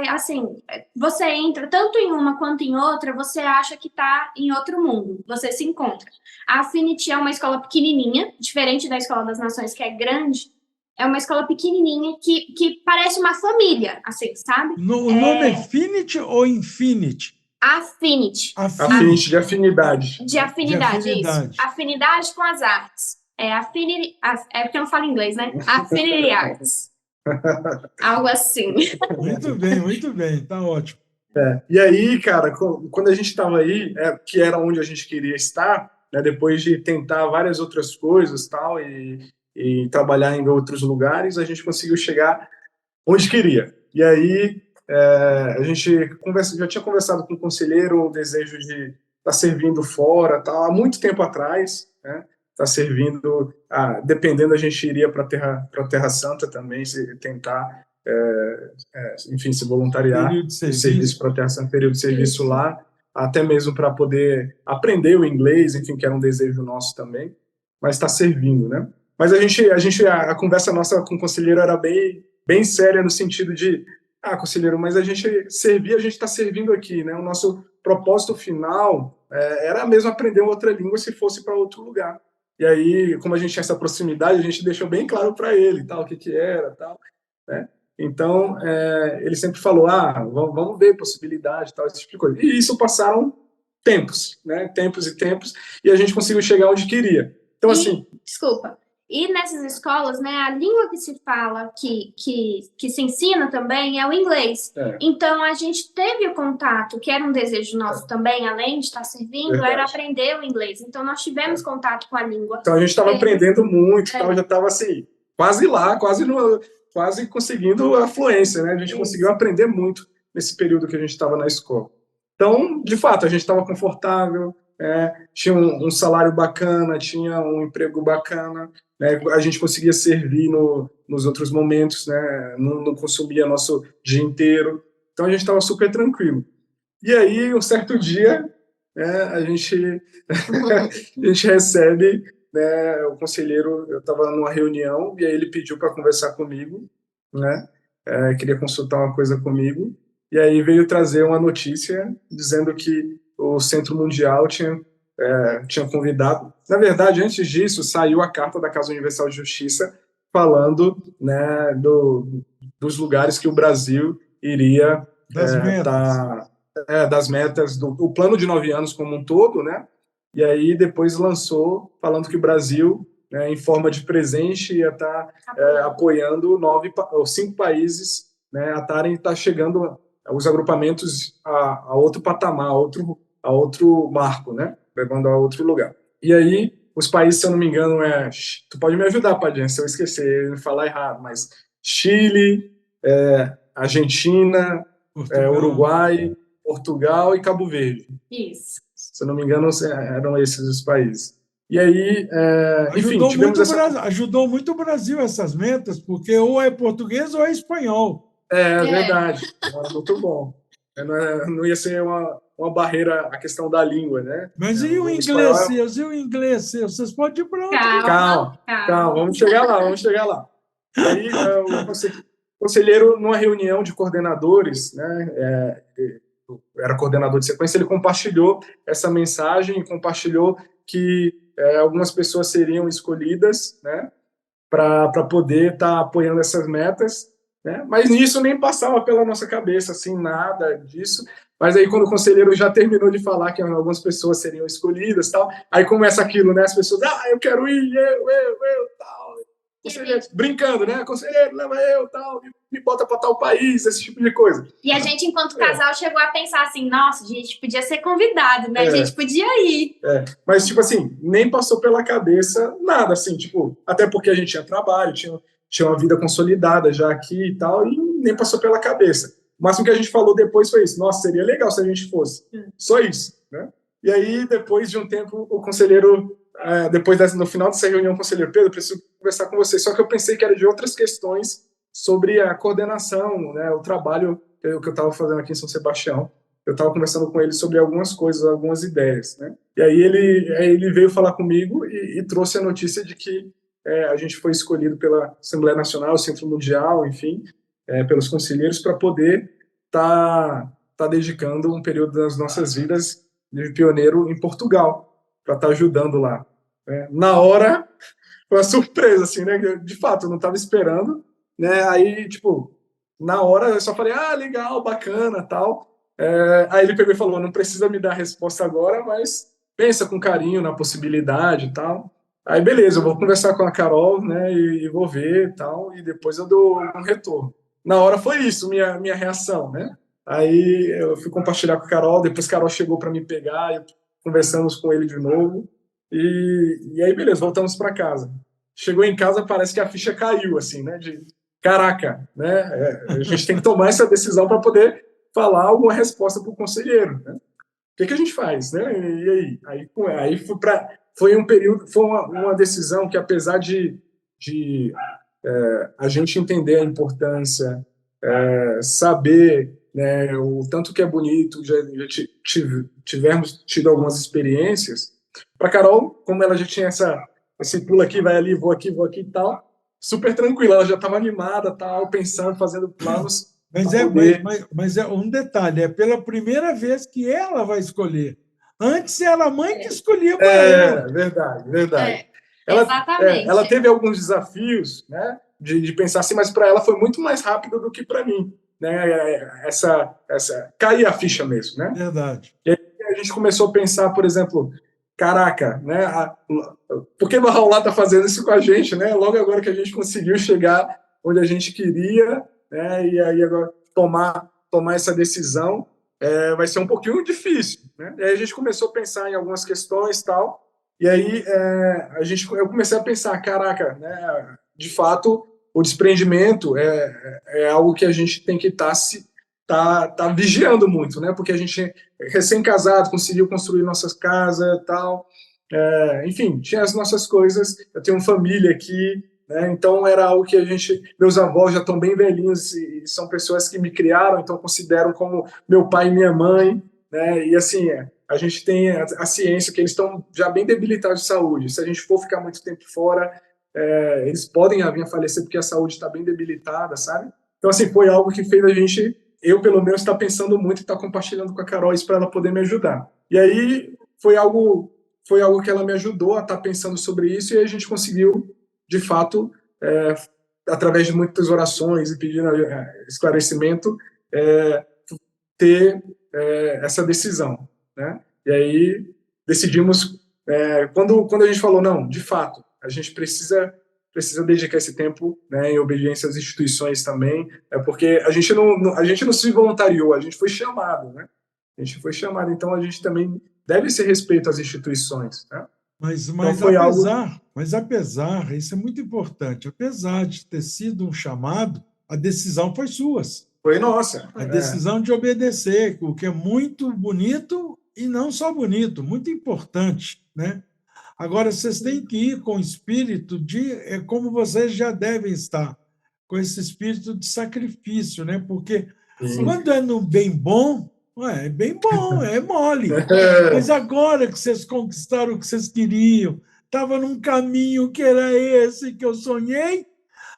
Speaker 2: assim, você entra tanto em uma quanto em outra, você acha que está em outro mundo, você se encontra. A Affinity é uma escola pequenininha, diferente da Escola das Nações, que é grande, é uma escola pequenininha que parece uma família, assim, sabe?
Speaker 1: O nome é Affinity ou Infinity?
Speaker 2: Affinity.
Speaker 3: Affinity, de afinidade.
Speaker 2: De afinidade, isso.
Speaker 1: afinidade.
Speaker 2: Afinidade com as artes. Affinity, é porque eu não falo inglês, né? Affinity Arts. Algo assim.
Speaker 1: Muito bem, está ótimo.
Speaker 3: E aí, cara, quando a gente estava aí, que era onde a gente queria estar, né, depois de tentar várias outras coisas tal, e trabalhar em outros lugares, a gente conseguiu chegar onde queria. E aí a gente já tinha conversado com o conselheiro o desejo de estar servindo fora, tal, há muito tempo atrás, né? Estar servindo, dependendo, a gente iria para a Terra Santa também, tentar, enfim, se voluntariar,
Speaker 1: Período de
Speaker 3: serviço para a Terra Santa, período de serviço lá, até mesmo para poder aprender o inglês, enfim, que era um desejo nosso também, mas está servindo, né? Mas a conversa nossa com o conselheiro era bem séria, no sentido de, conselheiro, mas a gente está servindo aqui, né? O nosso propósito final era mesmo aprender outra língua se fosse para outro lugar. E aí, como a gente tinha essa proximidade, a gente deixou bem claro para ele, tal, o que era, tal, né? Então, ele sempre falou, vamos ver possibilidade, tal, esse tipo de coisa. E isso passaram tempos, né? Tempos e tempos, e a gente conseguiu chegar onde queria. Então, assim...
Speaker 2: Desculpa. E nessas escolas, né, a língua que se fala, que se ensina também é o inglês. Então, a gente teve o contato, que era um desejo nosso também, além de estar servindo, era aprender o inglês. Então, nós tivemos contato com a língua.
Speaker 3: Então, a gente estava aprendendo muito, tal, já estava assim, quase lá, quase conseguindo a fluência, né? A gente conseguiu aprender muito nesse período que a gente estava na escola. Então, de fato, a gente estava confortável, tinha um salário bacana, tinha um emprego bacana, né? A gente conseguia servir nos outros momentos, né? Não consumia nosso dia inteiro. Então, a gente estava super tranquilo. E aí, um certo dia, a gente recebe, né, o conselheiro, eu estava numa reunião, e aí ele pediu para conversar comigo, né? Queria consultar uma coisa comigo, e aí veio trazer uma notícia dizendo que o Centro Mundial tinha convidado. Na verdade, antes disso, saiu a carta da Casa Universal de Justiça falando, né, dos lugares que o Brasil iria das metas do plano de 9 anos como um todo, né? E aí depois lançou falando que o Brasil, né, em forma de presente, ia estar apoiando 5 países, né, a estar chegando os agrupamentos a outro patamar, a outro marco, né? Levando a outro lugar. E aí os países, se eu não me engano, tu pode me ajudar, Padinha, se eu esquecer, me falar errado, mas Chile, Argentina, Uruguai, Portugal e Cabo Verde.
Speaker 2: Isso.
Speaker 3: Se eu não me engano, eram esses os países. E aí, enfim, tivemos
Speaker 1: ajudou muito o Brasil essas metas, porque ou é português ou é espanhol.
Speaker 3: Verdade. Muito bom. Não ia ser uma barreira a questão da língua, né?
Speaker 1: Mas e o inglês seus? E o inglês seus? Vocês podem ir para outro.
Speaker 3: Calma. Vamos chegar lá. E aí, o conselheiro, numa reunião de coordenadores, né? Era coordenador de sequência, ele compartilhou essa mensagem e compartilhou que algumas pessoas seriam escolhidas, né, para poder estar apoiando essas metas, né, mas nisso nem passava pela nossa cabeça, assim, nada disso. Mas aí, quando o conselheiro já terminou de falar que algumas pessoas seriam escolhidas, tal, aí começa aquilo, né, as pessoas, eu quero ir, eu, tal. Brincando, né? Conselheiro, leva eu, tal, me bota para tal país, esse tipo de coisa.
Speaker 2: E a gente, enquanto casal, chegou a pensar assim, nossa, a gente podia ser convidado, né? A gente podia ir.
Speaker 3: Mas, tipo assim, nem passou pela cabeça nada, assim, tipo, até porque a gente tinha trabalho, tinha uma vida consolidada já aqui e tal, e nem passou pela cabeça. O máximo que a gente falou depois foi isso, nossa, seria legal se a gente fosse. Só isso, né? E aí, depois de um tempo, o conselheiro... no final dessa reunião, conselheiro Pedro, preciso conversar com você. Só que eu pensei que era de outras questões sobre a coordenação, né, o trabalho que eu estava fazendo aqui em São Sebastião. Eu estava conversando com ele sobre algumas coisas, algumas ideias, né? E aí ele veio falar comigo e trouxe a notícia de que a gente foi escolhido pela Assembleia Nacional, Centro Mundial, enfim, pelos conselheiros, para poder tá dedicando um período das nossas vidas de pioneiro em Portugal, para estar ajudando lá. Na hora, foi uma surpresa, assim, né? De fato, eu não estava esperando, né? Aí, tipo, na hora eu só falei, legal, bacana, tal. Aí ele pegou e falou, não precisa me dar a resposta agora, mas pensa com carinho na possibilidade e tal. Aí, beleza, eu vou conversar com a Carol, né? E vou ver e tal, e depois eu dou um retorno. Na hora foi isso, minha reação, né? Aí eu fui compartilhar com a Carol, depois a Carol chegou para me pegar, conversamos com ele de novo, e aí, beleza, voltamos para casa. Chegou em casa, parece que a ficha caiu, assim, né, de caraca, né, a gente tem que tomar essa decisão para poder falar alguma resposta para o conselheiro, né? O que a gente faz, né, e aí foi um período, foi uma decisão que, apesar de a gente entender a importância, saber, né, o tanto que é bonito, já tivermos tido algumas experiências. Para Carol, como ela já tinha esse pulo aqui, vai ali, vou aqui e tal, super tranquila, ela já estava animada, tal, pensando, fazendo planos.
Speaker 1: Mas é um detalhe, é pela primeira vez que ela vai escolher. Antes era a mãe que escolhia para ela.
Speaker 3: Verdade.
Speaker 2: Exatamente.
Speaker 3: Ela teve alguns desafios, né, de pensar assim, mas para ela foi muito mais rápido do que para mim, né, cair a ficha mesmo, né?
Speaker 1: Verdade.
Speaker 3: E aí a gente começou a pensar, por exemplo, caraca, né, por que o Raul está fazendo isso com a gente, né? Logo agora que a gente conseguiu chegar onde a gente queria, né, e aí agora tomar essa decisão vai ser um pouquinho difícil, né? E aí a gente começou a pensar em algumas questões e tal, e aí eu comecei a pensar, caraca, né, de fato, o desprendimento é algo que a gente tem que tá vigiando muito, né? Porque a gente, recém-casado, conseguiu construir nossas casas e tal. Enfim, tinha as nossas coisas. Eu tenho uma família aqui, né? Então era algo que meus avós já estão bem velhinhos e são pessoas que me criaram, então consideram como meu pai e minha mãe, né? E assim, a gente tem a ciência que eles estão já bem debilitados de saúde. Se a gente for ficar muito tempo fora, eles podem vir a falecer porque a saúde está bem debilitada, sabe? Então, assim, foi algo que fez eu, pelo menos, estar pensando muito e estar compartilhando com a Carol isso para ela poder me ajudar. E aí foi algo que ela me ajudou a estar pensando sobre isso, e a gente conseguiu, de fato, através de muitas orações e pedindo esclarecimento, ter essa decisão, né? E aí decidimos, quando a gente falou, não, de fato, a gente precisa dedicar esse tempo, né, em obediência às instituições também, porque a gente não se voluntariou, a gente foi chamado, né? A gente foi chamado, então a gente também deve ser respeito às instituições, né? Então foi algo...
Speaker 1: Mas apesar, isso é muito importante, apesar de ter sido um chamado, a decisão foi sua.
Speaker 3: Foi nossa.
Speaker 1: A decisão de obedecer, o que é muito bonito e não só bonito, muito importante, né? Agora, vocês têm que ir com o espírito é como vocês já devem estar, com esse espírito de sacrifício, né? Porque quando é no bem bom, é bem bom, é mole. Mas agora que vocês conquistaram o que vocês queriam, estava num caminho que era esse que eu sonhei,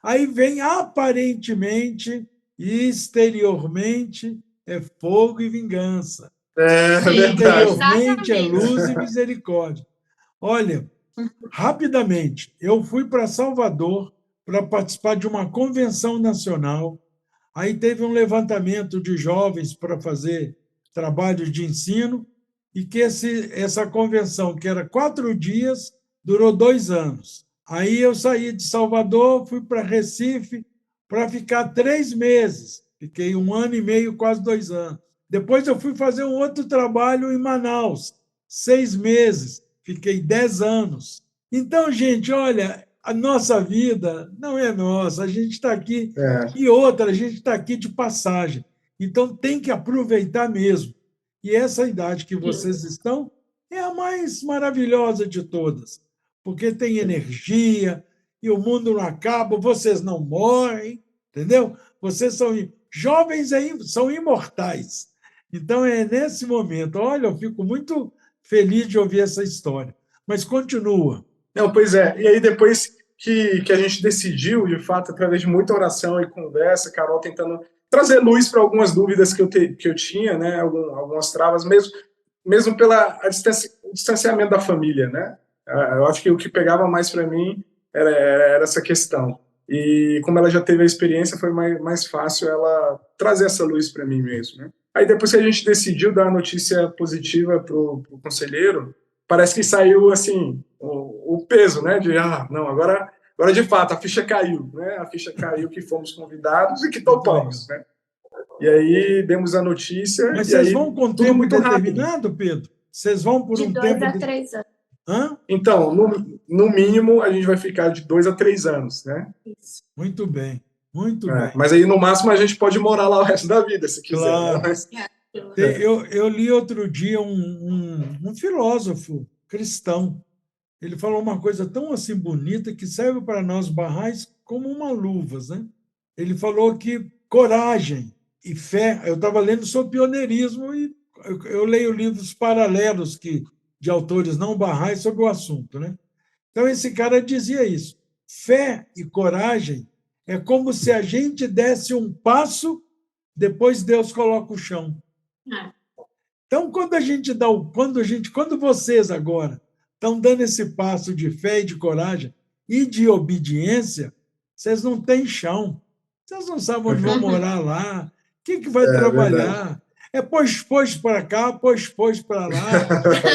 Speaker 1: aí vem aparentemente e exteriormente é fogo e vingança. Interiormente é luz e misericórdia. Olha, rapidamente, eu fui para Salvador para participar de uma convenção nacional. Aí teve um levantamento de jovens para fazer trabalhos de ensino e que essa convenção, que era 4 dias, durou 2 anos. Aí eu saí de Salvador, fui para Recife para ficar 3 meses. Fiquei 1 ano e meio, quase 2 anos. Depois eu fui fazer um outro trabalho em Manaus, 6 meses. Fiquei 10 anos. Então, gente, olha, a nossa vida não é nossa, a gente está aqui, e outra, a gente está aqui de passagem. Então, tem que aproveitar mesmo. E essa idade que vocês estão é a mais maravilhosa de todas, porque tem energia, e o mundo não acaba, vocês não morrem, entendeu? Vocês são jovens, são imortais. Então, é nesse momento, olha, eu fico muito feliz de ouvir essa história. Mas continua.
Speaker 3: Não, pois é. E aí, depois que a gente decidiu, de fato, através de muita oração e conversa, Carol tentando trazer luz para algumas dúvidas que eu tinha, né? Algumas travas, mesmo pelo distanciamento da família, né? Eu acho que o que pegava mais para mim era essa questão. E como ela já teve a experiência, foi mais fácil ela trazer essa luz para mim mesmo, né? Aí, depois que a gente decidiu dar a notícia positiva para o conselheiro, parece que saiu, assim, o peso, né? Não, agora de fato, a ficha caiu, né? A ficha caiu que fomos convidados e que topamos, né? E aí, demos a notícia...
Speaker 1: Mas vocês vão com tempo
Speaker 3: muito
Speaker 1: determinado, Pedro? Vocês vão por um tempo...
Speaker 2: De 2 a 3 anos.
Speaker 1: Hã?
Speaker 3: Então, no mínimo, a gente vai ficar de 2 a 3 anos, né?
Speaker 2: Isso.
Speaker 1: Muito bem. Muito bem.
Speaker 3: Mas aí, no máximo, a gente pode morar lá o resto da vida, se quiser.
Speaker 1: Claro.
Speaker 3: Né? Mas...
Speaker 1: Eu li outro dia um filósofo cristão. Ele falou uma coisa tão assim bonita que serve para nós barrais como uma luvas, né? Ele falou que coragem e fé... Eu estava lendo sobre pioneirismo e eu leio livros paralelos de autores não barrais sobre o assunto, né? Então, esse cara dizia isso. Fé e coragem é como se a gente desse um passo, depois Deus coloca o chão. Então, quando vocês agora estão dando esse passo de fé e de coragem e de obediência, vocês não têm chão. Vocês não sabem onde vão morar lá, o que vai trabalhar. Verdade. Pois para cá, pois para lá,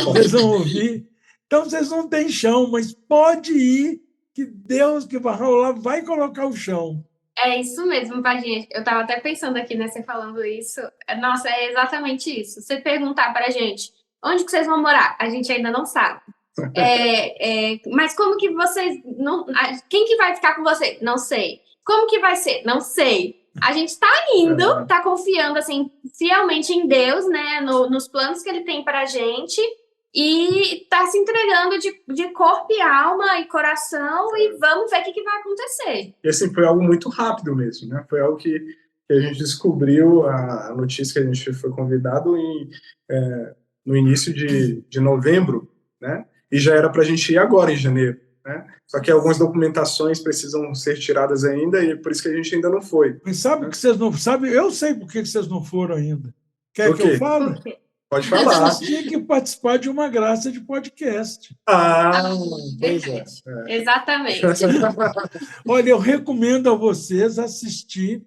Speaker 1: vocês vão ouvir. Então, vocês não têm chão, mas pode ir, que Deus que vai rolar vai colocar o chão.
Speaker 2: É isso mesmo, Vadinha. Eu estava até pensando aqui, né, você falando isso. Nossa, é exatamente isso. Você perguntar para a gente, onde que vocês vão morar? A gente ainda não sabe. Mas como que vocês... Quem que vai ficar com vocês? Não sei. Como que vai ser? Não sei. A gente está indo, está confiando assim, fielmente em Deus, né, nos planos que Ele tem para a gente, e está se entregando de corpo e alma e coração, e vamos ver o que vai acontecer.
Speaker 3: E assim, foi algo muito rápido mesmo, né? Foi algo que a gente descobriu, a notícia que a gente foi convidado no início de novembro, né? E já era para a gente ir agora, em janeiro, né? Só que algumas documentações precisam ser tiradas ainda, e por isso que a gente ainda não foi.
Speaker 1: Mas sabe que vocês não sabem? Eu sei por que vocês não foram ainda. Quer que eu fale?
Speaker 3: Pode falar.
Speaker 1: Vocês tinham que participar de uma graça de podcast.
Speaker 3: Pois é.
Speaker 2: Exatamente.
Speaker 1: Olha, eu recomendo a vocês assistir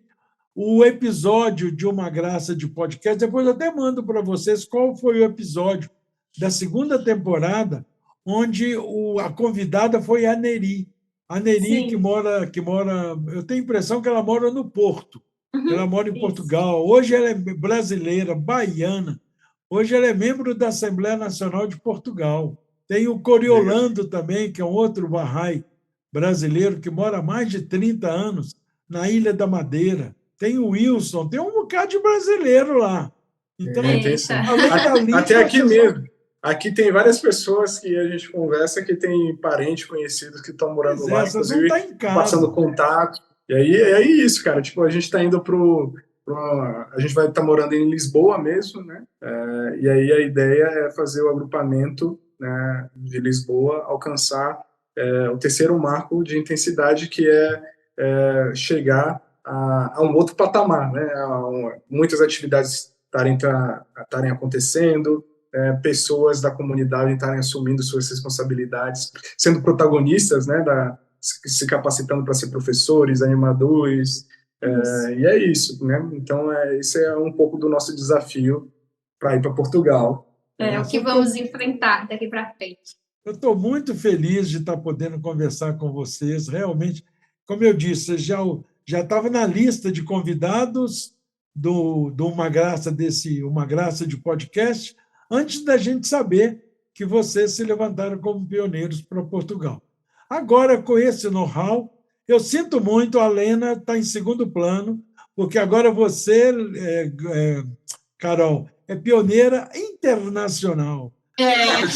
Speaker 1: o episódio de Uma Graça de Podcast. Depois eu até mando para vocês qual foi o episódio da 2ª temporada, onde a convidada foi a Neri. A Neri, que mora... Eu tenho a impressão que ela mora no Porto. Ela mora em Portugal. Hoje ela é brasileira, baiana. Hoje ela é membro da Assembleia Nacional de Portugal. Tem o Coriolando também, que é um outro Bahá'í brasileiro que mora há mais de 30 anos na Ilha da Madeira. Tem o Wilson, tem um bocado de brasileiro lá. Então,
Speaker 3: além da língua, até aqui mesmo. Aqui tem várias pessoas que a gente conversa que tem parentes conhecidos que estão morando lá, inclusive passando contato. E aí é isso, cara. Tipo, a gente está indo a gente vai estar morando em Lisboa mesmo, né? E aí a ideia é fazer o agrupamento, né, de Lisboa alcançar o terceiro marco de intensidade, que é chegar a um outro patamar, né? Muitas atividades estarem acontecendo, pessoas da comunidade estarem assumindo suas responsabilidades, sendo protagonistas, né, se capacitando para ser professores, animadores, e é isso, né? Então, esse é um pouco do nosso desafio para ir para Portugal.
Speaker 2: O que vamos enfrentar daqui para frente.
Speaker 1: Eu estou muito feliz de estar podendo conversar com vocês. Realmente, como eu disse, já estava na lista de convidados do Uma Graça, Uma Graça de podcast, antes da gente saber que vocês se levantaram como pioneiros para Portugal. Agora, com esse know-how, eu sinto muito, a Lena está em segundo plano, porque agora você, Carol, é pioneira internacional.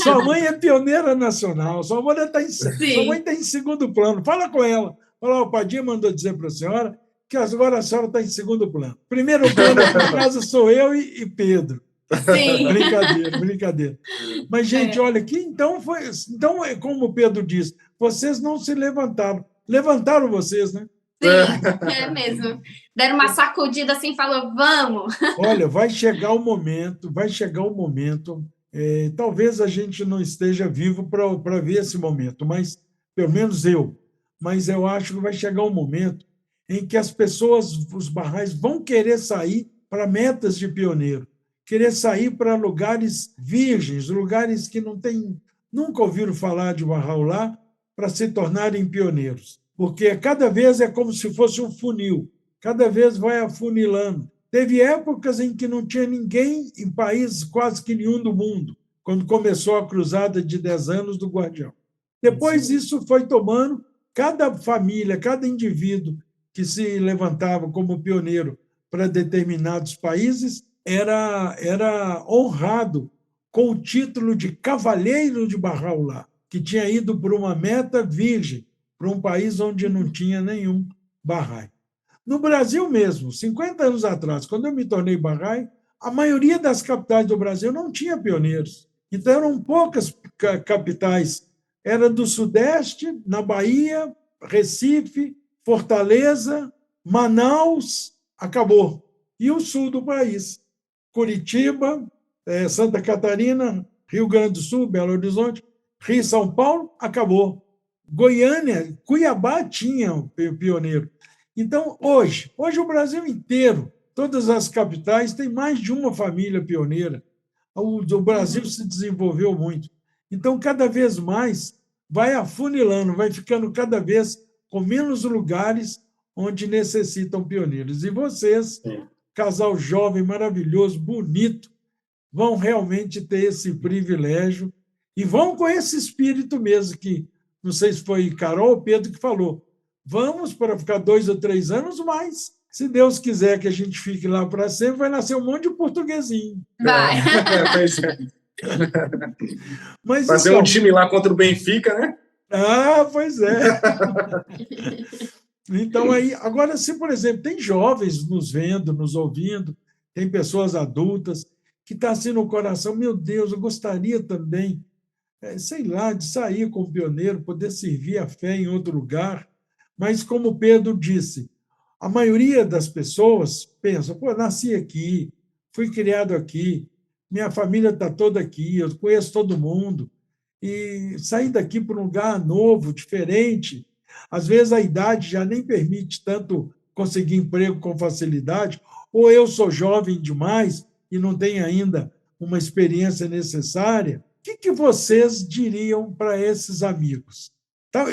Speaker 1: Sua mãe é pioneira nacional, sua mãe está em segundo plano. Fala com ela. Fala, o Padinha mandou dizer para a senhora que agora a senhora está em segundo plano. Primeiro plano aqui em casa sou eu e Pedro.
Speaker 2: Sim.
Speaker 1: Brincadeira. Mas, gente, olha aqui, então, como o Pedro disse, vocês não se levantaram. Levantaram vocês, né?
Speaker 2: Sim, é mesmo. Deram uma sacudida assim e falou, vamos.
Speaker 1: Olha, vai chegar o momento, talvez a gente não esteja vivo para ver esse momento, mas pelo menos mas eu acho que vai chegar um momento em que as pessoas, os Bahá'ís, vão querer sair para metas de pioneiro, querer sair para lugares virgens, lugares que nunca ouviram falar de Bahá'u'lláh, para se tornarem pioneiros. Porque cada vez é como se fosse um funil, cada vez vai afunilando. Teve épocas em que não tinha ninguém em países quase que nenhum do mundo, quando começou a cruzada de 10 anos do Guardião. Depois isso foi tomando, cada família, cada indivíduo que se levantava como pioneiro para determinados países era honrado com o título de Cavaleiro de Bahá'u'lláh, que tinha ido por uma meta virgem, para um país onde não tinha nenhum Bahá'í. No Brasil mesmo, 50 anos atrás, quando eu me tornei Bahá'í, a maioria das capitais do Brasil não tinha pioneiros. Então, eram poucas capitais. Era do Sudeste, na Bahia, Recife, Fortaleza, Manaus, acabou. E o sul do país, Curitiba, Santa Catarina, Rio Grande do Sul, Belo Horizonte, Rio e São Paulo, acabou. Goiânia, Cuiabá tinha o pioneiro. Então, hoje o Brasil inteiro, todas as capitais têm mais de uma família pioneira. O Brasil se desenvolveu muito. Então, cada vez mais, vai afunilando, vai ficando cada vez com menos lugares onde necessitam pioneiros. E vocês, casal jovem, maravilhoso, bonito, vão realmente ter esse privilégio e vão com esse espírito mesmo que, não sei se foi Carol ou Pedro que falou, vamos para ficar 2 ou 3 anos mais. Se Deus quiser que a gente fique lá para sempre, vai nascer um monte de portuguesinho.
Speaker 2: Vai.
Speaker 3: Mas, fazer um time lá contra o Benfica, né?
Speaker 1: Pois é. Então, aí, agora, se, por exemplo, tem jovens nos vendo, nos ouvindo, tem pessoas adultas que estão assim no coração, meu Deus, eu gostaria também, sei lá, de sair como pioneiro, poder servir a fé em outro lugar. Mas, como Pedro disse, a maioria das pessoas pensa, nasci aqui, fui criado aqui, minha família está toda aqui, eu conheço todo mundo, e sair daqui para um lugar novo, diferente, às vezes a idade já nem permite tanto conseguir emprego com facilidade, ou eu sou jovem demais e não tenho ainda uma experiência necessária. O que vocês diriam para esses amigos?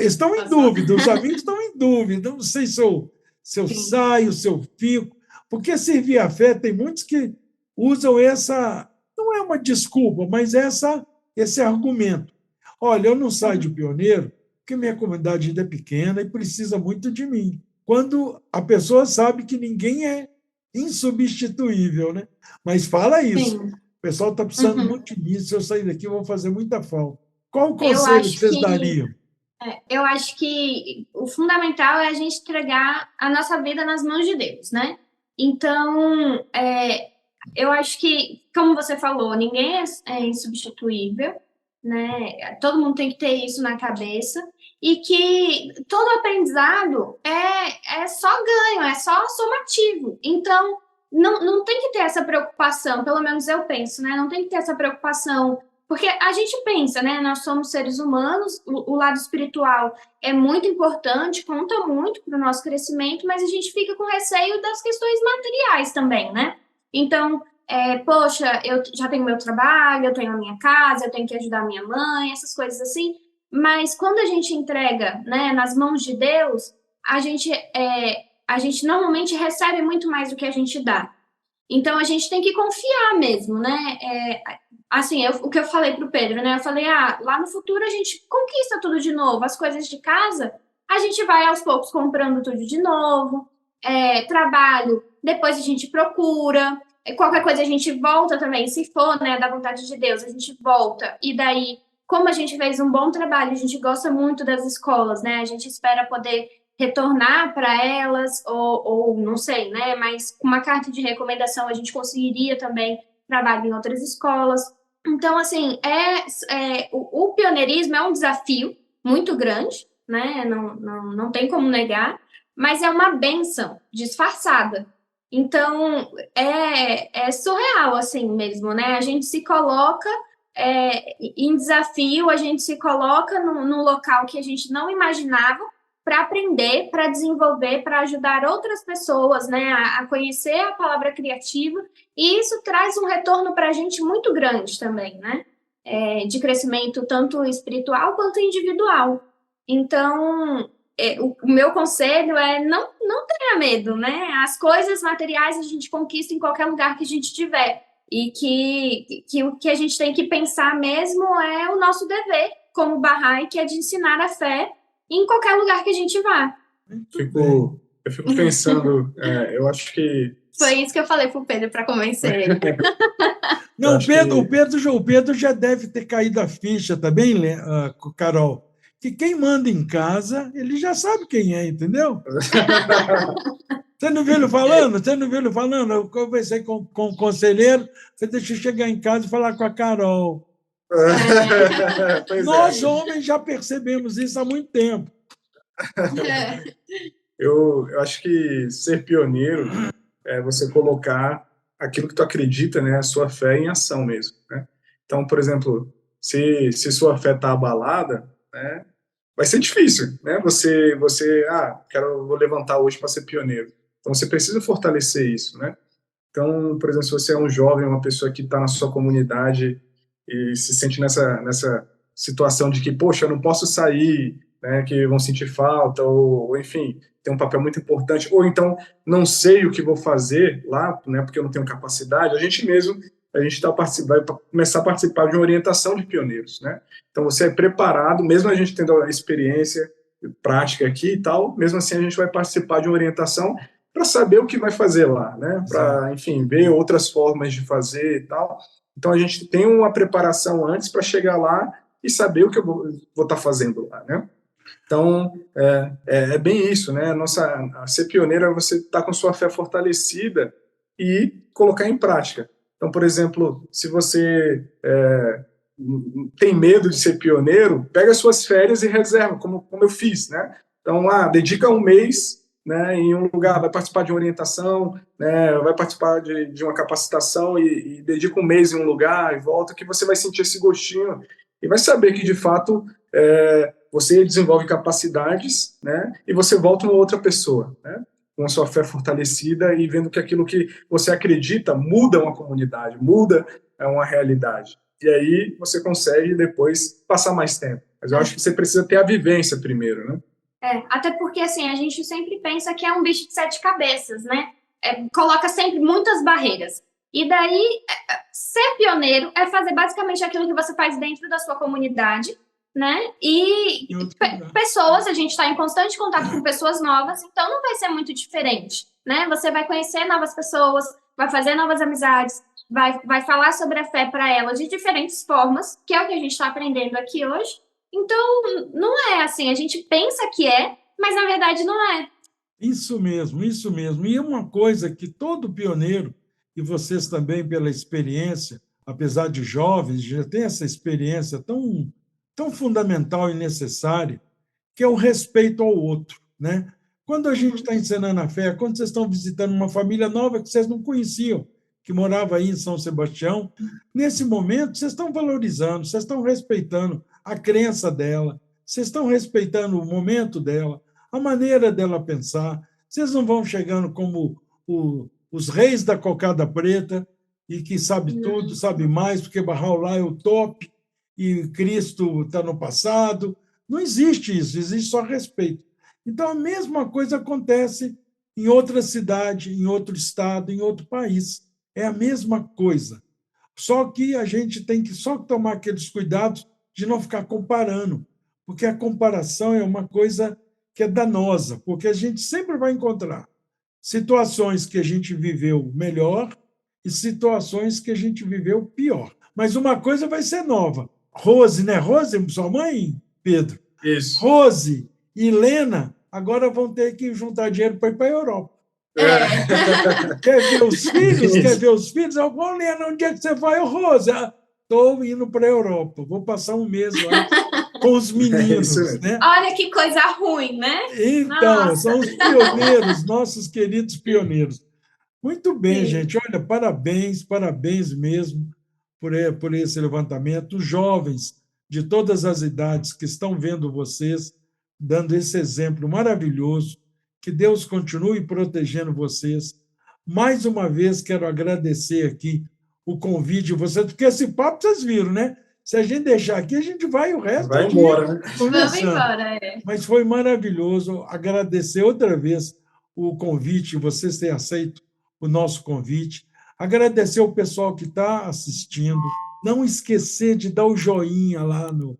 Speaker 1: Estão em dúvida, os amigos estão em dúvida, não sei se eu saio, se eu fico, porque servir a fé, tem muitos que usam essa, não é uma desculpa, mas esse argumento. Olha, eu não saio de pioneiro porque minha comunidade ainda é pequena e precisa muito de mim. Quando a pessoa sabe que ninguém é insubstituível, né? Mas fala isso.
Speaker 2: Sim.
Speaker 1: O pessoal está precisando muito de mim. Se eu sair daqui, eu vou fazer muita falta. Qual o
Speaker 2: Eu
Speaker 1: conselho que
Speaker 2: acho
Speaker 1: vocês
Speaker 2: que
Speaker 1: dariam?
Speaker 2: eu acho que o fundamental é a gente entregar a nossa vida nas mãos de Deus, né? Então, eu acho que, como você falou, ninguém é insubstituível, né? Todo mundo tem que ter isso na cabeça e que todo aprendizado é só ganho, é só somativo. Então, não tem que ter essa preocupação, pelo menos eu penso, né? Não tem que ter essa preocupação, porque a gente pensa, né? Nós somos seres humanos, o lado espiritual é muito importante, conta muito para o nosso crescimento, mas a gente fica com receio das questões materiais também, né? Então, poxa, eu já tenho meu trabalho, eu tenho a minha casa, eu tenho que ajudar a minha mãe, essas coisas assim. Mas quando a gente entrega, né, nas mãos de Deus, a gente normalmente recebe muito mais do que a gente dá. Então a gente tem que confiar mesmo, né? Assim, o que eu falei para o Pedro, né? Eu falei, lá no futuro a gente conquista tudo de novo, as coisas de casa, a gente vai aos poucos comprando tudo de novo, trabalho, depois a gente procura. Qualquer coisa a gente volta também, se for, né, da vontade de Deus, a gente volta. E daí, como a gente fez um bom trabalho, a gente gosta muito das escolas, né? A gente espera poder retornar para elas, ou não sei, né? Mas com uma carta de recomendação a gente conseguiria também trabalho em outras escolas. Então, assim, o pioneirismo é um desafio muito grande, né? Não tem como negar, mas é uma bênção disfarçada. Então, é surreal, assim mesmo, né? A gente se coloca em desafio, a gente se coloca num local que a gente não imaginava para aprender, para desenvolver, para ajudar outras pessoas, né, a conhecer a palavra criativa, e isso traz um retorno para a gente muito grande também, né? De crescimento tanto espiritual quanto individual. Então, o meu conselho é não tenha medo, né? As coisas materiais a gente conquista em qualquer lugar que a gente tiver. E que o que a gente tem que pensar mesmo é o nosso dever como Bahá'í, que é de ensinar a fé em qualquer lugar que a gente vá.
Speaker 3: Eu fico pensando, eu acho que...
Speaker 2: Foi isso que eu falei pro Pedro para convencer ele.
Speaker 1: Não, o Pedro já deve ter caído a ficha também, Carol, que quem manda em casa, ele já sabe quem é, entendeu? Você não viu ele falando? Eu conversei com o conselheiro, você deixa eu chegar em casa e falar com a Carol. Nós, homens, já percebemos isso há muito tempo.
Speaker 3: Eu acho que ser pioneiro é você colocar aquilo que tu acredita, né, a sua fé em ação mesmo, né? Então, por exemplo, se sua fé está abalada, né, vai ser difícil, né? Vou levantar hoje para ser pioneiro. Então, você precisa fortalecer isso, né? Então, por exemplo, se você é um jovem, uma pessoa que está na sua comunidade e se sente nessa situação de que, poxa, eu não posso sair, né, que vão sentir falta, ou enfim, tem um papel muito importante, ou então não sei o que vou fazer lá, né, porque eu não tenho capacidade, a gente vai começar a participar de uma orientação de pioneiros, né? Então você é preparado, mesmo a gente tendo a experiência prática aqui e tal, mesmo assim a gente vai participar de uma orientação para saber o que vai fazer lá, né? Para, enfim, ver outras formas de fazer e tal. Então a gente tem uma preparação antes para chegar lá e saber o que eu vou estar fazendo lá, né? Então, é bem isso, né? Ser pioneiro é você estar com sua fé fortalecida e colocar em prática. Então, por exemplo, se você tem medo de ser pioneiro, pega suas férias e reserva, como eu fiz, né? Então, dedica um mês, né, em um lugar, vai participar de uma orientação, né, vai participar de uma capacitação e dedica um mês em um lugar e volta, que você vai sentir esse gostinho e vai saber que, de fato, você desenvolve capacidades, né, e você volta uma outra pessoa, né, com a sua fé fortalecida e vendo que aquilo que você acredita muda uma comunidade, muda uma realidade. E aí você consegue depois passar mais tempo. Mas eu acho que você precisa ter a vivência primeiro, né?
Speaker 2: Até porque, assim, a gente sempre pensa que é um bicho de 7 cabeças, né? Coloca sempre muitas barreiras. E daí, ser pioneiro é fazer basicamente aquilo que você faz dentro da sua comunidade, né? E
Speaker 1: Em outro lugar.
Speaker 2: pessoas, a gente está em constante contato com pessoas novas, então não vai ser muito diferente, né? Você vai conhecer novas pessoas, vai fazer novas amizades, vai falar sobre a fé para elas de diferentes formas, que é o que a gente está aprendendo aqui hoje. Então, não é assim, a gente pensa que é, mas na verdade não é.
Speaker 1: Isso mesmo, isso mesmo. E uma coisa que todo pioneiro, e vocês também pela experiência, apesar de jovens, já têm essa experiência tão fundamental e necessária, que é o respeito ao outro, né? Quando a gente está ensinando a fé, quando vocês estão visitando uma família nova que vocês não conheciam, que morava aí em São Sebastião, nesse momento vocês estão valorizando, vocês estão respeitando a crença dela, vocês estão respeitando o momento dela, a maneira dela pensar. Vocês não vão chegando como os reis da cocada preta e que sabe tudo, sabe mais, porque Bahá'u'lláh é o top e Cristo está no passado. Não existe isso, existe só respeito. Então, a mesma coisa acontece em outra cidade, em outro estado, em outro país. É a mesma coisa. Só que a gente tem que só tomar aqueles cuidados de não ficar comparando, porque a comparação é uma coisa que é danosa, porque a gente sempre vai encontrar situações que a gente viveu melhor e situações que a gente viveu pior. Mas uma coisa vai ser nova. Rose, né? Rose, sua mãe, Pedro?
Speaker 3: Isso.
Speaker 1: Rose e Lena agora vão ter que juntar dinheiro para ir para a Europa. Quer ver os filhos? Quer ver os filhos? Eu vou, Lena, onde é que você vai? Rose, estou indo para a Europa, vou passar um mês lá com os meninos. Né?
Speaker 2: Olha que coisa ruim, né?
Speaker 1: Então,
Speaker 2: Nossa.
Speaker 1: são os pioneiros, nossos queridos pioneiros. Muito bem,
Speaker 2: Sim.
Speaker 1: gente. Olha, parabéns mesmo por esse levantamento. Os jovens de todas as idades que estão vendo vocês, dando esse exemplo maravilhoso. Que Deus continue protegendo vocês. Mais uma vez, quero agradecer aqui o convite de vocês, porque esse papo vocês viram, né? Se a gente deixar aqui, a gente vai o resto
Speaker 3: vai embora, né?
Speaker 2: Vamos embora,
Speaker 1: Mas foi maravilhoso. Agradecer outra vez o convite, vocês terem aceito o nosso convite. Agradecer o pessoal que está assistindo. Não esquecer de dar o joinha lá no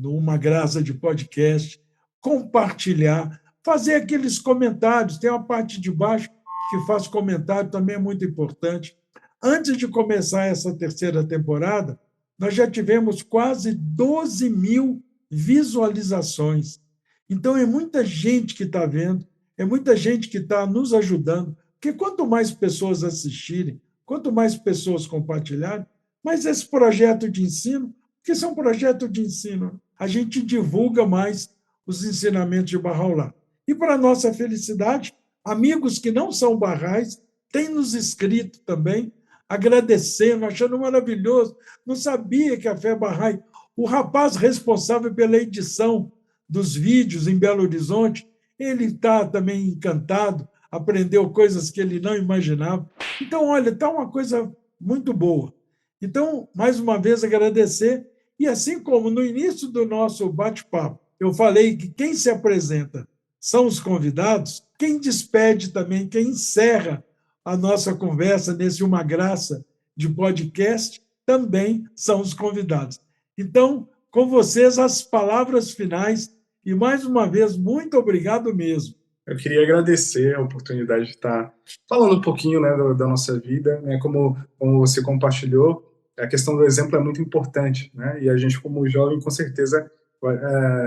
Speaker 1: Uma Graça de Podcast, compartilhar, fazer aqueles comentários. Tem uma parte de baixo que faz comentário, também é muito importante. Antes de começar essa terceira temporada, nós já tivemos quase 12 mil visualizações. Então, é muita gente que está vendo, é muita gente que está nos ajudando, porque quanto mais pessoas assistirem, quanto mais pessoas compartilharem, mais esse projeto de ensino, porque isso é um projeto de ensino, a gente divulga mais os ensinamentos de Bahá'u'lláh. E, para nossa felicidade, amigos que não são barrais têm nos escrito também, agradecendo, achando maravilhoso. Não sabia que a Fé Bahá'í, o rapaz responsável pela edição dos vídeos em Belo Horizonte, ele está também encantado, aprendeu coisas que ele não imaginava. Então, olha, está uma coisa muito boa. Então, mais uma vez, agradecer. E assim como no início do nosso bate-papo, eu falei que quem se apresenta são os convidados, quem despede também, quem encerra a nossa conversa nesse Uma Graça de Podcast, também são os convidados. Então, com vocês, as palavras finais. E, mais uma vez, muito obrigado mesmo.
Speaker 3: Eu queria agradecer a oportunidade de estar falando um pouquinho, né, da nossa vida, né, como você compartilhou. A questão do exemplo é muito importante, né, e a gente, como jovem, com certeza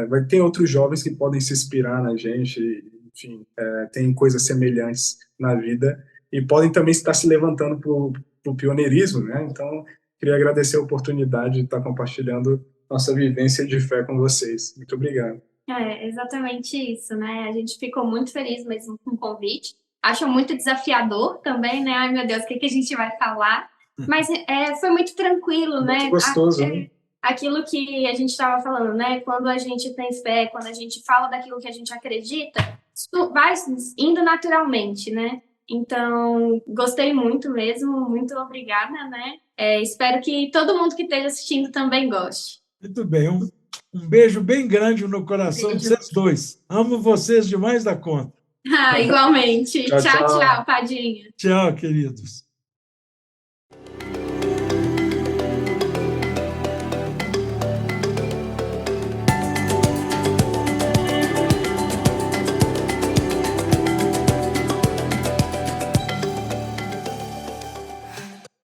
Speaker 3: vai ter outros jovens que podem se inspirar na gente, enfim, tem coisas semelhantes na vida e podem também estar se levantando para o pioneirismo, né? Então, queria agradecer a oportunidade de estar compartilhando nossa vivência de fé com vocês. Muito obrigado.
Speaker 2: É exatamente isso, né? A gente ficou muito feliz mesmo com o convite. Acho muito desafiador também, né? Ai, meu Deus, o que a gente vai falar? Mas foi muito tranquilo,
Speaker 3: muito
Speaker 2: né?
Speaker 3: Muito gostoso, né?
Speaker 2: Aquilo que a gente estava falando, né? Quando a gente tem fé, quando a gente fala daquilo que a gente acredita, isso vai indo naturalmente, né? Então, gostei muito mesmo, muito obrigada, né? Espero que todo mundo que esteja assistindo também goste.
Speaker 1: Muito bem, um beijo bem grande no coração de vocês dois. Amo vocês demais da conta.
Speaker 2: Igualmente.
Speaker 3: Tchau,
Speaker 2: tchau, Padinha.
Speaker 1: Tchau, queridos.